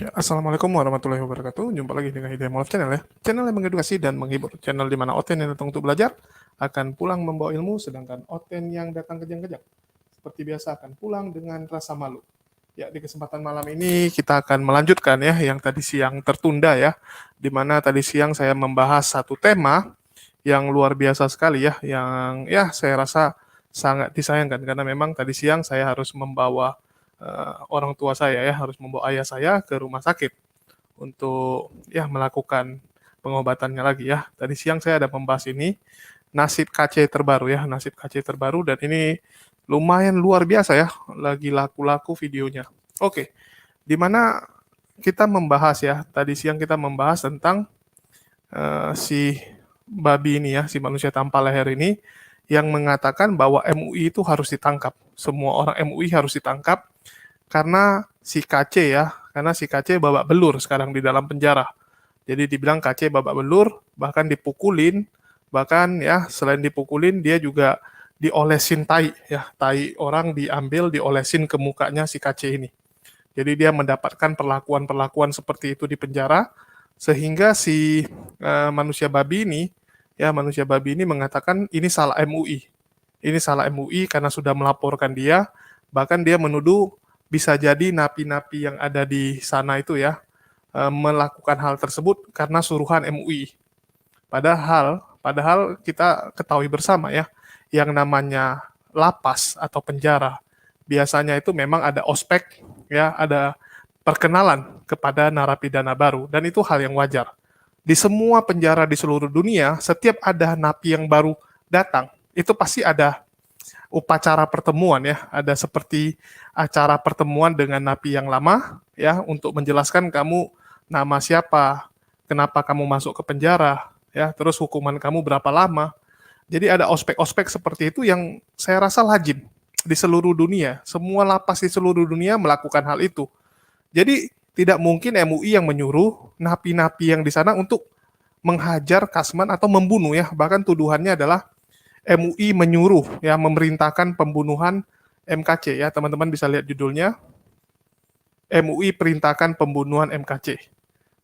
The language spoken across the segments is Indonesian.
Ya, Assalamualaikum warahmatullahi wabarakatuh. Jumpa lagi dengan Hidayah Molaf Channel ya. Channel yang mengedukasi dan menghibur. Channel di mana Oten yang datang untuk belajar akan pulang membawa ilmu, sedangkan Oten yang datang kejang-kejang seperti biasa akan pulang dengan rasa malu. Ya, di kesempatan malam ini kita akan melanjutkan ya yang tadi siang tertunda ya. Di mana tadi siang saya membahas satu tema yang luar biasa sekali ya, yang ya saya rasa sangat disayangkan karena memang tadi siang saya harus membawa orang tua saya ya, harus membawa ayah saya ke rumah sakit untuk ya melakukan pengobatannya lagi ya. Tadi siang saya ada membahas ini nasib KC terbaru ya, nasib KC terbaru dan ini lumayan luar biasa ya, lagi laku-laku videonya. Oke, di mana kita membahas ya, tadi siang kita membahas tentang si babi ini ya, si manusia tanpa leher ini yang mengatakan bahwa MUI itu harus ditangkap. Semua orang MUI harus ditangkap karena si KC ya, karena si KC babak belur sekarang di dalam penjara. Jadi dibilang KC babak belur, bahkan dipukulin, bahkan ya selain dipukulin dia juga diolesin tai ya, tai orang diambil diolesin ke mukanya si KC ini. Jadi dia mendapatkan perlakuan-perlakuan seperti itu di penjara sehingga si manusia babi ini mengatakan ini salah MUI. Ini salah MUI karena sudah melaporkan dia, bahkan dia menuduh bisa jadi napi-napi yang ada di sana itu ya melakukan hal tersebut karena suruhan MUI. Padahal kita ketahui bersama ya, yang namanya lapas atau penjara biasanya itu memang ada ospek ya, ada perkenalan kepada narapidana baru dan itu hal yang wajar. Di semua penjara di seluruh dunia, setiap ada napi yang baru datang, itu pasti ada upacara pertemuan ya, ada seperti acara pertemuan dengan napi yang lama ya untuk menjelaskan kamu nama siapa, kenapa kamu masuk ke penjara ya, terus hukuman kamu berapa lama. Jadi ada ospek-ospek seperti itu yang saya rasa lazim di seluruh dunia. Semua lapas di seluruh dunia melakukan hal itu. Jadi tidak mungkin MUI yang menyuruh napi-napi yang di sana untuk menghajar Kasman atau membunuh ya. Bahkan tuduhannya adalah MUI menyuruh ya, memerintahkan pembunuhan MKC ya. Teman-teman bisa lihat judulnya. MUI perintahkan pembunuhan MKC.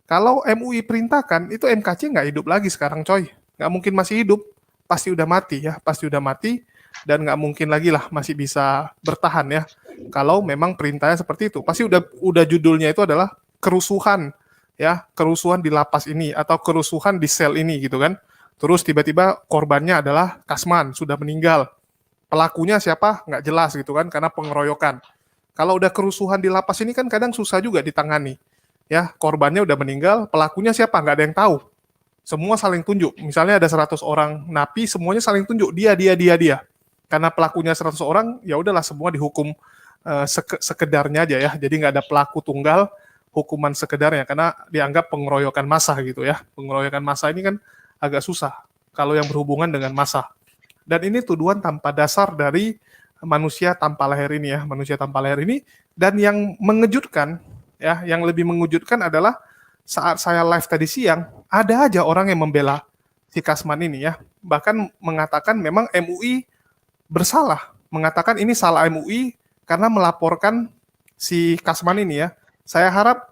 Kalau MUI perintahkan, itu MKC nggak hidup lagi sekarang coy. Nggak mungkin masih hidup. Pasti udah mati ya. Pasti udah mati. Dan nggak mungkin lagi lah masih bisa bertahan ya. Kalau memang perintahnya seperti itu. Pasti udah judulnya itu adalah kerusuhan ya, kerusuhan di lapas ini atau kerusuhan di sel ini gitu kan. Terus tiba-tiba korbannya adalah Kasman, sudah meninggal. Pelakunya siapa? Nggak jelas gitu kan, karena pengeroyokan. Kalau udah kerusuhan di lapas ini kan kadang susah juga ditangani. Ya, korbannya udah meninggal, pelakunya siapa? Nggak ada yang tahu. Semua saling tunjuk. Misalnya ada 100 orang napi, semuanya saling tunjuk. Dia. Karena pelakunya 100 orang, ya udahlah semua dihukum sekedarnya aja ya. Jadi nggak ada pelaku tunggal, hukuman sekedarnya. Karena dianggap pengeroyokan massa gitu ya. Pengeroyokan massa ini kan agak susah kalau yang berhubungan dengan massa. Dan ini tuduhan tanpa dasar dari manusia tanpa leher ini ya, manusia tanpa leher ini. Dan yang mengejutkan ya, yang lebih mengejutkan adalah saat saya live tadi siang, ada aja orang yang membela si Kasman ini ya. Bahkan mengatakan memang MUI bersalah, mengatakan ini salah MUI karena melaporkan si Kasman ini ya. Saya harap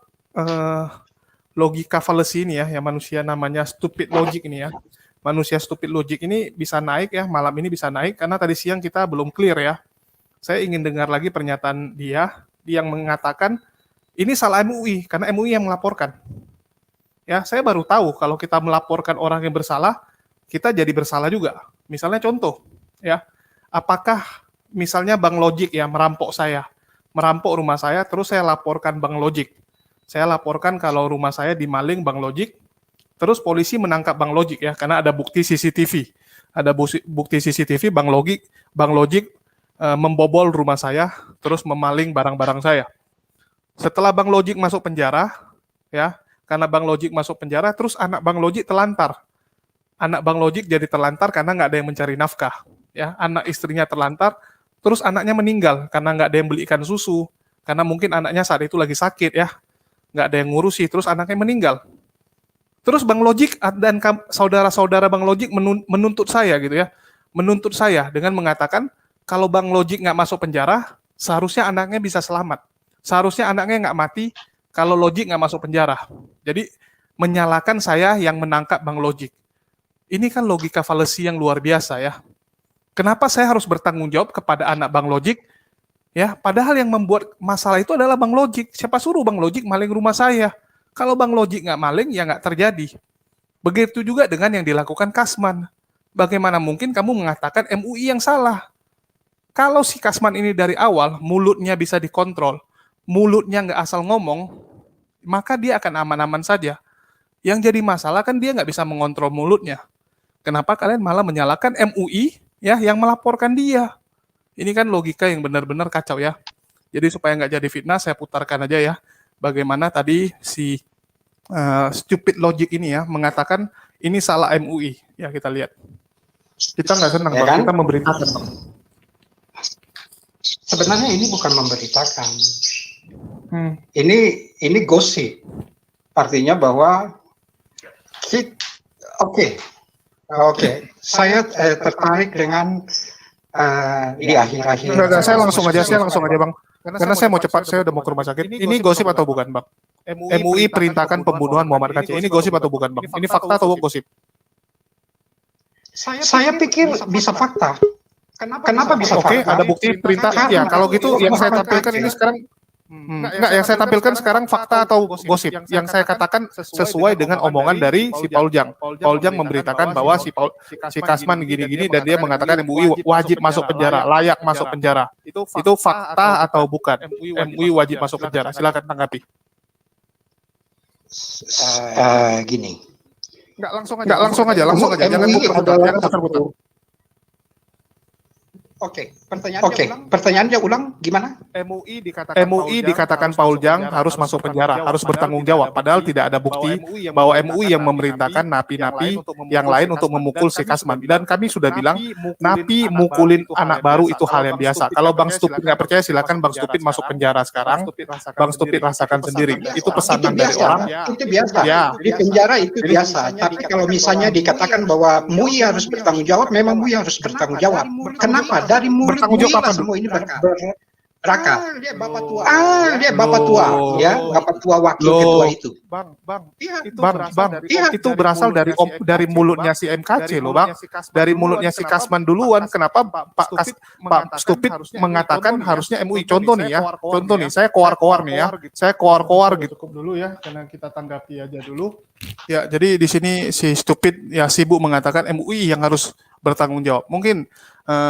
logika fallacy ini ya, yang manusia namanya stupid logic ini ya. Manusia stupid logic ini bisa naik ya, malam ini bisa naik karena tadi siang kita belum clear ya. Saya ingin dengar lagi pernyataan dia yang mengatakan ini salah MUI karena MUI yang melaporkan. Ya, saya baru tahu kalau kita melaporkan orang yang bersalah, kita jadi bersalah juga. Misalnya contoh, ya, apakah misalnya Bang Logic ya merampok rumah saya, terus saya laporkan Bang Logic. Saya laporkan kalau rumah saya dimaling Bang Logic, terus polisi menangkap Bang Logic ya, karena ada bukti CCTV. Ada bukti CCTV Bang Logic membobol rumah saya, terus memaling barang-barang saya. Setelah Bang Logic masuk penjara, ya, karena Bang Logic masuk penjara, terus anak Bang Logic telantar. Anak Bang Logic jadi telantar karena nggak ada yang mencari nafkah. Ya, anak istrinya terlantar, terus anaknya meninggal karena nggak ada yang belikan susu. Karena mungkin anaknya saat itu lagi sakit ya, nggak ada yang ngurusi, terus anaknya meninggal. Terus Bang Logic dan saudara-saudara Bang Logic menuntut saya gitu ya, menuntut saya dengan mengatakan kalau Bang Logic nggak masuk penjara, seharusnya anaknya bisa selamat. Seharusnya anaknya nggak mati kalau Logik nggak masuk penjara. Jadi menyalahkan saya yang menangkap Bang Logik. Ini kan logika fallacy yang luar biasa ya. Kenapa saya harus bertanggung jawab kepada anak Bang Logik? Ya, padahal yang membuat masalah itu adalah Bang Logik. Siapa suruh Bang Logik maling rumah saya? Kalau Bang Logik nggak maling, ya nggak terjadi. Begitu juga dengan yang dilakukan Kasman. Bagaimana mungkin kamu mengatakan MUI yang salah? Kalau si Kasman ini dari awal, mulutnya bisa dikontrol, mulutnya nggak asal ngomong, maka dia akan aman-aman saja. Yang jadi masalah kan dia nggak bisa mengontrol mulutnya. Kenapa kalian malah menyalahkan MUI ya yang melaporkan dia? Ini kan logika yang benar-benar kacau ya. Jadi supaya nggak jadi fitnah, saya putarkan aja ya. Bagaimana tadi si stupid logic ini ya mengatakan ini salah MUI. Ya kita lihat. Kita nggak senang, Ya Bang. kan? Kita memberitakan, Bang. Sebenarnya ini bukan memberitakan. Ini gosip. Artinya bahwa oke. Saya tertarik dengan di akhir-akhir. Enggak, saya langsung aja, Bang. Karena saya mau cepat, saya udah mau ke rumah sakit. Ini gosip atau bukan, Bang? MUI perintahkan pembunuhan Muhammad Kacik. Ini gosip atau bukan, Bang? Ini fakta atau gosip? Saya pikir bisa fakta. Kenapa bisa fakta? Oke, ada bukti perintah. Ya, kalau gitu yang saya tampilkan ini sekarang enggak, yang saya tampilkan sekarang fakta atau gosip. Yang saya katakan sesuai dengan omongan dari si Paul Jang. Paul Jang memberitakan bahwa si Kasman gini-gini dan dia mengatakan MUI wajib masuk penjara, layak masuk penjara. Itu fakta atau bukan? MUI wajib masuk penjara. Silakan tanggapi. Gini. Enggak, langsung aja. Jangan putar-putar. Oke, pertanyaannya ulang gimana? MUI dikatakan Paul Jang harus masuk penjara, harus bertanggung jawab. Padahal tidak ada bukti bahwa MUI yang memerintahkan napi-napi yang lain untuk memukul si Kasman. Dan kami sudah bilang, napi mukulin anak baru itu hal yang biasa. Kalau Bang Stupid nggak percaya, silakan Bang Stupid masuk penjara sekarang. Bang Stupid rasakan sendiri. Itu pesanan dari orang. Itu biasa. Ya. Di penjara itu biasa. Tapi kalau misalnya dikatakan bahwa MUI harus bertanggung jawab, memang MUI harus bertanggung jawab. Kenapa? Dari mulut Bertanggung jawab apa semua ini berkata? Dia bapak tua. Bapak tua, ya, bapak tua wakil ketua itu. Itu berasal dari mulutnya si MKC loh, Bang. Dari mulutnya si Kasman duluan. Kenapa Pak Stupid mengatakan harusnya MUI? Contoh nih, saya koar-koar nih ya. Saya koar-koar gitu. Cukup dulu ya, karena kita tanggapi aja dulu. Ya, jadi di sini si Stupid ya sibuk mengatakan MUI yang harus bertanggung jawab. Mungkin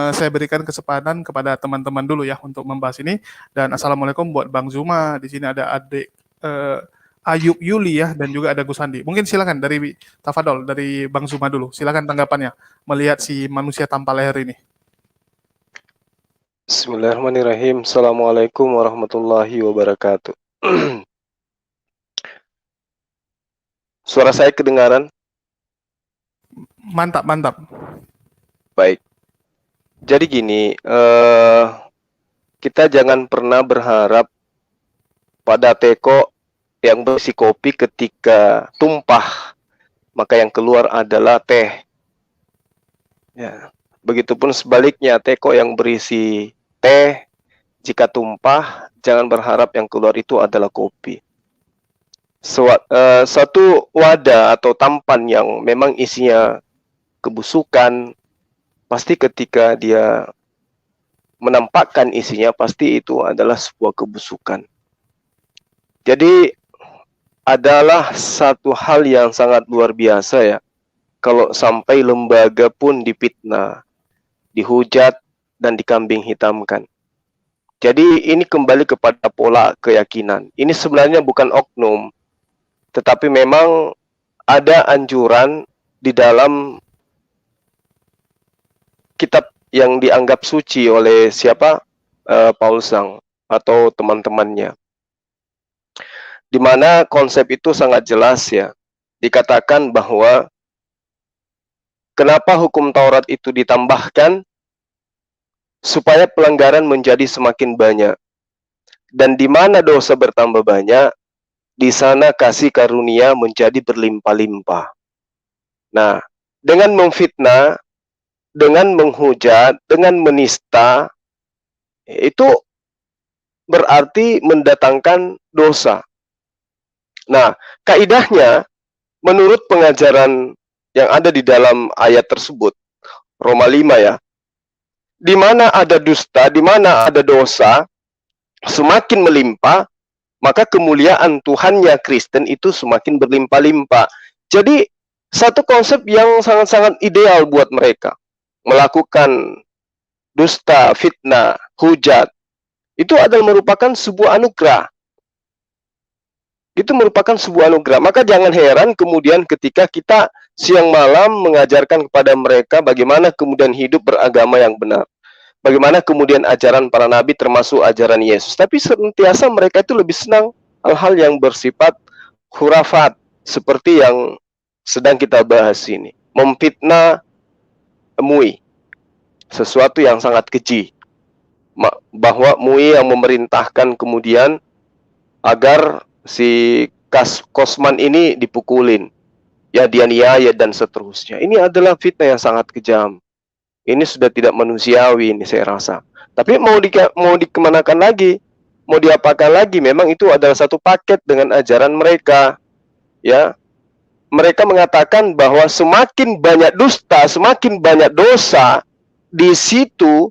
saya berikan kesempatan kepada teman-teman dulu ya untuk membahas ini. Dan assalamualaikum buat Bang Zuma. Di sini ada adik Ayub Yuli ya, dan juga ada Gus Andi. Mungkin silakan dari Tafadol, dari Bang Zuma dulu. Silakan tanggapannya melihat si manusia tanpa leher ini. Bismillahirrahmanirrahim. Assalamualaikum warahmatullahi wabarakatuh. Suara saya kedengaran? Mantap. Baik. Jadi gini, kita jangan pernah berharap pada teko yang berisi kopi ketika tumpah, maka yang keluar adalah teh. Ya. Begitupun sebaliknya, teko yang berisi teh, jika tumpah, jangan berharap yang keluar itu adalah kopi. Satu wadah atau tampan yang memang isinya kebusukan, pasti ketika dia menampakkan isinya, pasti itu adalah sebuah kebusukan. Jadi adalah satu hal yang sangat luar biasa ya, kalau sampai lembaga pun difitnah, dihujat, dan dikambing hitamkan. Jadi ini kembali kepada pola keyakinan. Ini sebenarnya bukan oknum, tetapi memang ada anjuran di dalam kitab yang dianggap suci oleh siapa? Paul Zhang atau teman-temannya. Di mana konsep itu sangat jelas ya. Dikatakan bahwa kenapa hukum Taurat itu ditambahkan? Supaya pelanggaran menjadi semakin banyak. Dan di mana dosa bertambah banyak, di sana kasih karunia menjadi berlimpah-limpah. Nah, dengan memfitnah, dengan menghujat, dengan menista, itu berarti mendatangkan dosa. Nah, kaidahnya menurut pengajaran yang ada di dalam ayat tersebut, Roma 5 ya, di mana ada dusta, di mana ada dosa, semakin melimpah, maka kemuliaan Tuhannya Kristen itu semakin berlimpah-limpah. Jadi, satu konsep yang sangat-sangat ideal buat mereka. Melakukan dusta, fitnah, hujat, itu adalah merupakan sebuah anugerah. Itu merupakan sebuah anugerah. Maka jangan heran kemudian ketika kita siang malam mengajarkan kepada mereka bagaimana kemudian hidup beragama yang benar. Bagaimana kemudian ajaran para nabi termasuk ajaran Yesus. Tapi senantiasa mereka itu lebih senang hal-hal yang bersifat khurafat. Seperti yang sedang kita bahas ini. Memfitnah MUI. Sesuatu yang sangat keji. Bahwa MUI yang memerintahkan kemudian agar si Kosman ini dipukulin, ya dianiaya dan seterusnya. Ini adalah fitnah yang sangat kejam. Ini sudah tidak manusiawi ini saya rasa. Tapi mau dikemanakan lagi, mau diapakan lagi? Memang itu adalah satu paket dengan ajaran mereka. Ya, mereka mengatakan bahwa semakin banyak dusta, semakin banyak dosa di situ,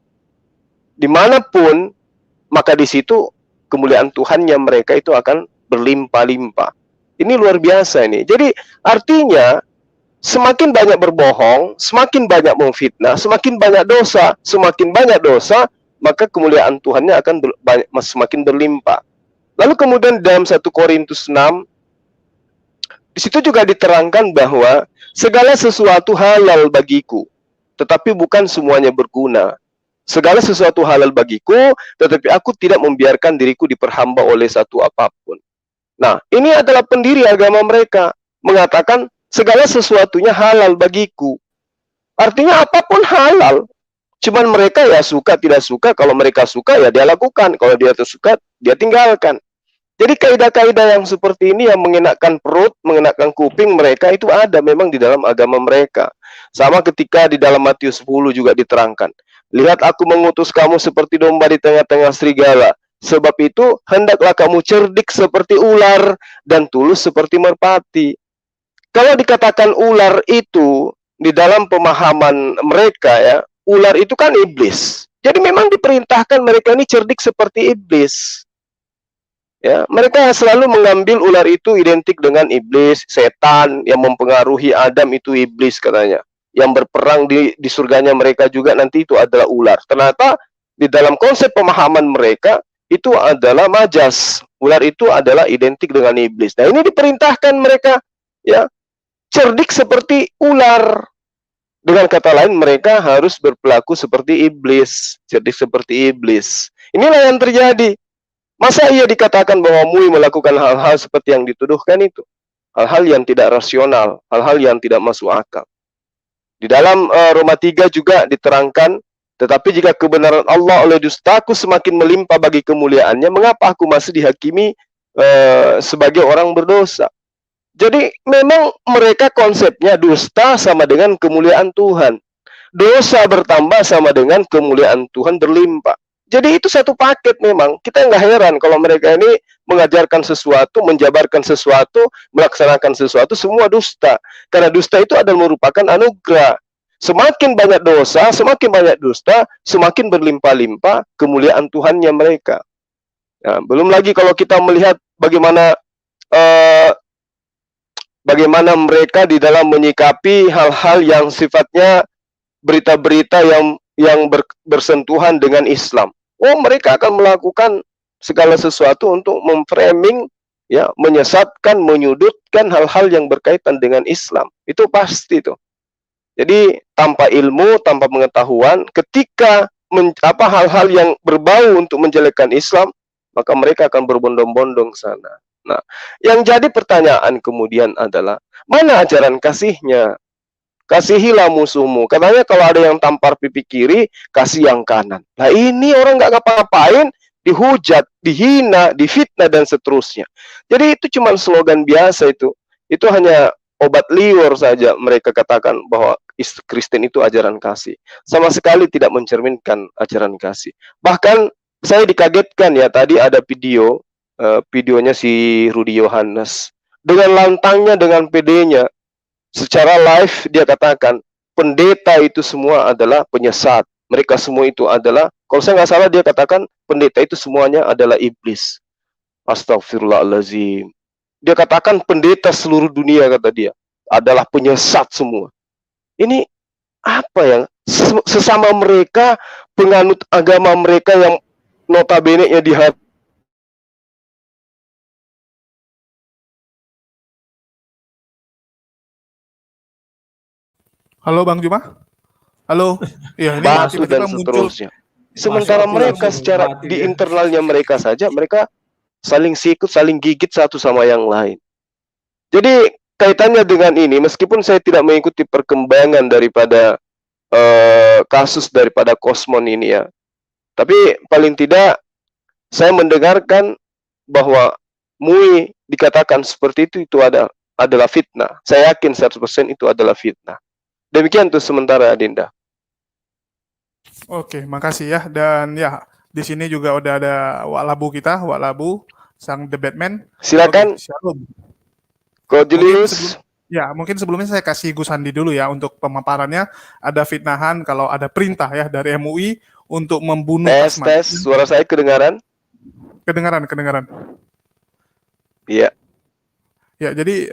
dimanapun, maka di situ kemuliaan Tuhannya mereka itu akan berlimpah-limpah. Ini luar biasa ini. Jadi artinya semakin banyak berbohong, semakin banyak memfitnah, semakin banyak dosa, maka kemuliaan Tuhannya akan semakin berlimpah. Lalu kemudian dalam 1 Korintus 6, di situ juga diterangkan bahwa segala sesuatu halal bagiku, tetapi bukan semuanya berguna. Segala sesuatu halal bagiku, tetapi aku tidak membiarkan diriku diperhamba oleh satu apapun. Nah, ini adalah pendiri agama mereka, mengatakan segala sesuatunya halal bagiku. Artinya apapun halal. Cuman mereka ya suka tidak suka, kalau mereka suka ya dia lakukan, kalau dia suka dia tinggalkan. Jadi kaidah-kaidah yang seperti ini yang mengenakan perut, mengenakan kuping mereka itu ada memang di dalam agama mereka. Sama ketika di dalam Matius 10 juga diterangkan. Lihat aku mengutus kamu seperti domba di tengah-tengah serigala. Sebab itu, hendaklah kamu cerdik seperti ular dan tulus seperti merpati. Kalau dikatakan ular itu, di dalam pemahaman mereka ya, ular itu kan iblis. Jadi memang diperintahkan mereka ini cerdik seperti iblis. Ya, mereka selalu mengambil ular itu identik dengan iblis, setan yang mempengaruhi Adam itu iblis katanya. Yang berperang di surganya mereka juga nanti itu adalah ular. Ternyata di dalam konsep pemahaman mereka, itu adalah majas. Ular itu adalah identik dengan iblis. Nah, ini diperintahkan mereka ya cerdik seperti ular. Dengan kata lain, mereka harus berperilaku seperti iblis, cerdik seperti iblis. Inilah yang terjadi. Masa ia dikatakan bahwa MUI melakukan hal-hal seperti yang dituduhkan itu? Hal-hal yang tidak rasional, hal-hal yang tidak masuk akal. Di dalam Roma 3 juga diterangkan, tetapi jika kebenaran Allah oleh dustaku semakin melimpah bagi kemuliaannya, mengapa aku masih dihakimi sebagai orang berdosa? Jadi memang mereka konsepnya dusta sama dengan kemuliaan Tuhan. Dosa bertambah sama dengan kemuliaan Tuhan berlimpah. Jadi itu satu paket memang. Kita nggak heran kalau mereka ini mengajarkan sesuatu, menjabarkan sesuatu, melaksanakan sesuatu, semua dusta. Karena dusta itu adalah merupakan anugerah. Semakin banyak dosa, semakin banyak dusta, semakin berlimpah-limpah kemuliaan Tuhannya mereka. Nah, belum lagi kalau kita melihat bagaimana bagaimana mereka di dalam menyikapi hal-hal yang sifatnya berita-berita yang bersentuhan dengan Islam. Oh, mereka akan melakukan segala sesuatu untuk memframing, ya, menyesatkan, menyudutkan hal-hal yang berkaitan dengan Islam. Itu pasti tuh. Jadi tanpa ilmu, tanpa pengetahuan, ketika hal-hal yang berbau untuk menjelekkan Islam, maka mereka akan berbondong-bondong sana. Nah, yang jadi pertanyaan kemudian adalah, mana ajaran kasihnya? Kasihilah musuhmu. Katanya kalau ada yang tampar pipi kiri, kasih yang kanan. Nah, ini orang nggak ngapa-ngapain, dihujat, dihina, difitnah, dan seterusnya. Jadi itu cuma slogan biasa itu. Itu hanya obat liur saja mereka katakan bahwa Kristen itu ajaran kasih. Sama sekali tidak mencerminkan ajaran kasih. Bahkan saya dikagetkan ya, tadi ada videonya si Rudy Yohanes dengan lantangnya, dengan pedenya, secara live dia katakan, pendeta itu semua adalah penyesat. Mereka semua itu adalah, kalau saya nggak salah dia katakan, pendeta itu semuanya adalah iblis. Astagfirullahaladzim. Dia katakan pendeta seluruh dunia, kata dia, adalah penyesat semua. Ini apa ya? Sesama mereka, penganut agama mereka yang notabene-nya di hati. Halo Bang Juma? Halo? Iya, ini Batu tiba-tiba dan muncul. seterusnya. Sementara mereka secara di internalnya mereka saja, mereka saling sikut, saling gigit satu sama yang lain. Jadi kaitannya dengan ini, meskipun saya tidak mengikuti perkembangan daripada kasus daripada Kosmon ini ya, tapi paling tidak saya mendengarkan bahwa MUI dikatakan seperti itu adalah fitnah. Saya yakin 100% itu adalah fitnah. Demikian tuh sementara, Adinda. Oke, makasih ya. Dan ya, di sini juga udah ada Wak Labu kita, Wak Labu, sang The Batman. Silakan, Oke, shalom. Ko Julius. Mungkin sebelumnya saya kasih Gus Andi dulu ya untuk pemaparannya. Ada fitnahan kalau ada perintah ya dari MUI untuk membunuh Kasman. Tes, suara saya kedengaran? Kedengaran. Iya. Ya, jadi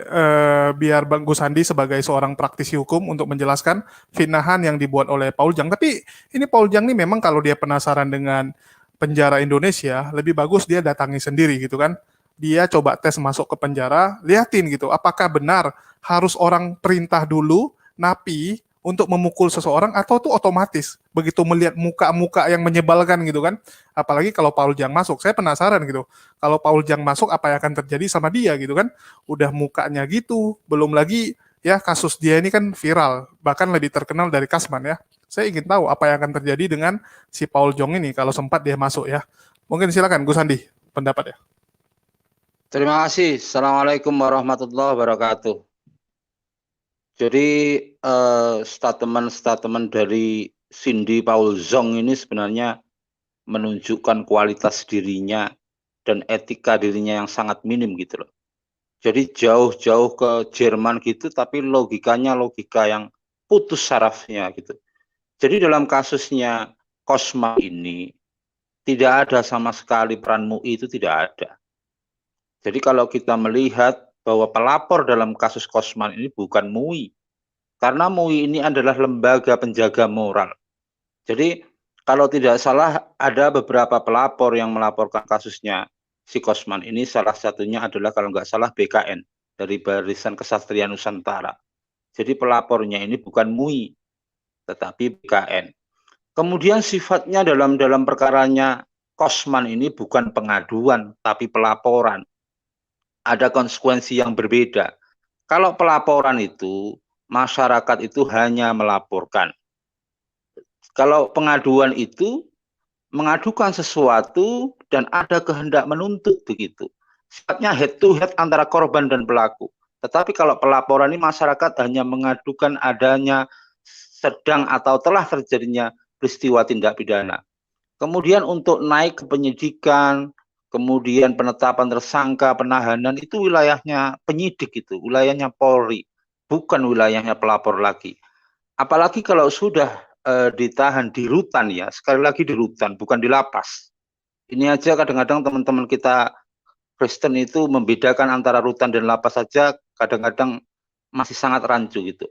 biar Bang Gus Andi sebagai seorang praktisi hukum untuk menjelaskan fitnahan yang dibuat oleh Paul Jang. Tapi ini Paul Jang nih memang kalau dia penasaran dengan penjara Indonesia, lebih bagus dia datangi sendiri gitu kan. Dia coba tes masuk ke penjara, liatin gitu, apakah benar harus orang perintah dulu, napi, untuk memukul seseorang atau tuh otomatis begitu melihat muka-muka yang menyebalkan gitu kan. Apalagi kalau Paul Jang masuk, saya penasaran gitu. Kalau Paul Jang masuk apa yang akan terjadi sama dia gitu kan. Udah mukanya gitu, belum lagi ya kasus dia ini kan viral, bahkan lebih terkenal dari Kasman ya. Saya ingin tahu apa yang akan terjadi dengan si Paul Jong ini kalau sempat dia masuk ya. Mungkin silakan Gus Andi pendapat ya. Terima kasih. Assalamualaikum warahmatullahi wabarakatuh. Jadi statement-statement dari Cindy Paul Zong ini sebenarnya menunjukkan kualitas dirinya dan etika dirinya yang sangat minim gitu loh. Jadi jauh-jauh ke Jerman gitu, tapi logikanya logika yang putus sarafnya gitu. Jadi dalam kasusnya Kosma ini tidak ada sama sekali peran MUI, itu tidak ada. Jadi kalau kita melihat bahwa pelapor dalam kasus Kosman ini bukan MUI, karena MUI ini adalah lembaga penjaga moral. Jadi kalau tidak salah ada beberapa pelapor yang melaporkan kasusnya si Kosman ini, salah satunya adalah kalau nggak salah BKN dari Barisan Kesatria Nusantara. Jadi pelapornya ini bukan MUI, tetapi BKN. Kemudian sifatnya dalam perkaranya Kosman ini bukan pengaduan, tapi pelaporan. Ada konsekuensi yang berbeda. Kalau pelaporan itu, masyarakat itu hanya melaporkan. Kalau pengaduan itu, mengadukan sesuatu dan ada kehendak menuntut begitu. Sifatnya head to head antara korban dan pelaku. Tetapi kalau pelaporan ini masyarakat hanya mengadukan adanya sedang atau telah terjadinya peristiwa tindak pidana. Kemudian untuk naik ke penyidikan, kemudian penetapan tersangka, penahanan, itu wilayahnya penyidik, itu wilayahnya Polri, bukan wilayahnya pelapor lagi. Apalagi kalau sudah ditahan di rutan ya, sekali lagi di rutan, bukan di lapas. Ini aja kadang-kadang teman-teman kita Kristen itu membedakan antara rutan dan lapas saja kadang-kadang masih sangat rancu gitu.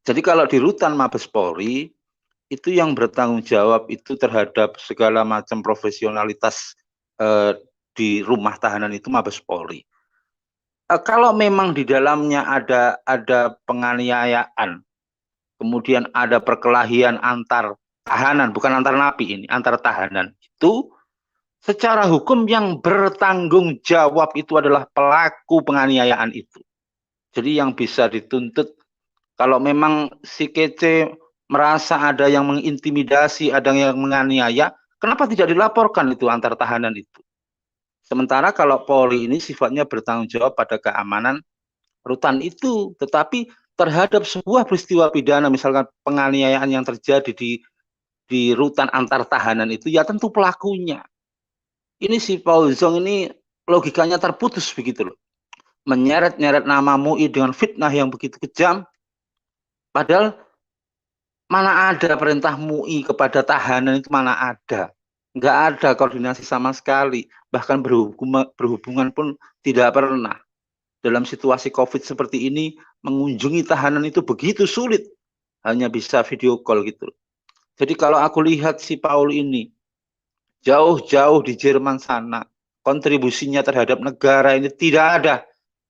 Jadi kalau di rutan Mabes Polri, itu yang bertanggung jawab itu terhadap segala macam profesionalitas di rumah tahanan itu Mabes Polri. Kalau memang di dalamnya ada penganiayaan, kemudian ada perkelahian antar tahanan, bukan antar napi ini, antar tahanan, itu secara hukum yang bertanggung jawab itu adalah pelaku penganiayaan itu. Jadi yang bisa dituntut, kalau memang si kece merasa ada yang mengintimidasi, ada yang menganiaya, kenapa tidak dilaporkan itu antar tahanan itu? Sementara kalau Polri ini sifatnya bertanggung jawab pada keamanan rutan itu, tetapi terhadap sebuah peristiwa pidana, misalkan penganiayaan yang terjadi di rutan antar tahanan itu, ya tentu pelakunya. Ini si Paul Zong ini logikanya terputus begitu loh. menyeret-nyeret nama MUI dengan fitnah yang begitu kejam, padahal mana ada perintah MUI kepada tahanan itu, mana ada. Nggak ada koordinasi sama sekali, bahkan berhubungan pun tidak pernah. Dalam situasi COVID seperti ini, mengunjungi tahanan itu begitu sulit, hanya bisa video call gitu. Jadi kalau aku lihat si Paul ini, jauh-jauh di Jerman sana, kontribusinya terhadap negara ini tidak ada.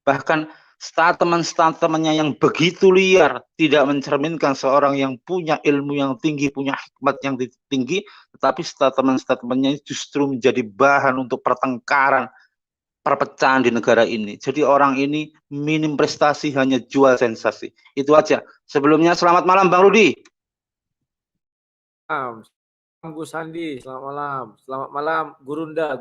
Bahkan statement-statementnya yang begitu liar, tidak mencerminkan seorang yang punya ilmu yang tinggi, punya hikmat yang tinggi, tetapi statement-statementnya justru menjadi bahan untuk pertengkaran, perpecahan di negara ini. Jadi orang ini minim prestasi, hanya jual sensasi. Itu aja. Sebelumnya selamat malam Bang Rudi. Gus Sandi, selamat malam. Selamat malam Gurunda.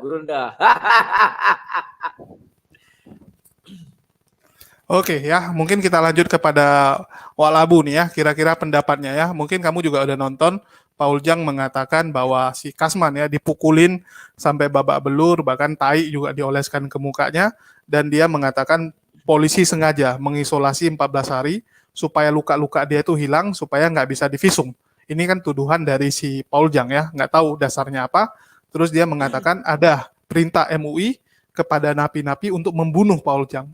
Oke ya, mungkin kita lanjut kepada Walabu nih ya, kira-kira pendapatnya ya. Mungkin kamu juga udah nonton, Paul Jang mengatakan bahwa si Kasman ya dipukulin sampai babak belur, bahkan tai juga dioleskan ke mukanya, dan dia mengatakan polisi sengaja mengisolasi 14 hari supaya luka-luka dia itu hilang, supaya nggak bisa divisum. Ini kan tuduhan dari si Paul Jang ya, nggak tahu dasarnya apa. Terus dia mengatakan ada perintah MUI kepada napi-napi untuk membunuh Paul Jang.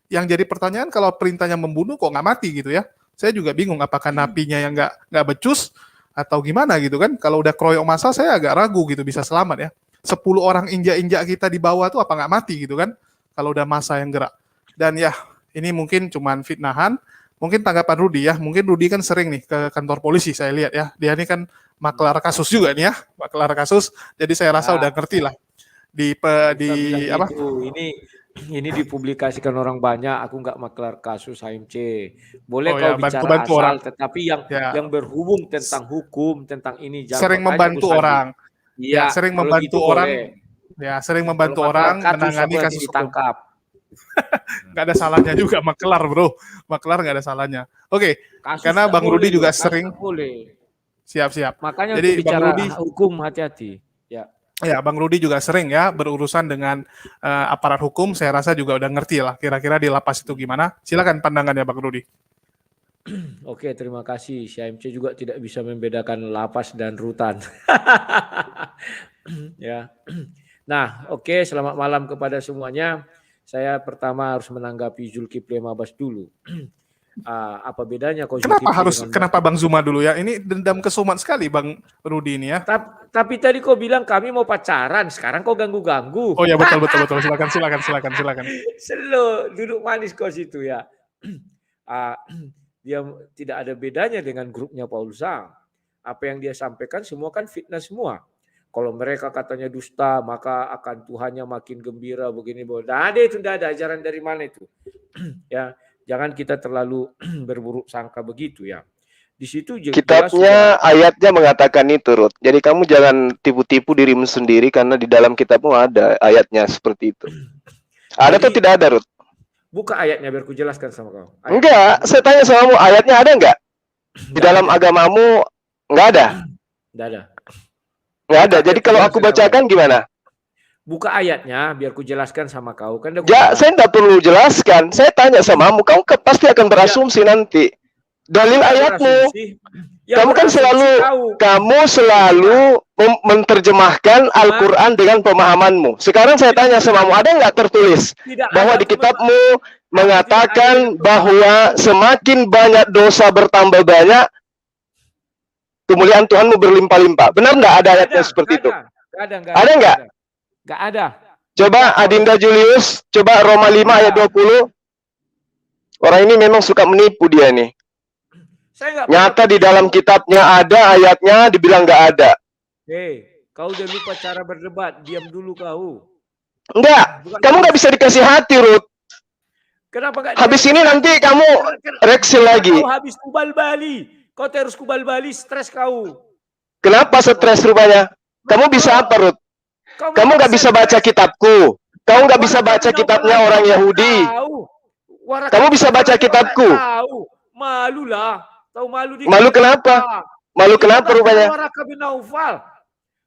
Yang jadi pertanyaan, kalau perintahnya membunuh kok nggak mati gitu ya? Saya juga bingung apakah napinya yang nggak becus atau gimana gitu kan? Kalau udah kroyok massa saya agak ragu gitu bisa selamat ya. 10 orang injak-injak kita di bawah tuh apa nggak mati gitu kan? Kalau udah massa yang gerak. Dan ya ini mungkin cuman fitnahan. Mungkin tanggapan Rudi ya. Mungkin Rudi kan sering nih ke kantor polisi saya lihat ya. Dia ini kan maklar kasus juga nih ya, maklar kasus. Jadi saya rasa udah ngerti lah di apa? Gitu. Ini dipublikasikan orang banyak. Aku nggak maklar kasus HMC. Boleh kau bicara bantu asal, orang. Tetapi yang berhubung tentang hukum, tentang ini. Sering membantu orang. Iya, sering membantu orang. Boleh. Ya, sering membantu orang menangani kasus ditangkap. Nggak ada salahnya juga maklar bro, maklar nggak ada salahnya. Oke, karena Bang Rudi juga sering. Boleh. Siap. Makanya jadi bicara Bang Rudi hukum hati-hati. Ya, Bang Rudi juga sering ya berurusan dengan aparat hukum. Saya rasa juga udah ngerti lah kira-kira di lapas itu gimana. Silakan pandangannya Bang Rudi. Oke, terima kasih. CMC juga tidak bisa membedakan lapas dan rutan. Ya. Nah, oke, selamat malam kepada semuanya. Saya pertama harus menanggapi Zulkifli Mabas dulu. Apa bedanya kok Kenapa Bang Zuma dulu ya? Ini dendam kesumat sekali Bang Rudi ini ya. Tapi tadi kau bilang kami mau pacaran, sekarang kau ganggu-ganggu. Oh ya betul. Silakan. Selo duduk manis kau situ ya. Dia tidak ada bedanya dengan grupnya Paul Zang. Apa yang dia sampaikan semua kan fitnah semua. Kalau mereka katanya dusta, maka akan Tuhannya makin gembira begini. Itu tidak ada ajaran dari mana itu. Ya. Jangan kita terlalu berburuk sangka begitu ya. Di situ kitabnya ayatnya mengatakan itu, Ruth. Jadi kamu jangan tipu-tipu dirimu sendiri karena di dalam kitabmu ada ayatnya seperti itu. Ada atau tidak ada, Ruth? Buka ayatnya biar ku jelaskan sama kau. Enggak, saya tanya sama kamu, ayatnya ada enggak? Di dalam agamamu enggak ada? Enggak ada. Enggak ada. Jadi kalau aku bacakan gimana? Buka ayatnya biar ku jelaskan sama kau kan. Ya, saya tidak perlu jelaskan. Saya tanya sama kamu pasti akan berasumsi nanti. Dalil ayatmu. Kamu kan selalu menerjemahkan Al-Quran dengan pemahamanmu. Sekarang saya tanya sama kamu, ada nggak tertulis bahwa di kitabmu mengatakan bahwa semakin banyak dosa bertambah banyak, kemuliaan Tuhanmu berlimpah-limpah. Benar nggak ada ayatnya seperti itu? Ada nggak? Nggak ada. Coba Adinda Julius, coba Roma 5 ayat 20. Orang ini memang suka menipu dia nih. Nyata di dalam kitabnya ada ayatnya, dibilang nggak ada. Kau udah lupa cara berdebat, diam dulu kau. Enggak, kamu nggak bisa dikasih hati, Ruth. Kenapa nggak? Habis ini nanti kamu reaksi lagi. Kau habis kubal Bali. Kau terus kubal Bali, stres kau. Kenapa stres rupanya? Kamu bisa apa, Ruth? Kamu nggak bisa baca kitabku. Kamu nggak bisa baca kitabnya orang Yahudi. Kamu bisa baca kitabku. Malu lah. Tahu malu? Malu kenapa? Malu kenapa rupanya? Waraka bin Naufal.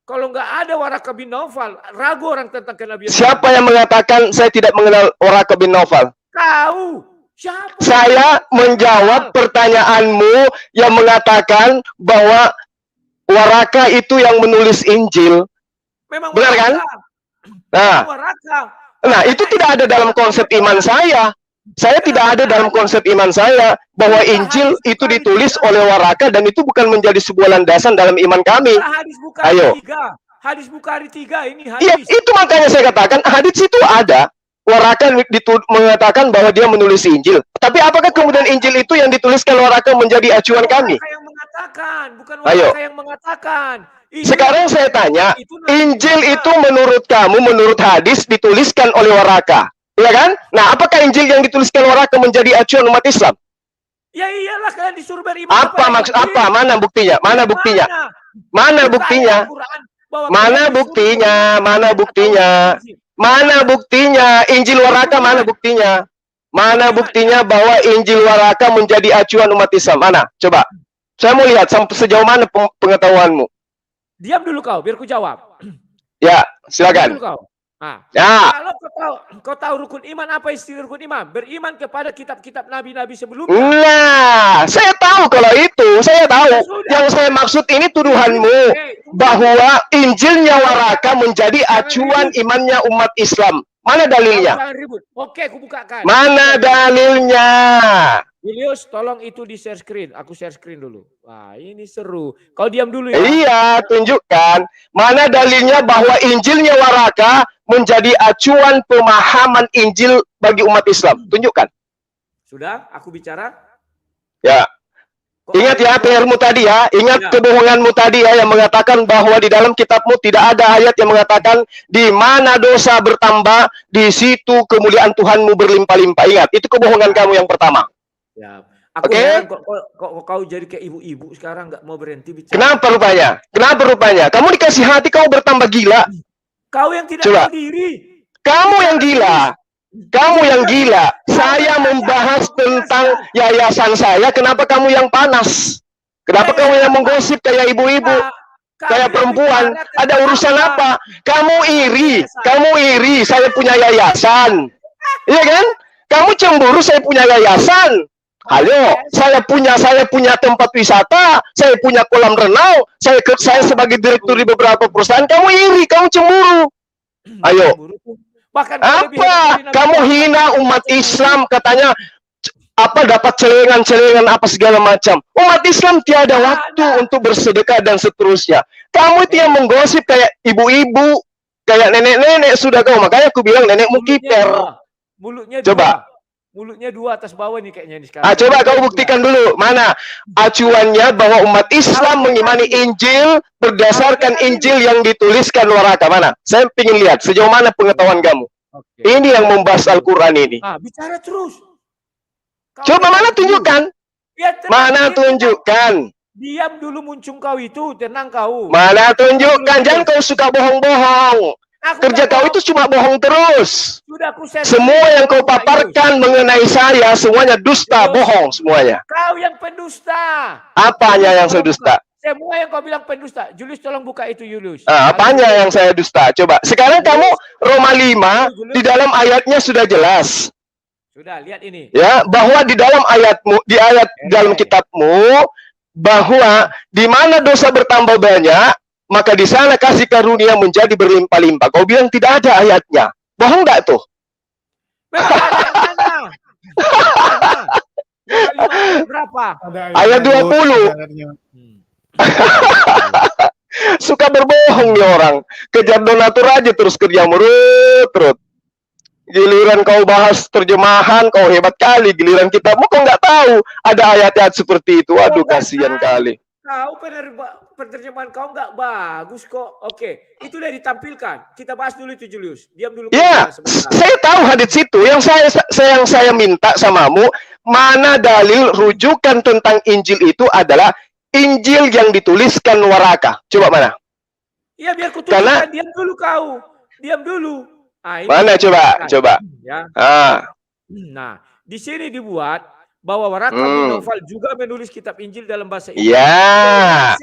Kalau nggak ada Waraka bin Naufal, ragu orang tentang kenabian. Siapa yang mengatakan saya tidak mengenal Waraka bin Naufal? Kau siapa? Saya menjawab pertanyaanmu yang mengatakan bahwa Waraka itu yang menulis Injil. Memang Benar kan? Waraka. Nah, Waraka. nah itu tidak ada dalam konsep iman saya. Saya tidak ada dalam konsep iman saya bahwa Injil itu ditulis oleh Waraka dan itu bukan menjadi sebuah landasan dalam iman kami. Hadis Bukhari Ayo. 3. Hadis Bukhari 3 ini Iya, hadis. itu makanya saya katakan hadis itu ada. Waraka mengatakan bahwa dia menulis Injil. Tapi apakah kemudian Injil itu yang dituliskan Waraka menjadi acuan kami? Waraka yang mengatakan, bukan Ayo. Waraka yang mengatakan. Sekarang saya tanya, Injil itu menurut kamu, menurut hadis dituliskan oleh Waraka, ya kan? Nah, apakah Injil yang dituliskan Waraka menjadi acuan umat Islam? Ya iyalah, kalian disuruh beriman. Apa maksud apa? Mana buktinya? Mana buktinya? Mana buktinya? Mana buktinya? Mana buktinya? Mana buktinya? Injil Waraka mana buktinya? Mana buktinya bahwa Injil Waraka menjadi acuan umat Islam? Mana? Coba. Saya mau lihat sampai sejauh mana pengetahuanmu. Diam dulu kau, biar ku jawab. Ya, Diam silakan. dulu kau. Nah, Ya. kalau kau tahu rukun iman, apa istilah rukun iman? Beriman kepada kitab-kitab nabi-nabi sebelumnya. Nah, saya tahu kalau itu, saya tahu. Yang saya maksud ini tuduhanmu bahwa Injilnya Waraka menjadi acuan imannya umat Islam. Mana dalilnya? Jangan ribut. Oke, aku bukakan. Mana dalilnya? Julius, tolong itu di share screen. Aku share screen dulu. Wah, ini seru. Kau diam dulu ya. Iya, tunjukkan. Mana dalilnya bahwa Injilnya Waraka menjadi acuan pemahaman Injil bagi umat Islam? Tunjukkan. Sudah, aku bicara. Ya. Ingat ya PR-mu tadi ya, ingat kebohonganmu tadi ya yang mengatakan bahwa di dalam kitabmu tidak ada ayat yang mengatakan di mana dosa bertambah, di situ kemuliaan Tuhanmu berlimpah-limpah. Ingat, itu kebohongan kamu yang pertama. Ya. Aku heran kok kau jadi kayak ibu-ibu sekarang nggak mau berhenti bicara. Kenapa rupanya? Kenapa rupanya? Kamu dikasih hati kau bertambah gila. Kau yang tidak Coba. tahu diri. Kamu yang gila. Kamu yang gila. Saya membahas tentang yayasan saya. Kenapa kamu yang panas? Kenapa kamu yang menggosip kayak ibu-ibu? Kayak perempuan? Ada urusan apa? Kamu iri. Kamu iri. Saya punya yayasan. Iya kan? Kamu cemburu saya punya yayasan. Halo, saya punya tempat wisata, saya punya kolam renang, saya sebagai direktur di beberapa perusahaan. Kamu iri, kamu cemburu. Ayo. Apa? Kamu hina umat Islam, katanya apa dapat celengan-celengan apa segala macam. Umat Islam tiada waktu untuk bersedekah dan seterusnya. Kamu itu yang menggosip kayak ibu-ibu, kayak nenek-nenek sudah kau. Makanya aku bilang nenekmu kiper. Mulutnya coba. Mulutnya dua atas bawah nih kayaknya ini sekarang. Coba kau buktikan dulu mana acuannya bahwa umat Islam mengimani Injil berdasarkan Injil yang dituliskan Waraka. Mana? Saya ingin lihat sejauh mana pengetahuan kamu. Ini yang membahas Al-Quran ini. Bicara terus. Coba mana tunjukkan? Mana tunjukkan? Diam dulu muncung kau itu, tenang kau. Mana tunjukkan? Jangan kau suka bohong-bohong. Kerja kau itu cuma bohong terus. Semua yang kau paparkan mengenai saya semuanya dusta, bohong semuanya. Kau yang pendusta. Apanya yang saya dusta? Semua yang kau bilang pendusta. Julius tolong buka itu Julius. Apanya yang saya dusta? Coba. Sekarang kamu Roma 5 di dalam ayatnya sudah jelas. Sudah, lihat ini. Ya, bahwa di dalam ayatmu, di ayat dalam kitabmu bahwa di mana dosa bertambah banyak, maka di sana kasih karunia menjadi berlimpah-limpah. Kau bilang tidak ada ayatnya. Bohong enggak tuh? Berapa? Ayat 20. Suka berbohong nih orang. Kejar donatur aja terus kerja terus. Giliran kau bahas terjemahan, kau hebat kali. Giliran kitabmu kau nggak tahu ada ayat-ayat seperti itu. Aduh, kasihan kali. Kau penerjemahan kau nggak bagus kok. Oke, itu udah ditampilkan. Kita bahas dulu itu Julius. Diam dulu. Ya, saya tahu hadits itu. Yang saya minta samamu, mana dalil rujukan tentang Injil itu adalah Injil yang dituliskan Waraka. Coba mana? Iya, biar ku tunjukkan. Diam dulu kau. Diam dulu. Mana coba? Ya. Nah, di sini dibuat bahwa Waraka bin Naufal juga menulis kitab Injil dalam bahasa Inggris. Iya.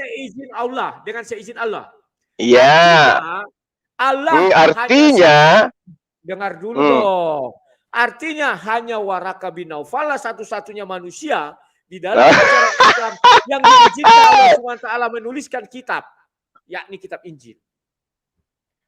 Dengan seizin Allah. Iya. Allah artinya dengar dulu dong. Artinya hanya Waraka bin Naufal satu-satunya manusia di dalam sejarah Islam yang diizinkan Allah SWT menuliskan kitab, yakni kitab Injil.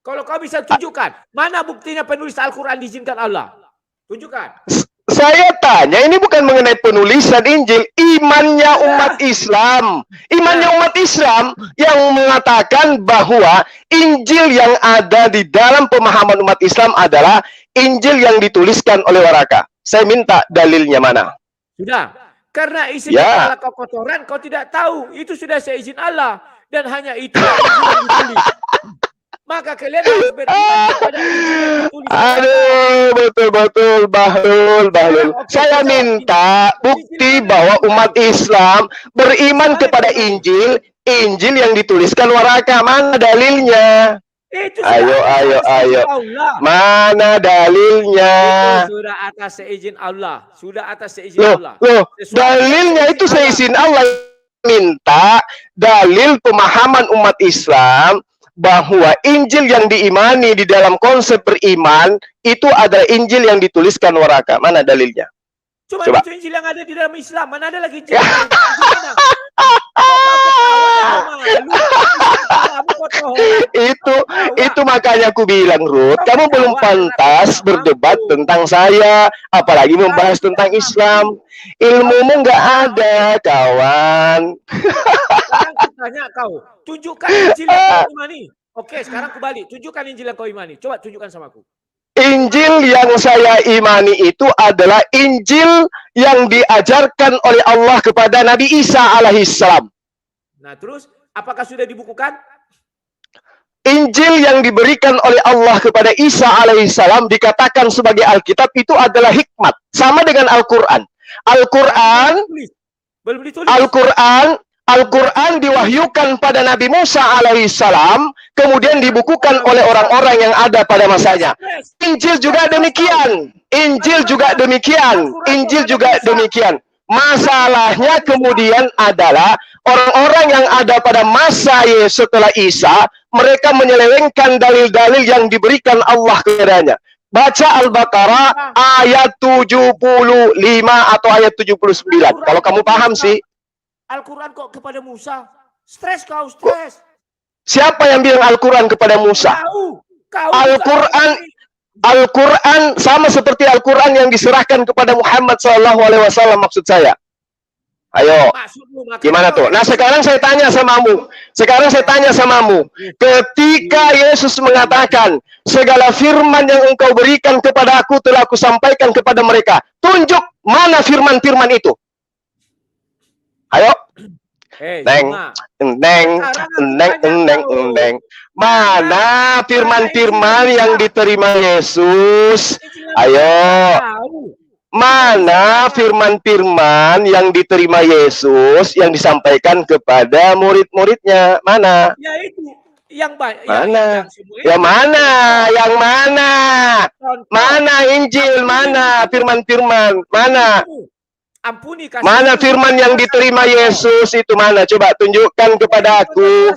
Kalau kau bisa tunjukkan, mana buktinya penulis Al-Quran diizinkan Allah? Tunjukkan. Saya tanya, ini bukan mengenai penulisan Injil, imannya umat Islam. Imannya umat Islam yang mengatakan bahwa Injil yang ada di dalam pemahaman umat Islam adalah Injil yang dituliskan oleh Waraka. Saya minta dalilnya mana? Sudah. Karena isinya adalah kotoran, kau tidak tahu. Itu sudah seizin Allah. Dan hanya itu yang ditulis. Maka kalian harus beriman kepada Injil yang ditulis. Aduh, betul-betul Bahlul. Saya minta bukti bahwa umat Islam beriman kepada Injil yang dituliskan Waraka. Mana dalilnya? Ayo. Mana dalilnya? Itu sudah atas seizin Allah. Allah. Dalilnya itu seizin Allah. Minta dalil pemahaman umat Islam bahwa Injil yang diimani di dalam konsep beriman itu adalah Injil yang dituliskan Waraka. Mana dalilnya? Coba. Itu Injil yang ada di dalam Islam. Mana ada lagi Injil? Itu makanya aku bilang, Ruth, kamu belum pantas berdebat tentang saya, apalagi membahas tentang Islam. Ilmumu nggak ada, kawan. Sekarang aku tanya kau, tunjukkan Injil yang kau imani. Oke, sekarang kembali, tunjukkan Injil yang kau imani. Coba tunjukkan sama aku. Injil yang saya imani itu adalah Injil yang diajarkan oleh Allah kepada Nabi Isa alaihissalam. Nah, terus apakah sudah dibukukan? Injil yang diberikan oleh Allah kepada Isa alaihissalam dikatakan sebagai Alkitab itu adalah hikmat. Sama dengan Al-Quran. Al-Quran diwahyukan pada Nabi Musa alaihissalam, kemudian dibukukan oleh orang-orang yang ada pada masanya. Injil juga demikian. Masalahnya kemudian adalah orang-orang yang ada pada masa Yesus setelah Isa, mereka menyelewengkan dalil-dalil yang diberikan Allah kepadanya. Baca Al-Baqarah ayat 75 atau ayat 79. Kalau kamu paham sih. Al-Quran kok kepada Musa? Stres. Siapa yang bilang Al-Quran kepada Musa? Al-Quran sama seperti Al-Quran yang diserahkan kepada Muhammad SAW, maksud saya. Ayo, gimana tuh? Nah, sekarang saya tanya samamu. Ketika Yesus mengatakan, segala firman yang engkau berikan kepada aku telah aku sampaikan kepada mereka. Tunjuk mana firman-firman itu. Ayo. Mana firman-firman yang diterima Yesus? Ayo. Mana firman-firman yang diterima Yesus yang disampaikan kepada murid-muridnya? Mana? Ya itu yang baik. Mana? Yang mana? Mana Injil? Mana firman-firman? Mana? Ampuni kasih. Mana firman yang diterima Yesus itu mana? Coba tunjukkan kepada aku.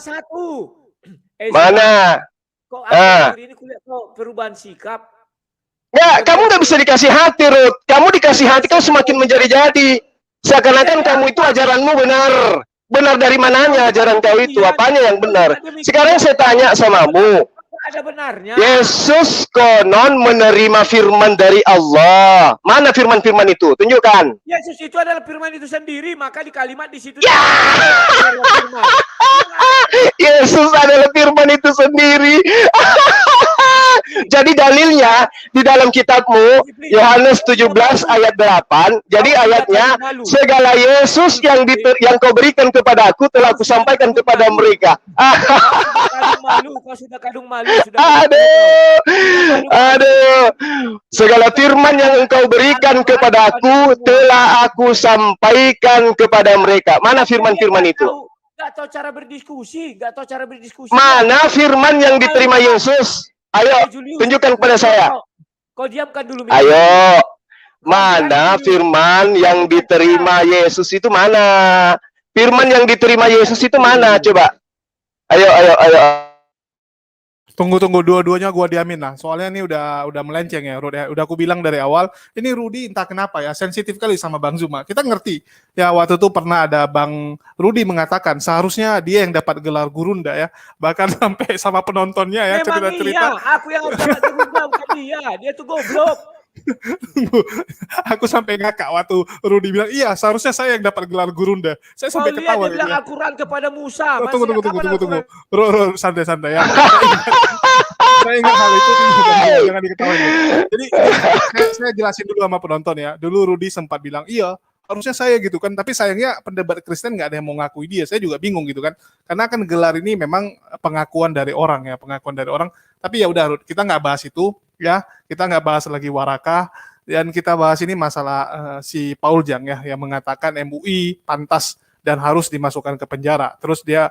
Mana? Kok ini kulihat kok perubahan sikap? Ya, kamu nggak bisa dikasih hati, Ruth. Kamu dikasih hati, kamu semakin menjadi-jadi. Seakan-akan kamu itu ajaranmu benar. Benar dari mananya ajaran kau itu? Apanya yang benar? Sekarang saya tanya samamu. Ada benarnya. Yesus konon menerima firman dari Allah. Mana firman-firman itu? Tunjukkan. Yesus itu adalah firman itu sendiri, maka di kalimat di situ. Ya! Yesus adalah firman itu sendiri. Jadi dalilnya di dalam kitabmu Yohanes 17 ayat 8. Jadi ayatnya, segala Yesus yang kau berikan kepada aku telah aku sampaikan kepada mereka. Kau sudah kadung malu. Aduh. Segala firman yang engkau berikan kepada aku telah aku sampaikan kepada mereka. Mana firman-firman itu? Gak tahu cara berdiskusi. Mana firman yang diterima Yesus? Ayo, tunjukkan kepada saya. Kau diamkan dulu. Ayo, mana firman yang diterima Yesus itu mana? Firman yang diterima Yesus itu mana? Coba. Ayo. Tunggu dua-duanya gua diamin lah. Soalnya ini udah melenceng ya, Rud ya. Udah aku bilang dari awal, ini Rudi entah kenapa ya sensitif kali sama Bang Zuma. Kita ngerti. Ya waktu itu pernah ada Bang Rudi mengatakan seharusnya dia yang dapat gelar gurunda ya. Bahkan sampai sama penontonnya ya Memang cerita-cerita. iya, aku yang harus dapat gurunda bukan dia. Dia tuh goblok. Aku sampai ngakak waktu Rudi bilang, iya seharusnya saya yang dapat gelar gurunda. Saya Kau sampai lihat ketawa dia gitu bilang ya. Al-Quran kepada Musa. Oh, Masih tunggu. kapan Al-Quran? Santai-santai ya. Saya ingat hal itu, jangan diketawain. Jadi saya jelasin dulu sama penonton ya. Dulu Rudi sempat bilang, iya harusnya saya gitu kan. Tapi sayangnya pendebat Kristen nggak ada yang mau ngakui dia. Saya juga bingung gitu kan. Karena kan gelar ini memang pengakuan dari orang ya, pengakuan dari orang. Tapi ya udah, Rud, kita nggak bahas itu ya. Kita nggak bahas lagi Warakah. Dan kita bahas ini masalah si Paul Jang ya, yang mengatakan MUI pantas dan harus dimasukkan ke penjara. Terus dia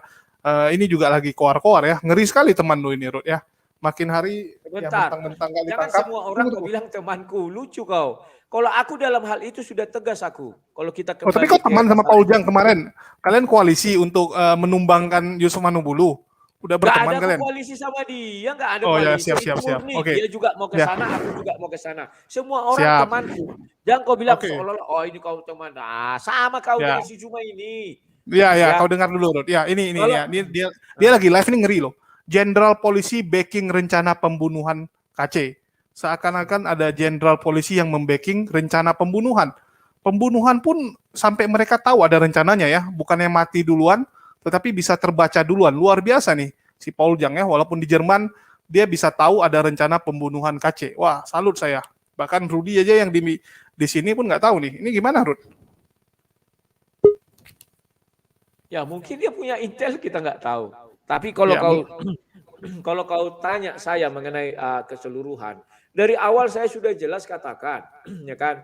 ini juga lagi koar-koar ya. Ngeri sekali teman lu ini, Rud ya. Makin hari ya Sebentar. mentang-mentang gak Jangan ditangkap. semua orang kau bilang temanku. Lucu kau. Kalau aku dalam hal itu sudah tegas aku. Kalau kita kembali Tapi kau teman sama masalah Paul Jang kemarin. Kalian koalisi untuk menumbangkan Yusuf Manubulu. Udah Gak berteman ada kalian. koalisi sama dia, gak ada Oh ya, koalisi. siap. Itu murni. Oke. Dia juga mau ke Ya. sana, aku juga mau ke sana. Semua orang Siap. temanku. Jangan kau bilang Oke. seolah-olah, oh ini kau teman. Nah, sama kau Ya. dengan si Cuma ini. Ya, Ya. kau dengar dulu, Rud. Ya, ini Kalau- ya. Dia lagi live ini ngeri loh. Jenderal polisi backing rencana pembunuhan KC. Seakan-akan ada jenderal polisi yang membacking rencana pembunuhan. Pembunuhan pun sampai mereka tahu ada rencananya ya, bukannya mati duluan, tetapi bisa terbaca duluan. Luar biasa nih si Paul Jang ya, walaupun di Jerman dia bisa tahu ada rencana pembunuhan KC. Wah, salut saya. Bahkan Rudi aja yang di sini pun nggak tahu nih. Ini gimana, Rud? Ya mungkin dia punya intel, kita nggak tahu. Tapi kalau Ya, kalau kau tanya saya mengenai keseluruhan, dari awal saya sudah jelas katakan, ya kan,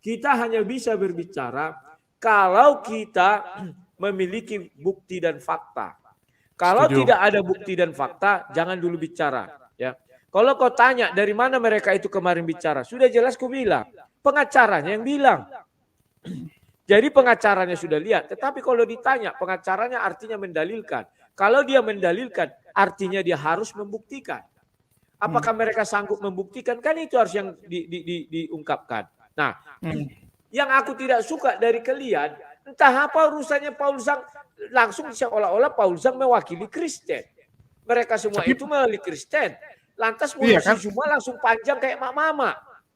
kita hanya bisa berbicara kalau kita memiliki bukti dan fakta. Kalau Setuju. tidak ada bukti dan fakta, jangan dulu bicara. Ya, kalau kau tanya dari mana mereka itu kemarin bicara, sudah jelas ku bilang, pengacaranya yang bilang. Jadi pengacaranya sudah lihat, tetapi kalau ditanya pengacaranya artinya mendalilkan. Kalau dia mendalilkan, artinya dia harus membuktikan. Apakah mereka sanggup membuktikan? Kan itu harus yang diungkapkan. Nah, yang aku tidak suka dari kalian, entah apa urusannya Paul Zhang, langsung seolah-olah Paul Zhang mewakili Kristen. Mereka semua itu mewakili Kristen. Lantas Iya, polisi kan? semua langsung panjang kayak mama.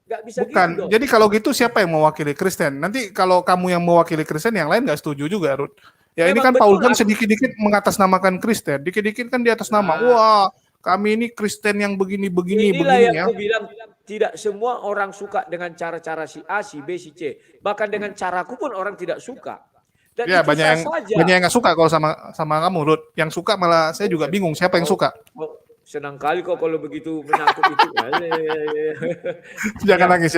Gak bisa Bukan. gitu dong. Jadi kalau gitu siapa yang mewakili Kristen? Nanti kalau kamu yang mewakili Kristen, yang lain nggak setuju juga, Ruth. Ya ini Memang kan betul, Paul Jang aku- sedikit-dikit mengatasnamakan Kristen, dikit-dikit kan di atas nama. Nah. Wah, kami ini Kristen yang begini Inilah yang ya. aku bilang, tidak semua orang suka dengan cara-cara si A, si B, si C. Bahkan dengan caraku pun orang tidak suka. Dan Ya itu banyak sah saja. yang nggak suka kalau sama kamu, Ruth. Yang suka malah saya juga bingung siapa yang suka. Oh, senang kali kok kalau begitu menyangkut itu. Jangan nangis.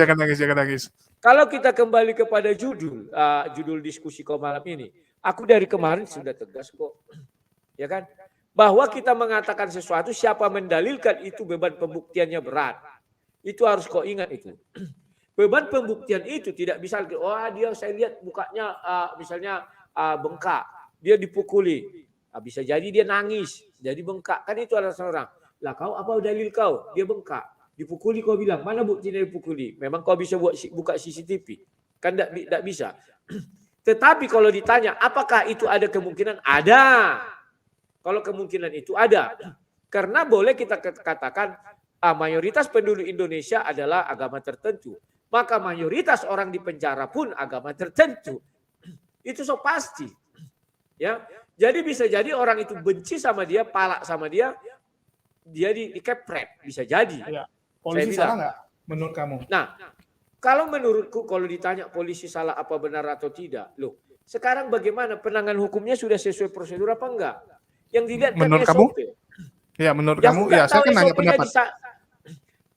Kalau kita kembali kepada judul diskusi kau malam ini, aku dari kemarin sudah tegas kok, ya kan? Bahwa kita mengatakan sesuatu, siapa mendalilkan itu beban pembuktiannya berat. Itu harus kau ingat itu. Beban pembuktian itu tidak bisa, dia saya lihat mukanya misalnya bengkak, dia dipukuli, bisa jadi dia nangis, jadi bengkak, kan itu alasan orang. Lah kau apa dalil kau? Dia bengkak. Dipukuli kau bilang, mana buktinya dipukuli? Memang kau bisa buka CCTV? Kan tidak bisa. Tetapi kalau ditanya, apakah itu ada kemungkinan? Ada. Kalau kemungkinan itu ada. Karena boleh kita katakan, mayoritas penduduk Indonesia adalah agama tertentu. Maka mayoritas orang di penjara pun agama tertentu. Itu so pasti. Ya. Jadi bisa jadi orang itu benci sama dia, palak sama dia dikepret. Bisa jadi. Ya. Polisi salah nggak menurut kamu? Nah, kalau menurutku kalau ditanya polisi salah apa benar atau tidak, loh, sekarang bagaimana penanganan hukumnya sudah sesuai prosedur apa enggak? Yang dilihat kan Menurut SOP. kamu? Ya menurut kamu, ya saya kan nanya pendapat.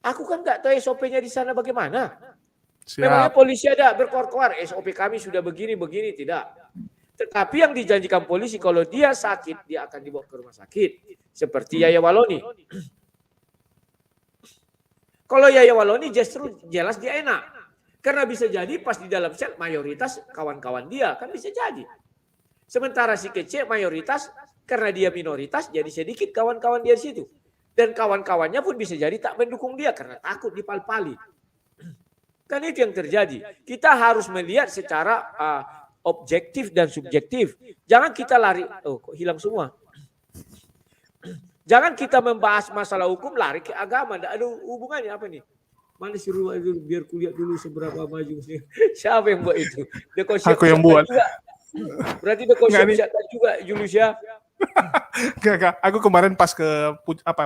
Aku kan nggak tahu SOP-nya di sana bagaimana. Siap. Memangnya polisi ada berkoar-koar, SOP kami sudah begini, tidak. Tetapi yang dijanjikan polisi kalau dia sakit, dia akan dibawa ke rumah sakit. Seperti Yaya Waloni. Kalau Yaya Waloni justru jelas dia enak. Karena bisa jadi pas di dalam sel mayoritas kawan-kawan dia. Kan bisa jadi. Sementara si Kece mayoritas karena dia minoritas jadi sedikit kawan-kawan dia di situ. Dan kawan-kawannya pun bisa jadi tak mendukung dia karena takut dipal-pali. Kan itu yang terjadi. Kita harus melihat secara objektif dan subjektif. Jangan kita lari, oh kok hilang semua. Jangan kita membahas masalah hukum lari ke agama. Tidak ada hubungannya apa nih? Mana suruh biar kulihat dulu seberapa maju. Siapa yang buat itu? Aku yang buat. Juga. Berarti dia kau siap-siapkan juga Julius ya. Gak. Aku kemarin pas ke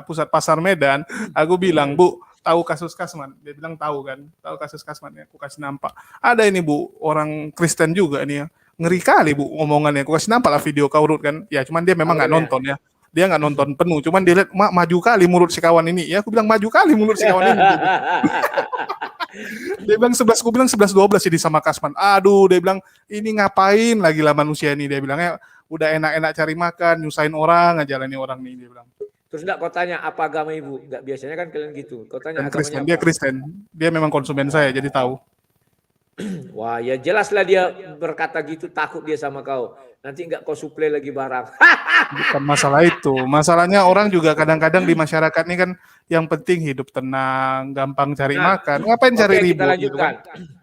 pusat pasar Medan, aku bilang, Bu, tahu kasus Kasman? Dia bilang tahu kan, tahu kasus Kasman ya. Aku kasih nampak. Ada ini Bu, orang Kristen juga nih ya. Ngeri kali Bu omongannya. Aku kasih nampak lah video kau Rut kan. Ya cuman dia memang nggak nonton ya. Dia nggak nonton penuh. Cuman dia lihat maju kali mulut si kawan ini. Ya aku bilang maju kali mulut si kawan ini. Dia bilang 11, aku bilang 11-12 jadi sama Kasman. Aduh, dia bilang ini ngapain lagi lah manusia ini. Dia bilangnya udah enak-enak cari makan, nyusahin orang aja lah ini orang nih, dia bilang. Terus enggak kau tanya apa agama ibu? Enggak, biasanya kan kalian gitu. Kau tanya agamanya Kristen, apa? dia Kristen. Dia memang konsumen saya, jadi tahu. Wah, ya jelaslah dia berkata gitu, takut dia sama kau. Nanti enggak kau suplai lagi barang. Bukan masalah itu. Masalahnya orang juga kadang-kadang di masyarakat ini kan yang penting hidup tenang, gampang cari makan. Ngapain cari ribut? Kita lanjutkan. Gitu kan?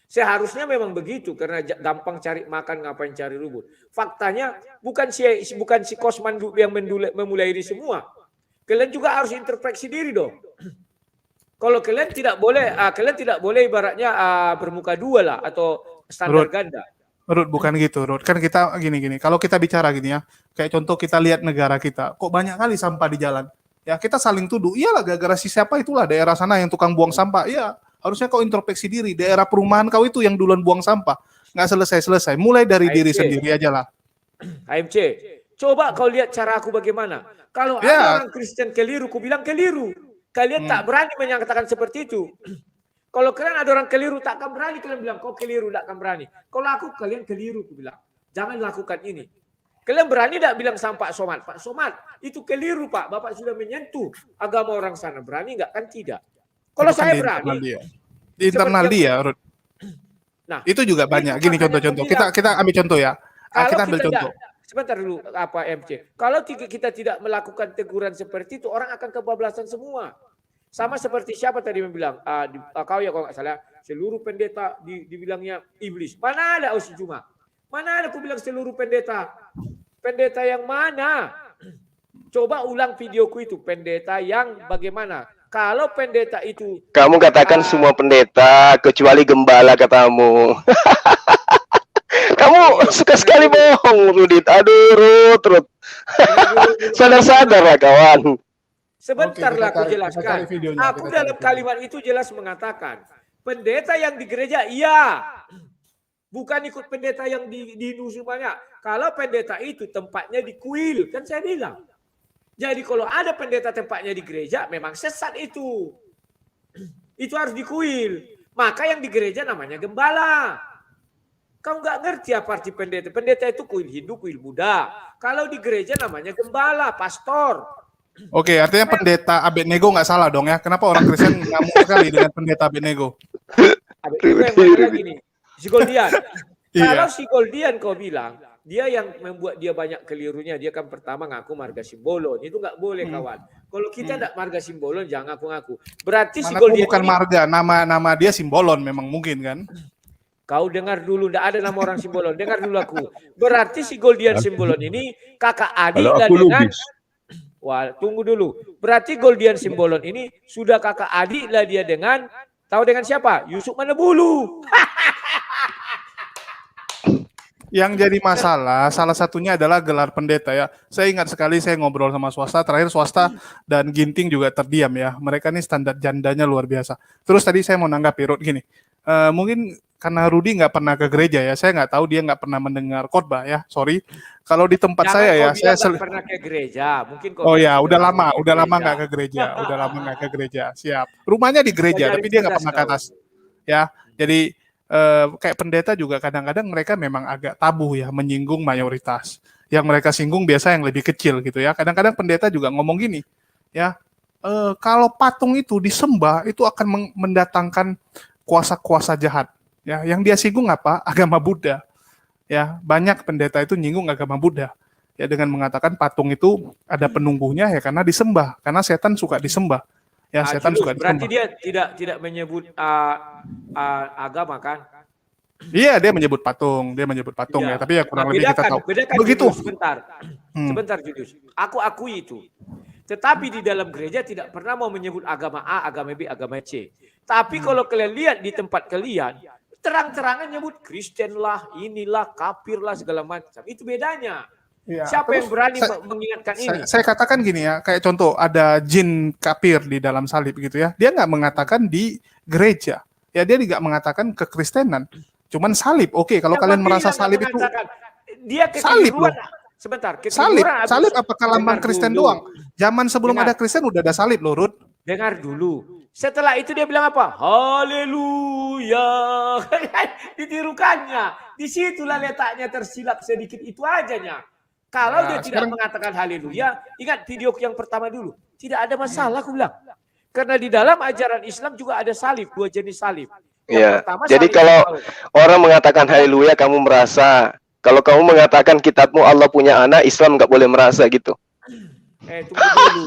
Seharusnya memang begitu karena gampang cari makan, ngapain cari ribut. Faktanya bukan si Kosman yang memulai ini semua. Kalian juga harus introspeksi diri dong. Kalau kalian tidak boleh ibaratnya bermuka dua lah atau standar ganda. Rut, bukan gitu, Rut. Kan kita gini-gini. Kalau kita bicara gini ya, kayak contoh kita lihat negara kita, kok banyak kali sampah di jalan. Ya kita saling tuduh. Iyalah gara-gara si siapa itulah daerah sana yang tukang buang sampah. Iya. Harusnya kau introspeksi diri, daerah perumahan kau itu yang duluan buang sampah. Nggak selesai-selesai, mulai dari diri sendiri aja lah. HMC, coba kau lihat cara aku bagaimana. Kalau ada orang Kristen keliru, aku bilang keliru. Kalian tak berani menyatakan seperti itu. Kalau kalian ada orang keliru, tak akan berani kalian bilang, kau keliru, tak akan berani. Kalau aku, kalian keliru, aku bilang. Jangan lakukan ini. Kalian berani tak bilang sama Pak Somad? Pak Somad, itu keliru Pak, Bapak sudah menyentuh agama orang sana. Berani nggak? Kan tidak. Kalau saya berani, di internal dia, Rut. Nah, itu juga banyak. Gini contoh-contoh. Kita ambil contoh ya. Kita ambil contoh. Sebentar dulu, apa MC. Kalau kita tidak melakukan teguran seperti itu, orang akan kebablasan semua. Sama seperti siapa tadi yang bilang, kau ya kalau nggak salah, seluruh pendeta dibilangnya iblis. Mana ada Osi Juma? Mana ada aku bilang seluruh pendeta? Pendeta yang mana? Coba ulang videoku itu, pendeta yang bagaimana? Kalau pendeta itu... Kamu katakan semua pendeta, kecuali gembala katamu. Kamu suka sekali bohong, Rudit. Aduh, Rut. Sadar-sadar lah, kawan. Sebentar lah aku jelaskan. Aku dalam kalimat itu jelas mengatakan, pendeta yang di gereja, iya. Bukan ikut pendeta yang di semuanya. Kalau pendeta itu tempatnya di kuil, kan saya bilang. Jadi kalau ada pendeta tempatnya di gereja, memang sesat itu. Itu harus dikuil. Maka yang di gereja namanya gembala. Kau nggak ngerti apa arti pendeta. Pendeta itu kuil Hindu, kuil Buddha. Kalau di gereja namanya gembala, pastor. Oke, artinya pendeta Abednego nggak salah dong ya. Kenapa orang Kristen ngamuk sekali dengan pendeta Abednego? Abednego yang mana lagi nih? Si Goldian. Kalau si Goldian kau bilang, dia yang membuat dia banyak kelirunya. Dia kan pertama ngaku marga Simbolon. Itu nggak boleh kawan. Kalau kita tidak marga Simbolon, jangan ngaku-ngaku. Berarti si Goldian bukan ini, marga, nama dia Simbolon memang mungkin kan? Kau dengar dulu, tidak ada nama orang Simbolon. Dengar dulu aku. Berarti si Goldian Simbolon ini kakak adik lah dengan... Wah, tunggu dulu. Berarti Goldian Simbolon ini sudah kakak adik lah dia dengan... Tahu dengan siapa? Yusuf Manebulu. Yang jadi masalah, salah satunya adalah gelar pendeta ya. Saya ingat sekali saya ngobrol sama swasta, terakhir swasta dan Ginting juga terdiam ya. Mereka ini standar jandanya luar biasa. Terus tadi saya mau nanggapi Rut gini, mungkin karena Rudi nggak pernah ke gereja ya, saya nggak tahu dia nggak pernah mendengar khotbah ya, sorry. Kalau di tempat saya ya, saya pernah ke gereja, mungkin. Oh ya, udah lama nggak ke gereja, siap. Rumahnya di gereja, tapi dia nggak pernah ke atas. Ya, jadi kayak pendeta juga kadang-kadang mereka memang agak tabu ya menyinggung mayoritas. Yang mereka singgung biasa yang lebih kecil gitu ya. Kadang-kadang pendeta juga ngomong gini, ya kalau patung itu disembah itu akan mendatangkan kuasa-kuasa jahat. Ya, yang dia singgung apa? Agama Buddha. Ya, banyak pendeta itu nyinggung agama Buddha. ya dengan mengatakan patung itu ada penunggunya ya karena disembah, karena setan suka disembah. Ya, setan Julius, suka berarti disembah. dia tidak menyebut agama kan? Iya, dia menyebut patung Iya. ya, tapi ya kurang lebih kita tahu. Bedakan Begitu. Julius, sebentar Julius. Aku akui itu. Tetapi di dalam gereja tidak pernah mau menyebut agama A, agama B, agama C. Tapi kalau kalian lihat di tempat kalian, terang-terangan nyebut Kristen lah, inilah, kafir lah, segala macam. Itu bedanya. Ya, Siapa yang berani saya- mengingatkan ini? Saya katakan gini ya, kayak contoh ada jin kafir di dalam salib gitu ya. Dia nggak mengatakan di gereja. Ya dia tidak mengatakan kekristenan. Cuman salib. Oke, kalau Yang kalian Bapila merasa nggak salib itu mengatakan. Dia salib kekeliruan. loh. Sebentar, Salib, kekeliruan salib Abu- apakah lambang Dengar Kristen dulu. doang? Zaman sebelum Dengar. ada Kristen udah ada salib loh, Ruth. Dengar dulu. Setelah itu dia bilang apa? Haleluya. Ditirukannya. Disitulah letaknya tersilap sedikit itu ajanya. Kalau Nah, dia tidak sekarang- mengatakan haleluya, ingat video yang pertama dulu. Tidak ada masalah aku bilang. Karena di dalam ajaran Islam juga ada salib, 2 jenis salib. Yang Ya. pertama Jadi salib kalau Paul. orang mengatakan haleluya, kamu merasa. Kalau kamu mengatakan kitabmu Allah punya anak, Islam nggak boleh merasa gitu. Tunggu dulu.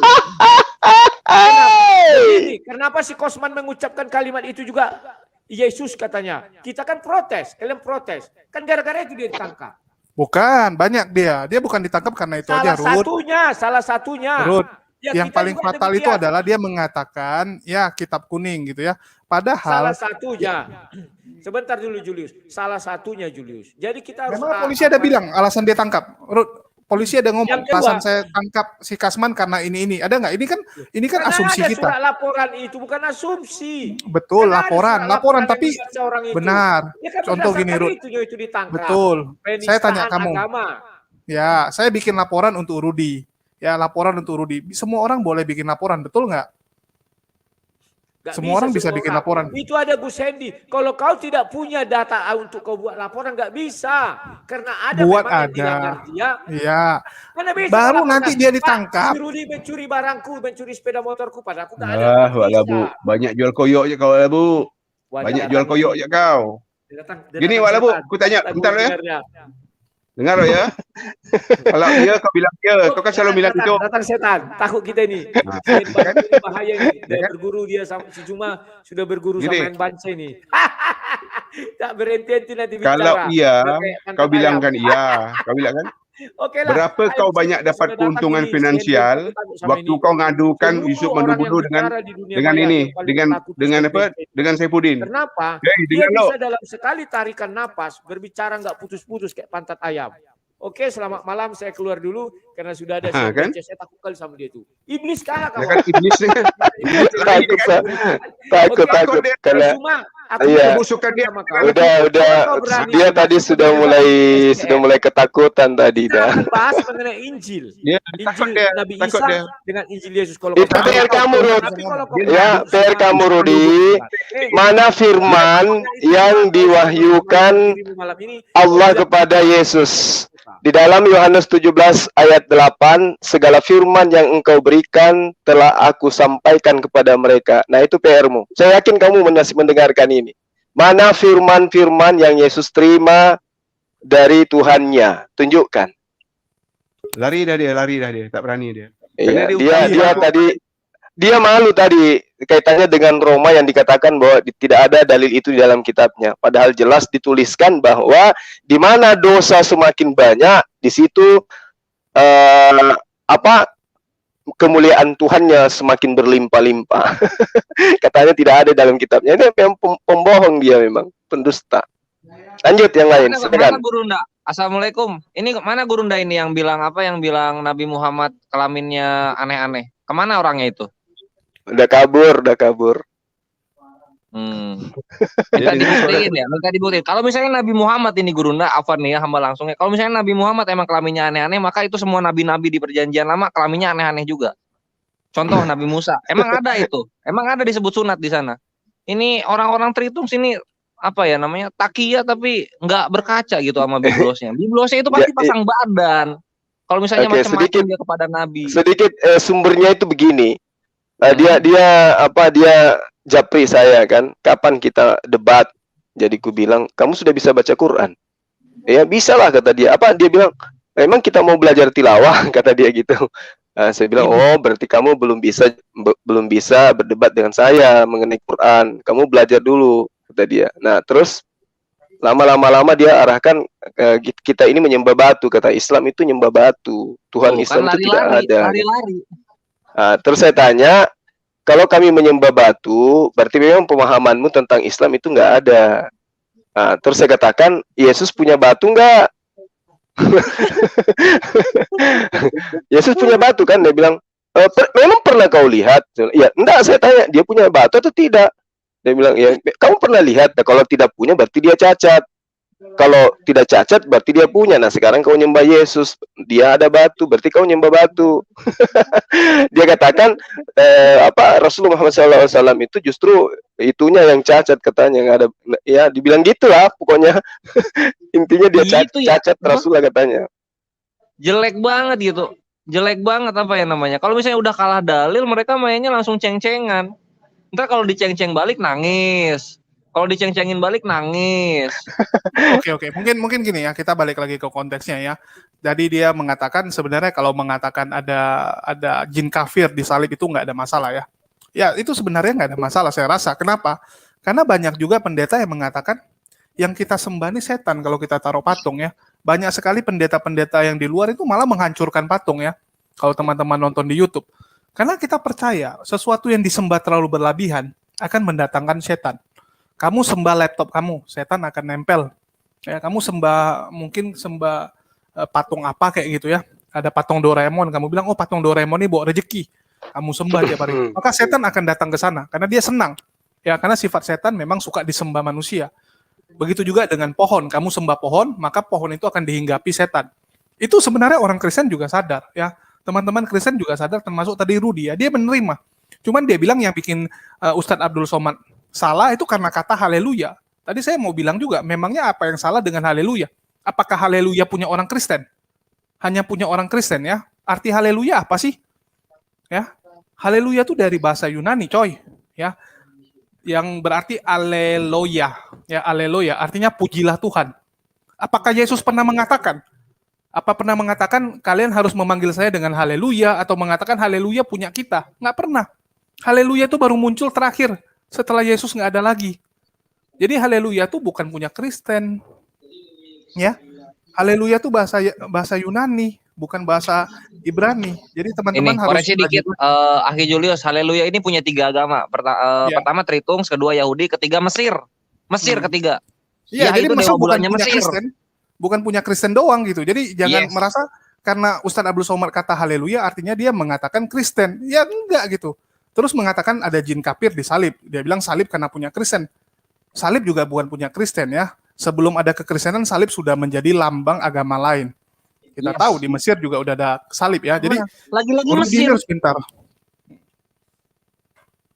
Kenapa si Kosman mengucapkan kalimat itu juga Yesus katanya? Kita kan protes, kalian protes. Kan gara-gara itu dia ditangkap. Bukan, banyak dia. Dia bukan ditangkap karena itu aja, Ruth. Salah satunya. Ruth, Ya, yang kita paling juga fatal itu demikian. adalah dia mengatakan ya kitab kuning gitu ya. Padahal Salah satunya. Sebentar dulu Julius. Salah satunya Julius. Jadi kita harus memang polisi ada bilang alasan dia tangkap. Ruth, polisi ada ngomong Yang kedua- alasan saya tangkap si Kasman karena ini. Ada nggak? Ini kan karena asumsi ada kita. surat laporan itu bukan asumsi. Betul, Karena ada surat laporan yang tapi dibaca orang itu. benar. Ya kan Contoh gini, berdasarkan Ruth. itu ditangkap. Betul. Saya tanya Penistaan kamu. agama. Ya, saya bikin laporan untuk Rudi. Ya, laporan untuk Rudi. Semua orang boleh bikin laporan, betul nggak? Nggak Semua orang bisa semua bikin orang. laporan. Itu ada Gus Hendy. Kalau kau tidak punya data untuk kau buat laporan nggak bisa. Karena ada Buat memang yang ada. dilanggar dia. Iya. Mana bisa Baru melaporkan, nanti dia "Pak, ditangkap." si Rudi mencuri barangku, mencuri sepeda motorku, padahal aku nggak ada. Ah, Nggak walah bisa. Bu, banyak jual koyok je kau lah Bu. Wah, Banyak dia jual datang koyok ini. je kau. Dia datang- dia Gini datang walah Bu, setan. aku tanya Tak bentar boleh ya. dengarnya. Dengar lo ya. Kalau dia kau bilang ya, kau kan selalu bilang itu. Datang setan, takut kita ini. Nah, Ini bahaya ini. Dia Ya kan? berguru dia sama si Juma sudah berguru Gini. sama yang Bance ini. Tak berhenti nanti bicara. Kalau iya, Udah kayak pantat kau bilang ayam. kan iya. Kau bilang kan, Oke lah. berapa Ayo, kau sudah banyak dapat datang keuntungan ini, finansial CNN, takut sama waktu ini. kau ngadukan Seluruh Yusuf orang yang Mandubudu dengan bicara di dunia dengan maya ini, yang paling dengan takut dengan apa? CNN. Dengan Saifuddin. Kenapa? Hei, Dia dengar lo. bisa dalam sekali tarikan napas berbicara nggak putus-putus kayak pantat ayam. Oke, selamat malam. Saya keluar dulu karena sudah ada Ah, kan? saya takut kali sama dia tuh. Iblis kalah Ya kawan. kan iblisnya. Takut, Pak. Takut, Oke, takut. dia Karena Cuma aku Iya. Kebusukan dia. sama kau. udah, Kalau kau berani dia sama tadi aku, sudah dia mulai SDM. ketakutan tadi Kita dah. akan bahas mengenai Injil. Ya, Injil takut dia, Nabi takut Isa dia. dengan Injil Yesus. Kalau Itu kau PR kamu, Rod. Tapi kalau kau Ya, berani PR sama kamu, Isa, Rudi. eh, Mana firman yang diwahyukan malam ini Allah kepada Yesus? Di dalam Yohanes 17 ayat 8, segala firman yang engkau berikan telah aku sampaikan kepada mereka. Nah, itu PR-mu. Saya yakin kamu masih mendengarkan ini. Mana firman-firman yang Yesus terima dari Tuhannya? Tunjukkan. Lari dah dia, tak berani dia. Iya, Karena dia tadi dia malu tadi kaitannya dengan Roma yang dikatakan bahwa tidak ada dalil itu di dalam kitabnya. Padahal jelas dituliskan bahwa di mana dosa semakin banyak, di situ kemuliaan Tuhannya semakin berlimpah-limpah. Katanya tidak ada dalam kitabnya. Ini memang pembohong dia, memang pendusta. Lanjut yang lain, Mana silakan. Gurunda? Assalamualaikum. Ini mana Gurunda ini yang bilang apa? Yang bilang Nabi Muhammad kelaminnya aneh-aneh. Kemana orangnya itu? Udah kabur. Minta dibuktiin ya, minta dibuktiin. Kalau misalnya Nabi Muhammad ini Gurunda, afwan nih ya, hamba langsung ya. Kalau misalnya Nabi Muhammad emang kelaminnya aneh-aneh, maka itu semua nabi-nabi di perjanjian lama kelaminnya aneh-aneh juga. Contoh Nabi Musa, emang ada itu, emang ada disebut sunat di sana. Ini orang-orang Tritung sini apa ya namanya takiyah tapi nggak berkaca gitu sama biblosnya. Biblosnya itu pasti pasang badan. Kalau misalnya Oke, macam-macam dia kepada Nabi. Sedikit sumbernya itu begini. Dia japri saya kan, kapan kita debat? Jadi ku bilang, kamu sudah bisa baca Quran? Ya bisa lah kata dia. Dia bilang, memang kita mau belajar tilawah kata dia gitu. Saya bilang, oh berarti kamu belum bisa berdebat dengan saya mengenai Quran. Kamu belajar dulu kata dia. Nah terus lama-lama dia arahkan kita ini menyembah batu, kata Islam itu nyembah batu, Tuhan Tuh, Islam kan itu tidak lari-lari, ada. lari-lari. Terus saya tanya, kalau kami menyembah batu, berarti memang pemahamanmu tentang Islam itu nggak ada. Terus saya katakan, Yesus punya batu nggak? Yesus punya batu kan? Dia bilang, memang pernah kau lihat? Ya, enggak, saya tanya, dia punya batu atau tidak? Dia bilang, ya, kamu pernah lihat? Nah, kalau tidak punya, berarti dia cacat. Kalau tidak cacat, berarti dia punya. Nah, sekarang kau nyembah Yesus, dia ada batu, berarti kau nyembah batu. Dia katakan, Rasulullah Muhammad SAW itu justru itunya yang cacat katanya, nggak ada. Ya, dibilang gitulah, pokoknya intinya dia Gitu ya. cacat Rasulullah katanya. Jelek banget gitu. Jelek banget apa ya namanya. Kalau misalnya udah kalah dalil, mereka mainnya langsung ceng-cengan. Ntar kalau diceng-ceng balik nangis. Kalau diceng-cengin balik nangis. Oke. Mungkin gini ya, kita balik lagi ke konteksnya ya. Jadi dia mengatakan sebenarnya kalau mengatakan ada jin kafir di salib itu nggak ada masalah ya. Ya itu sebenarnya nggak ada masalah saya rasa. Kenapa? Karena banyak juga pendeta yang mengatakan yang kita sembah ini setan kalau kita taruh patung ya. Banyak sekali pendeta-pendeta yang di luar itu malah menghancurkan patung ya. Kalau teman-teman nonton di YouTube. Karena kita percaya sesuatu yang disembah terlalu berlebihan akan mendatangkan setan. Kamu sembah laptop kamu, setan akan nempel. Ya, kamu mungkin sembah patung apa kayak gitu ya. Ada patung Doraemon, kamu bilang, oh patung Doraemon ini bawa rezeki. Kamu sembah tiap hari. Maka setan akan datang ke sana, karena dia senang. Ya, karena sifat setan memang suka disembah manusia. Begitu juga dengan pohon, kamu sembah pohon, maka pohon itu akan dihinggapi setan. Itu sebenarnya orang Kristen juga sadar. Ya, teman-teman Kristen juga sadar, termasuk tadi Rudy ya, dia menerima. Cuman dia bilang yang bikin Ustadz Abdul Somad salah itu karena kata haleluya. Tadi saya mau bilang juga, memangnya apa yang salah dengan haleluya? Apakah haleluya punya orang Kristen? Hanya punya orang Kristen ya? Arti haleluya apa sih? Ya, haleluya itu dari bahasa Yunani, coy. Ya, yang berarti aleluya. Ya, aleluya artinya pujilah Tuhan. Apakah Yesus pernah mengatakan? Apa pernah mengatakan kalian harus memanggil saya dengan haleluya atau mengatakan haleluya punya kita? Nggak pernah. Haleluya itu baru muncul terakhir setelah Yesus nggak ada lagi. Jadi haleluya itu bukan punya Kristen. Ya. Haleluya itu bahasa Yunani, bukan bahasa Ibrani. Jadi teman-teman Ini harus koreksi dikit, Akhi Julius, haleluya ini punya 3 agama. Ya. Pertama Tritungs, kedua Yahudi, ketiga Mesir. Mesir ketiga. Iya, Ya, jadi itu Mesir dewa bukan bulannya punya Mesir. Kristen, bukan punya Kristen doang gitu. Jadi jangan Yes. merasa karena Ustadz Abdul Somad kata haleluya artinya dia mengatakan Kristen. Ya enggak gitu. Terus mengatakan ada jin kafir di salib. Dia bilang salib karena punya Kristen. Salib juga bukan punya Kristen ya. Sebelum ada kekristenan, salib sudah menjadi lambang agama lain. Kita Yes. tahu di Mesir juga udah ada salib ya. Jadi Lagi-lagi Rudy Mesir. harus pintar.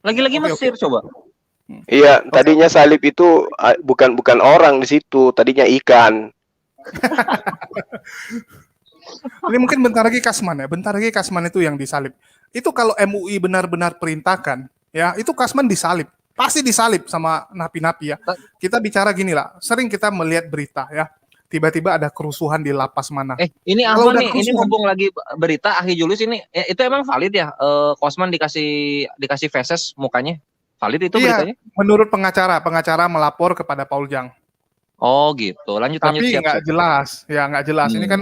Lagi-lagi Oke, Mesir coba. Iya, tadinya salib itu bukan orang di situ, tadinya ikan. Ini mungkin bentar lagi Kasman ya. Bentar lagi Kasman itu yang disalib. Itu kalau MUI benar-benar perintahkan, ya itu Kasman disalib. Pasti disalib sama napi-napi ya. Kita bicara gini lah, sering kita melihat berita ya. Tiba-tiba ada kerusuhan di lapas mana. Ini Kalau apa udah nih? Ini kerusuhan- mumpung lagi berita Akhi Julius ini, itu emang valid ya? Kosman dikasih feses mukanya. Valid itu Iya, beritanya? menurut pengacara melapor kepada Paul Jang. Oh gitu. Lanjut Tapi siap. nggak jelas, ya nggak jelas. Ini kan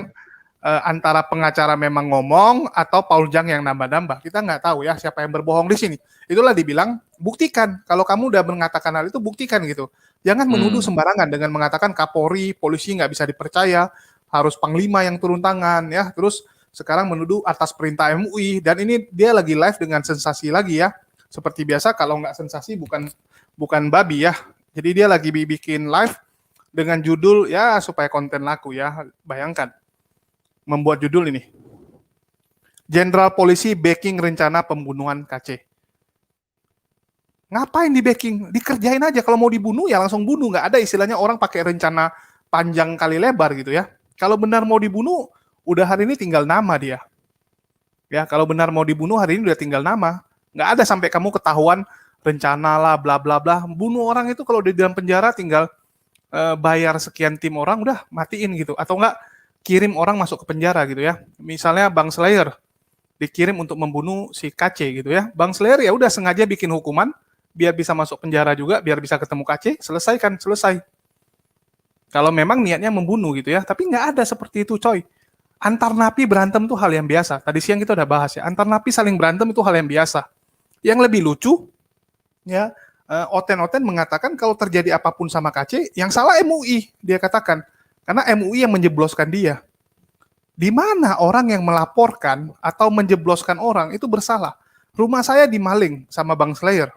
antara pengacara memang ngomong atau Paul Jang yang nambah-nambah. Kita nggak tahu ya siapa yang berbohong di sini. Itulah dibilang buktikan. Kalau kamu udah mengatakan hal itu buktikan gitu. Jangan menuduh sembarangan dengan mengatakan Kapolri, polisi nggak bisa dipercaya, harus panglima yang turun tangan ya. Terus sekarang menuduh atas perintah MUI dan ini dia lagi live dengan sensasi lagi ya. Seperti biasa kalau nggak sensasi bukan babi ya. Jadi dia lagi bikin live dengan judul ya supaya konten laku ya. Bayangkan membuat judul ini. Jenderal Polisi backing rencana pembunuhan KC. Ngapain di backing? Dikerjain aja. Kalau mau dibunuh ya langsung bunuh. Nggak ada istilahnya orang pakai rencana panjang kali lebar gitu ya. Kalau benar mau dibunuh, udah hari ini tinggal nama dia. Ya, kalau benar mau dibunuh hari ini udah tinggal nama. Nggak ada sampai kamu ketahuan rencana lah, bla bla bla. Bunuh orang itu kalau di dalam penjara tinggal bayar sekian tim orang udah matiin gitu. Atau enggak kirim orang masuk ke penjara gitu ya. Misalnya Bang Slayer dikirim untuk membunuh si KC gitu ya. Bang Slayer ya udah sengaja bikin hukuman biar bisa masuk penjara juga, biar bisa ketemu KC, selesai. Kalau memang niatnya membunuh gitu ya, tapi nggak ada seperti itu coy. Antar napi berantem tuh hal yang biasa. Tadi siang kita udah bahas ya, antar napi saling berantem itu hal yang biasa. Yang lebih lucu, ya Oten mengatakan kalau terjadi apapun sama KC, yang salah MUI, dia katakan. Karena MUI yang menjebloskan dia. Di mana orang yang melaporkan atau menjebloskan orang itu bersalah? Rumah saya dimaling sama Bang Slayer.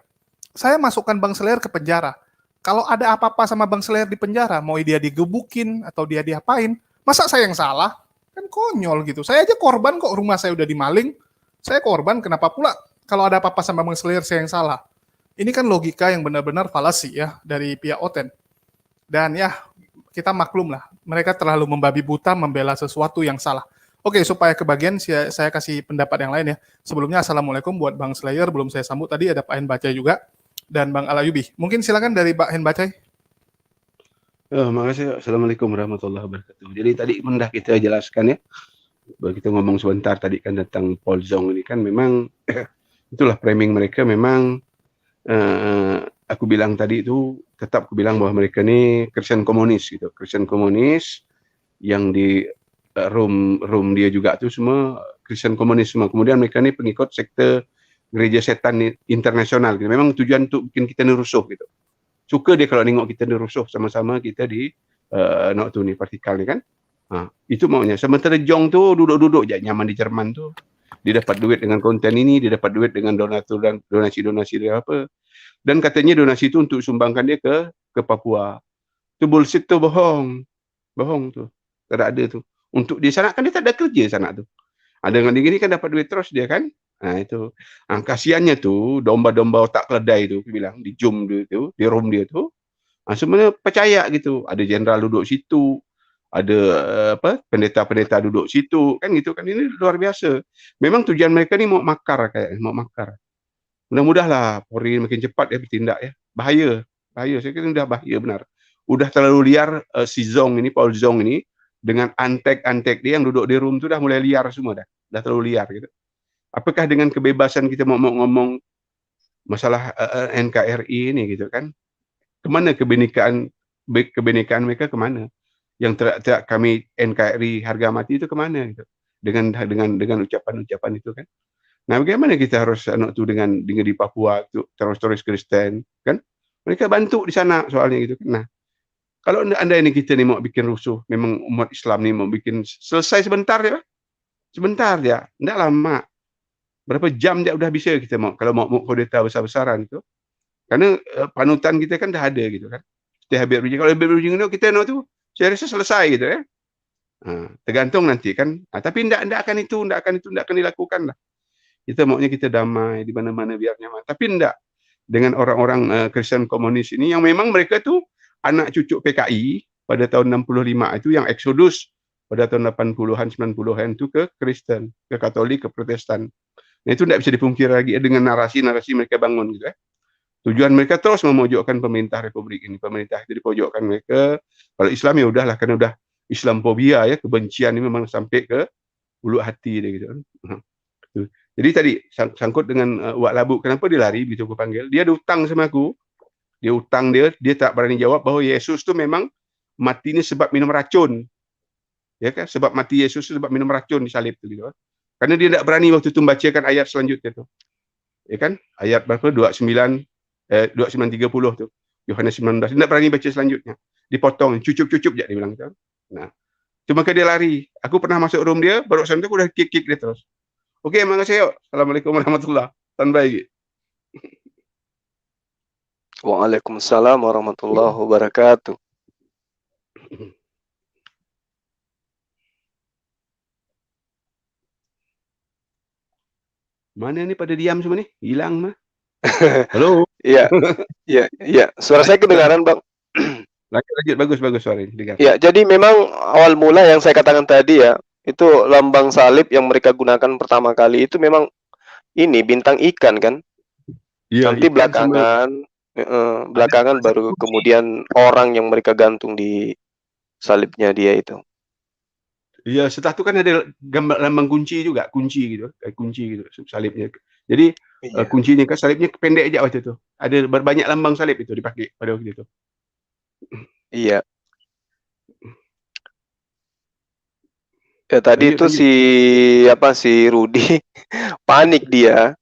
Saya masukkan Bang Slayer ke penjara. Kalau ada apa-apa sama Bang Slayer di penjara, mau dia digebukin atau dia diapain, masa saya yang salah? Kan konyol gitu. Saya aja korban kok, rumah saya udah dimaling. Saya korban, kenapa pula kalau ada apa-apa sama Bang Slayer saya yang salah? Ini kan logika yang benar-benar falasi ya dari pihak Oten. Dan ya, kita maklum lah, mereka terlalu membabi buta membela sesuatu yang salah. Oke, supaya kebagian saya kasih pendapat yang lain ya. Sebelumnya Assalamualaikum buat Bang Slayer, belum saya sambut tadi ada Pak Henbacai juga dan Bang Alayubi. Mungkin silakan dari Pak Henbacai. Makasih. Assalamualaikum warahmatullahi wabarakatuh. Jadi tadi mendah kita jelaskan ya, bahwa kita ngomong sebentar tadi kan tentang Paul Zong ini kan memang itulah framing mereka memang aku bilang tadi itu tetap aku bilang bahwa mereka ini Kristen komunis gitu, Kristen komunis yang di room dia juga tuh semua Kristen komunis semua. Kemudian mereka ini pengikut sekte gereja setan internasional gitu. Memang tujuan untuk bikin kita ini rusuh gitu. Suka dia kalau nengok kita ni rusuh sama-sama kita di nak tu ni partikal ni kan. Itu maunya. Sementara Jong tu duduk-duduk je nyaman di Jerman tu. Dia dapat duit dengan konten ini, dia dapat duit dengan donasi-donasi dia apa. Dan katanya donasi itu untuk sumbangkan dia ke Papua. Tu bullshit tu, bohong. Bohong tu. Tak ada tu. Untuk di sana kan dia tak ada kerja sana tu. Dengan dia kan dapat duit terus dia kan. Itu kasihannya tu domba-domba otak keledai tu bilang di Zoom dia tu, di room dia tu sebenarnya percaya gitu, ada jenderal duduk situ, ada pendeta-pendeta duduk situ kan gitu kan. Ini luar biasa. Memang tujuan mereka ni mau makar kayak mau makar. Mudah-mudahlah Polri makin cepat ya bertindak ya. Bahaya saya kira dah bahaya benar. Udah terlalu liar si Zong ini, Paul Zong ini dengan antek-antek dia yang duduk di room tu dah mulai liar semua dah terlalu liar gitu. Apakah dengan kebebasan kita mau ngomong masalah NKRI ini gitu kan? Kemana kebenekaan mereka kemana? Yang tidak kami NKRI harga mati itu kemana gitu? Dengan ucapan-ucapan itu kan? Nah, bagaimana kita harus dengan di Papua itu teroris Kristen kan? Mereka bantu di sana soalnya gitu kan. Nah, kalau anda ini kita ni mau bikin rusuh, memang umat Islam ni mau bikin selesai sebentar ya, sebentar ya, tidak lama. Berapa jam dia udah bisa kita kalau mau kudeta besar-besaran itu. Karena panutan kita kan dah ada gitu kan. Kita Habib Rizik. Kalau Habib Rizik itu kita tu saya rasa selesai gitu ya. Tergantung nanti kan. Tapi tidak akan dilakukan lah. Kita maunya kita damai di mana-mana biar nyaman. Tapi tidak dengan orang-orang Kristen komunis ini yang memang mereka tu anak cucu PKI pada tahun 65 itu yang eksodus pada tahun 80-an 90-an itu ke Kristen, ke Katolik, ke Protestan. Nah, itu tidak bisa dipungkiri lagi dengan narasi-narasi mereka bangun gitu. Tujuan mereka terus memojokkan pemerintah Republik ini. Pemerintah itu dipojokkan mereka. Kalau Islam ya udahlah, karena udah Islamophobia ya, kebencian ini memang sampai ke ulu hati dia gitu. Jadi tadi sangkut dengan Wak Labu, kenapa dia lari begitu aku panggil? Dia ada hutang sama aku. Dia hutang dia tak berani jawab bahwa Yesus tu memang matinya sebab minum racun. Ya kan? Sebab mati Yesus sebab minum racun disalib tu gitu. Karena dia tidak berani waktu itu membacakan ayat selanjutnya tu. Ya kan? Ayat berapa? 29:30 tu. Yohanes 19. Dia tidak berani baca selanjutnya. Dipotong, cucup-cucup je dia bilang tu. Nah, cuma dia lari. Aku pernah masuk room dia, baru sampai aku dah kick dia terus. Okey, makasih. Assalamualaikum warahmatullahi wabarakatuh. Tanpa lagi. Waalaikumsalam warahmatullahi wabarakatuh. Mana ni pada diam semua ni? Hilang mah. Halo. Iya. Suara saya kedengaran, Bang. Lanjut, bagus suara ini. Dengar. Ya, jadi memang awal mula yang saya katakan tadi ya, itu lambang salib yang mereka gunakan pertama kali itu memang ini bintang ikan kan. Ya, nanti belakangan baru kemudian orang yang mereka gantung di salibnya dia itu. Iya, setelah itu kan ada gambar lambang kunci juga, kunci gitu, kayak kunci gitu salibnya. Jadi Iya. kuncinya kan salibnya pendek aja waktu itu. Ada banyak lambang salib itu dipakai pada waktu itu. Iya. Ya tadi Lanjut, itu lanjut. si Rudi panik dia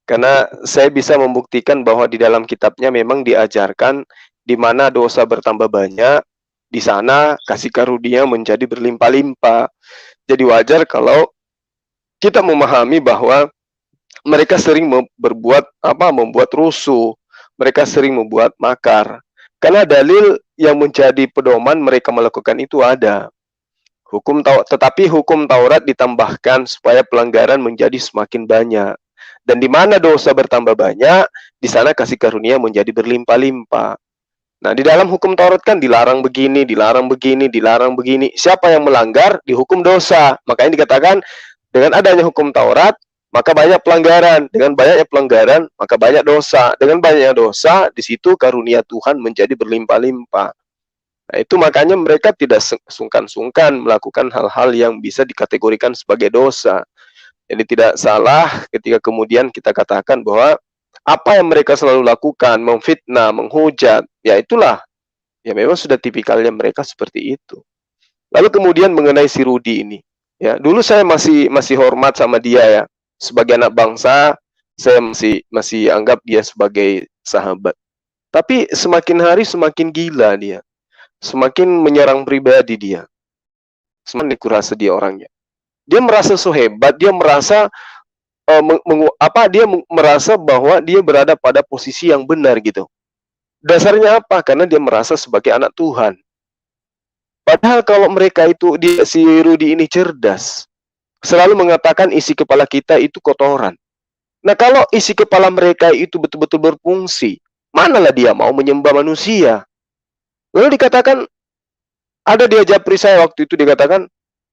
karena saya bisa membuktikan bahwa di dalam kitabnya memang diajarkan di mana dosa bertambah banyak, di sana kasih karunia menjadi berlimpah-limpah. Jadi wajar kalau kita memahami bahwa mereka sering membuat rusuh, mereka sering membuat makar. Karena dalil yang menjadi pedoman mereka melakukan itu ada. Tetapi hukum Taurat ditambahkan supaya pelanggaran menjadi semakin banyak. Dan di mana dosa bertambah banyak, di sana kasih karunia menjadi berlimpah-limpah. Nah, di dalam hukum Taurat kan dilarang begini, dilarang begini, dilarang begini. Siapa yang melanggar dihukum dosa. Makanya dikatakan dengan adanya hukum Taurat, maka banyak pelanggaran. Dengan banyaknya pelanggaran, maka banyak dosa. Dengan banyaknya dosa, di situ karunia Tuhan menjadi berlimpah-limpah. Nah, itu makanya mereka tidak sungkan-sungkan melakukan hal-hal yang bisa dikategorikan sebagai dosa. Jadi tidak salah ketika kemudian kita katakan bahwa apa yang mereka selalu lakukan, memfitnah, menghujat, ya itulah, ya memang sudah tipikalnya mereka seperti itu. Lalu kemudian mengenai si Rudi ini, ya dulu saya masih hormat sama dia ya, sebagai anak bangsa, saya masih anggap dia sebagai sahabat. Tapi semakin hari semakin gila dia. Semakin menyerang pribadi dia. Semakin kurasa dia orangnya. Dia merasa so hebat, dia merasa merasa bahwa dia berada pada posisi yang benar gitu. Dasarnya apa? Karena dia merasa sebagai anak Tuhan. Padahal kalau mereka itu si Rudi ini cerdas, selalu mengatakan isi kepala kita itu kotoran. Nah, kalau isi kepala mereka itu betul-betul berfungsi, manalah dia mau menyembah manusia? Lalu dikatakan, ada dia japri saya waktu itu dikatakan,